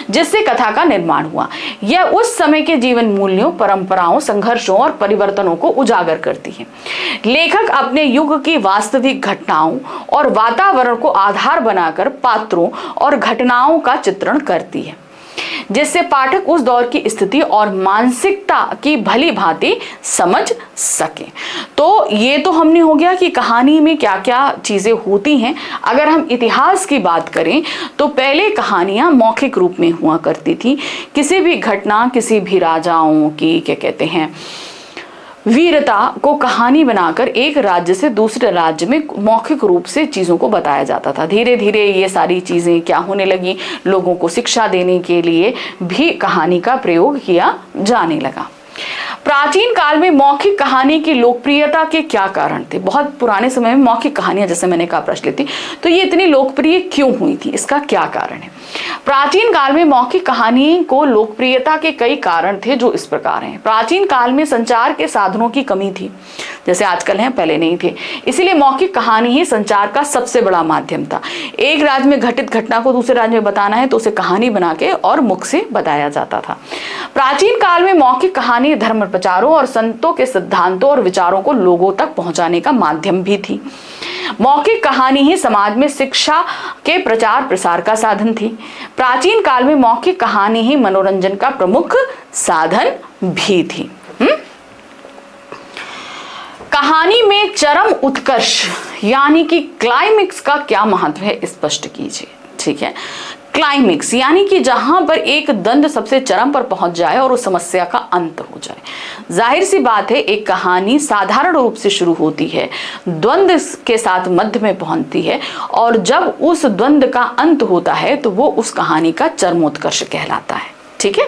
जिससे कथा का निर्माण हुआ। यह उस समय के जीवन मूल्यों, परंपराओं, संघर्षों और परिवर्तनों को उजागर करती है। लेखक अपने युग की वास्तविक घटनाओं और वातावरण को आधार बनाकर पात्रों और घटनाओं का चित्रण करती है, जिससे पाठक उस दौर की स्थिति और मानसिकता की भली भांति समझ सके। तो ये तो हमने हो गया कि कहानी में क्या क्या चीजें होती हैं। अगर हम इतिहास की बात करें तो पहले कहानियां मौखिक रूप में हुआ करती थी। किसी भी घटना, किसी भी राजाओं की क्या कहते हैं वीरता को कहानी बनाकर एक राज्य से दूसरे राज्य में मौखिक रूप से चीजों को बताया जाता था। धीरे धीरे ये सारी चीजें क्या होने लगी, लोगों को शिक्षा देने के लिए भी कहानी का प्रयोग किया जाने लगा। प्राचीन काल में मौखिक कहानी की लोकप्रियता के क्या कारण थे? बहुत पुराने समय में मौखिक कहानियां, जैसे मैंने कहा प्रश्न थी, तो ये इतनी लोकप्रिय क्यों हुई थी, इसका क्या कारण है? प्राचीन काल में मौखिक कहानी को लोकप्रियता के कई कारण थे जो इस प्रकार हैं। प्राचीन काल में संचार के साधनों की कमी थी, जैसे आजकल हैं, पहले नहीं थे। इसीलिए मौखिक कहानी ही संचार का सबसे बड़ा माध्यम था। एक राज्य में घटित घटना को दूसरे राज्य में बताना है तो उसे कहानी बना के और मुख से बताया जाता था। प्राचीन काल में मौखिक कहानी धर्म प्रचारों और संतों के सिद्धांतों और विचारों को लोगों तक पहुंचाने का माध्यम भी थी। मौखिक कहानी ही समाज में शिक्षा के प्रचार प्रसार का साधन थी। प्राचीन काल में मौखिक कहानी ही मनोरंजन का प्रमुख साधन भी थी। कहानी में चरम उत्कर्ष यानी कि क्लाइमेक्स का क्या महत्व है, स्पष्ट कीजिए। ठीक है, क्लाइमेक्स यानी कि जहां पर एक द्वंद्व सबसे चरम पर पहुंच जाए और उस समस्या का अंत हो जाए। जाहिर सी बात है, एक कहानी साधारण रूप से शुरू होती है, द्वंद्व के साथ मध्य में पहुंचती है और जब उस द्वंद्व का अंत होता है तो वो उस कहानी का चरमोत्कर्ष कहलाता है। ठीक है।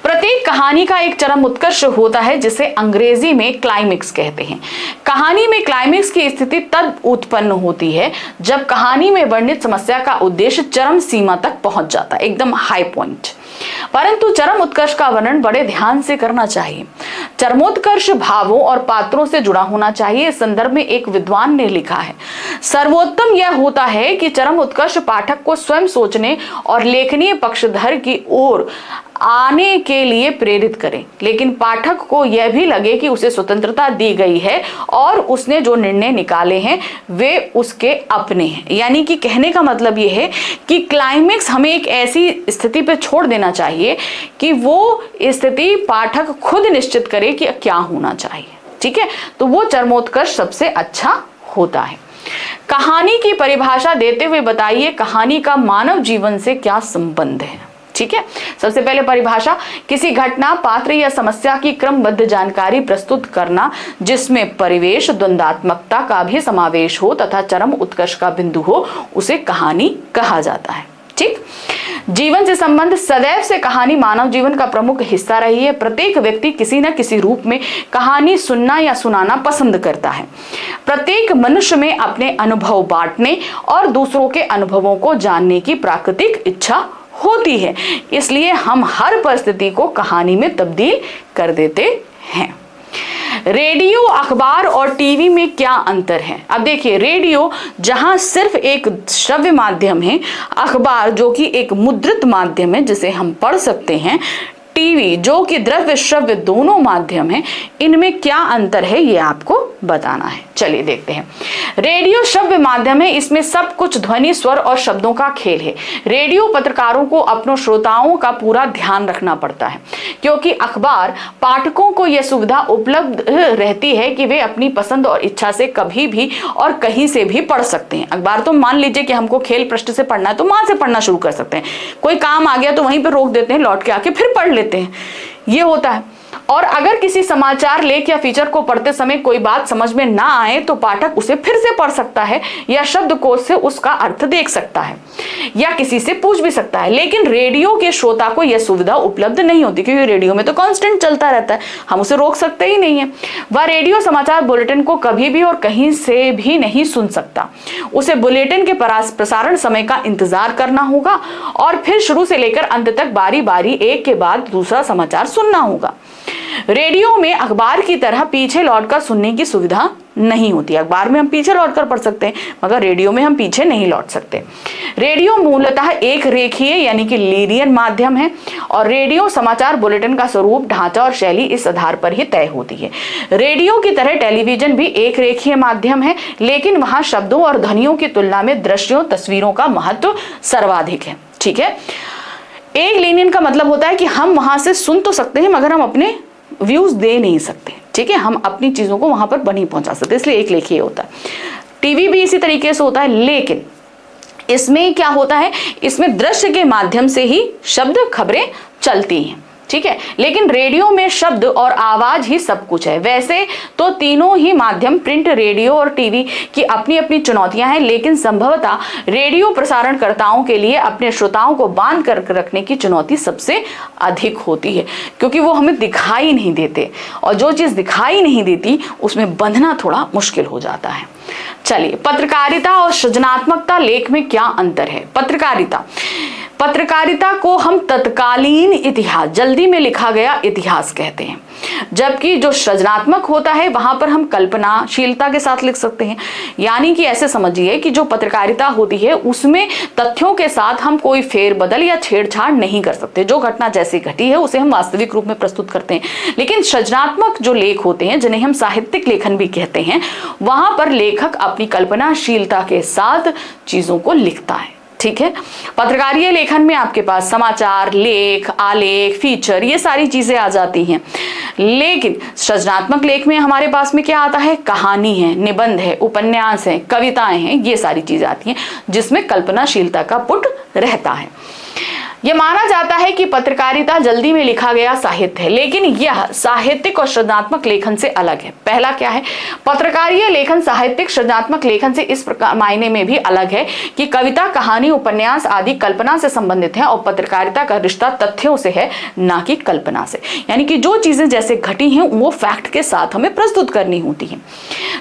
प्रत्येक कहानी का एक चरम उत्कर्ष होता है जिसे अंग्रेजी में क्लाइमेक्स कहते हैं। कहानी में क्लाइमेक्स की स्थिति तब उत्पन्न होती है जब कहानी में वर्णित समस्या का उद्देश्य चरम सीमा तक पहुंच जाता है, एकदम हाई पॉइंट। परंतु चरम उत्कर्ष का वर्णन बड़े ध्यान से करना चाहिए। चरमोत्कर्ष भावों और पात्रों से जुड़ा होना चाहिए। इस संदर्भ में एक विद्वान ने लिखा है, सर्वोत्तम यह होता है कि चरम उत्कर्ष पाठक को स्वयं सोचने और लेखनीय पक्षधर की ओर आने के लिए प्रेरित करें, लेकिन पाठक को यह भी लगे कि उसे स्वतंत्रता दी गई है और उसने जो निर्णय निकाले हैं वे उसके अपने हैं। यानी कि कहने का मतलब यह है कि क्लाइमेक्स हमें एक ऐसी स्थिति पे छोड़ देना चाहिए कि वो स्थिति पाठक खुद निश्चित करे कि क्या होना चाहिए। ठीक है, तो वो चरमोत्कर्ष सबसे अच्छा होता है। कहानी की परिभाषा देते हुए बताइए कहानी का मानव जीवन से क्या संबंध है। ठीक है, सबसे पहले परिभाषा, किसी घटना, पात्र या समस्या की क्रमबद्ध जानकारी प्रस्तुत करना जिसमें परिवेश, द्वंद्वात्मकता का भी समावेश हो तथा चरम उत्कर्ष का बिंदु हो, उसे कहानी कहा जाता है। ठीक, जीवन से संबंध, सदैव से कहानी मानव जीवन का प्रमुख हिस्सा रही है। प्रत्येक व्यक्ति किसी न किसी रूप में कहानी सुनना या सुनाना पसंद करता है। प्रत्येक मनुष्य में अपने अनुभव बांटने और दूसरों के अनुभवों को जानने की प्राकृतिक इच्छा होती है, इसलिए हम हर परिस्थिति को कहानी में तब्दील कर देते हैं। रेडियो, अखबार और टीवी में क्या अंतर है? अब देखिए, रेडियो जहां सिर्फ एक श्रव्य माध्यम है, अखबार जो कि एक मुद्रित माध्यम है जिसे हम पढ़ सकते हैं, टीवी जो कि द्रव्य श्रव्य दोनों माध्यम है, इनमें क्या अंतर है ये आपको बताना है। चलिए देखते हैं। रेडियो श्रव्य माध्यम है, इसमें सब कुछ ध्वनि, स्वर और शब्दों का खेल है। रेडियो पत्रकारों को अपनों श्रोताओं का पूरा ध्यान रखना पड़ता है, क्योंकि अखबार पाठकों को यह सुविधा उपलब्ध रहती है कि वे अपनी पसंद और इच्छा से कभी भी और कहीं से भी पढ़ सकते हैं। अखबार तो मान लीजिए कि हमको खेल पृष्ठ से पढ़ना है तो वहां से पढ़ना शुरू कर सकते हैं, कोई काम आ गया तो वहीं पर रोक देते हैं, लौट के आके फिर पढ़ लेते हैं, ये होता है। और अगर किसी समाचार लेख या फीचर को पढ़ते समय कोई बात समझ में ना आए तो पाठक उसे फिर से पढ़ सकता है या शब्दकोश से उसका अर्थ देख सकता है या किसी से पूछ भी सकता है। लेकिन रेडियो के श्रोता को यह सुविधा उपलब्ध नहीं होती, क्योंकि रेडियो में तो कांस्टेंट चलता रहता है, हम उसे रोक सकते ही नहीं है। वह रेडियो समाचार बुलेटिन को कभी भी और कहीं से भी नहीं सुन सकता। उसे बुलेटिन के प्रसारण समय का इंतजार करना होगा और फिर शुरू से लेकर अंत तक बारी बारी एक के बाद दूसरा समाचार सुनना होगा। रेडियो में अखबार की तरह पीछे लौटकर सुनने की सुविधा नहीं होती। अखबार में हम पीछे लौटकर पढ़ सकते हैं, मगर रेडियो में हम पीछे नहीं लौट सकते। रेडियो मूलतः एक रेखीय यानी कि लीनियर माध्यम है और रेडियो समाचार बुलेटिन का स्वरूप, ढांचा और शैली इस आधार पर ही तय होती है। रेडियो की तरह टेलीविजन भी एक रेखीय माध्यम है, लेकिन वहां शब्दों और ध्वनियों की तुलना में दृश्यों, तस्वीरों का महत्व सर्वाधिक है। ठीक है, एक लीनियर का मतलब होता है कि हम वहां से सुन तो सकते हैं मगर हम अपने व्यूज दे नहीं सकते। ठीक है, हम अपनी चीजों को वहां पर नहीं पहुंचा सकते, इसलिए एक लेखीय होता है। टीवी भी इसी तरीके से होता है, लेकिन इसमें क्या होता है, इसमें दृश्य के माध्यम से ही शब्द, खबरें चलती हैं। ठीक है, लेकिन रेडियो में शब्द और आवाज ही सब कुछ है। वैसे तो तीनों ही माध्यम, प्रिंट, रेडियो और टीवी की अपनी अपनी चुनौतियां हैं, लेकिन संभवतः रेडियो प्रसारणकर्ताओं के लिए अपने श्रोताओं को बांध कर रखने की चुनौती सबसे अधिक होती है, क्योंकि वो हमें दिखाई नहीं देते और जो चीज दिखाई नहीं देती उसमें बंधना थोड़ा मुश्किल हो जाता है। चलिए, पत्रकारिता और सृजनात्मकता लेख में क्या अंतर है? पत्रकारिता को हम तत्कालीन इतिहास, जल्दी में लिखा गया इतिहास कहते हैं, जबकि जो सृजनात्मक होता है वहां पर हम कल्पनाशीलता के साथ लिख सकते हैं। यानी कि ऐसे समझिए कि जो पत्रकारिता होती है उसमें तथ्यों के साथ हम कोई फेरबदल या छेड़छाड़ नहीं कर सकते। जो घटना जैसी घटी है उसे हम वास्तविक रूप में प्रस्तुत करते हैं। लेकिन सृजनात्मक जो लेख होते हैं, जिन्हें हम साहित्यिक लेखन भी कहते हैं, वहां पर लेखक अपनी कल्पनाशीलता के साथ चीजों को लिखता है। ठीक है, पत्रकारीय लेखन में आपके पास समाचार, लेख, आलेख, फीचर, ये सारी चीजें आ जाती हैं। लेकिन सृजनात्मक लेख में हमारे पास में क्या आता है? कहानी है, निबंध है, उपन्यास है, कविताएं हैं, ये सारी चीजें आती हैं जिसमें कल्पनाशीलता का पुट रहता है। यह माना जाता है कि पत्रकारिता जल्दी में लिखा गया साहित्य है, लेकिन यह साहित्यिक और सृजनात्मक लेखन से अलग है। पहला क्या है? पत्रकारीय लेखन साहित्यिक सृजनात्मक लेखन से इस प्रकार मायने में भी अलग है कि कविता, कहानी, उपन्यास आदि कल्पना से संबंधित है और पत्रकारिता का रिश्ता तथ्यों से है, ना कि कल्पना से। यानी कि जो चीजें जैसे घटी हैं वो फैक्ट के साथ हमें प्रस्तुत करनी होती है।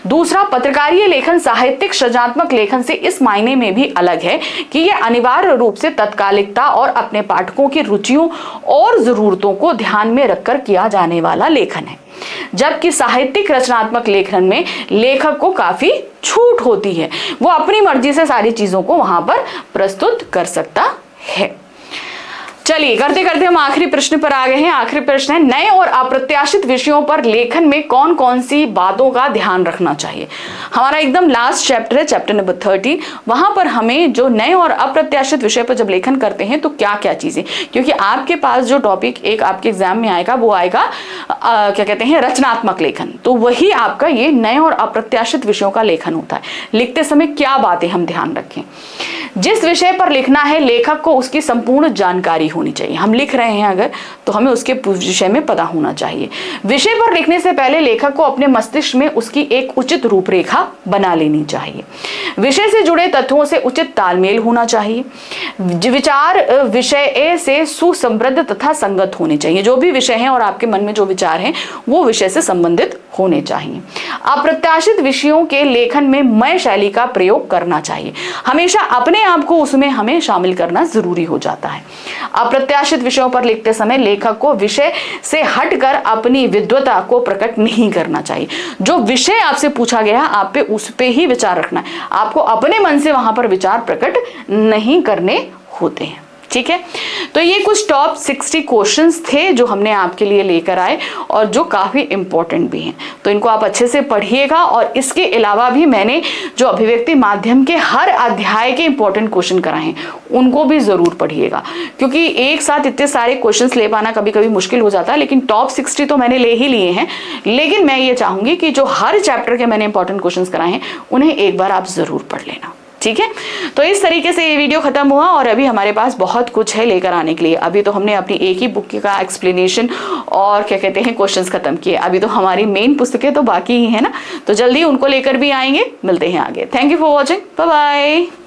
दूसरा, पत्रकारीय लेखन साहित्यिक सृजनात्मक लेखन से इस मायने में भी अलग है कि यह अनिवार्य रूप से तत्कालिकता और अपने पाठकों की रुचियों और जरूरतों को ध्यान में रखकर किया जाने वाला लेखन है, जबकि साहित्यिक रचनात्मक लेखन में लेखक को काफी छूट होती है, वो अपनी मर्जी से सारी चीजों को वहां पर प्रस्तुत कर सकता है। चलिए करते करते हम आखिरी प्रश्न पर आ गए हैं। आखिरी प्रश्न है, नए और अप्रत्याशित विषयों पर लेखन में कौन कौन सी बातों का ध्यान रखना चाहिए। हमारा एकदम लास्ट चैप्टर है, चैप्टर नंबर 13। वहां पर हमें जो नए और अप्रत्याशित विषय पर जब लेखन करते हैं तो क्या क्या चीजें, क्योंकि आपके पास जो टॉपिक एक आपके एग्जाम में आएगा वो आएगा क्या कहते हैं, रचनात्मक लेखन। तो वही आपका ये नए और अप्रत्याशित विषयों का लेखन होता है। लिखते समय क्या बातें हम ध्यान रखें। जिस विषय पर लिखना है लेखक को उसकी संपूर्ण जानकारी होनी चाहिए। हम लिख रहे हैं अगर, तो हमें उसके विषय में पता होना चाहिए। विषय पर लिखने से पहले लेखक को अपने मस्तिष्क में उसकी एक उचित रूपरेखा बना लेनी चाहिए। विषय से जुड़े तथ्यों से उचित तालमेल होना चाहिए। विचार विषय से सुसंबद्ध तथा संगत होने चाहिए। जो भी विषय है और आपके मन में जो विचार है वो विषय से संबंधित होने चाहिए। अप्रत्याशित विषयों के लेखन में मय शैली का प्रयोग करना चाहिए। हमेशा अपने आप को उसमें हमें शामिल करना जरूरी हो जाता है। अप्रत्याशित विषयों पर लिखते समय लेखक को विषय से हटकर अपनी विद्वता को प्रकट नहीं करना चाहिए। जो विषय आपसे पूछा गया आप पे उस पे ही विचार रखना है। आपको अपने मन से वहां पर विचार प्रकट नहीं करने होते हैं। ठीक है, तो ये कुछ टॉप 60 क्वेश्चंस थे जो हमने आपके लिए लेकर आए और जो काफी इंपॉर्टेंट भी हैं। तो इनको आप अच्छे से पढ़िएगा और इसके अलावा भी मैंने जो अभिव्यक्ति माध्यम के हर अध्याय के इंपॉर्टेंट क्वेश्चन कराए हैं उनको भी जरूर पढ़िएगा, क्योंकि एक साथ इतने सारे क्वेश्चंस ले पाना कभी कभी मुश्किल हो जाता है। लेकिन टॉप 60 तो मैंने ले ही लिए हैं, लेकिन मैं ये चाहूंगी कि जो हर चैप्टर के मैंने इंपॉर्टेंट क्वेश्चंस कराए हैं उन्हें एक बार आप जरूर पढ़ लेना। ठीक है, तो इस तरीके से ये वीडियो खत्म हुआ और अभी हमारे पास बहुत कुछ है लेकर आने के लिए। अभी तो हमने अपनी एक ही बुक का एक्सप्लेनेशन और क्या कहते हैं क्वेश्चंस खत्म किए। अभी तो हमारी मेन पुस्तकें तो बाकी ही है ना, तो जल्दी उनको लेकर भी आएंगे। मिलते हैं आगे। Thank you for watching, bye bye.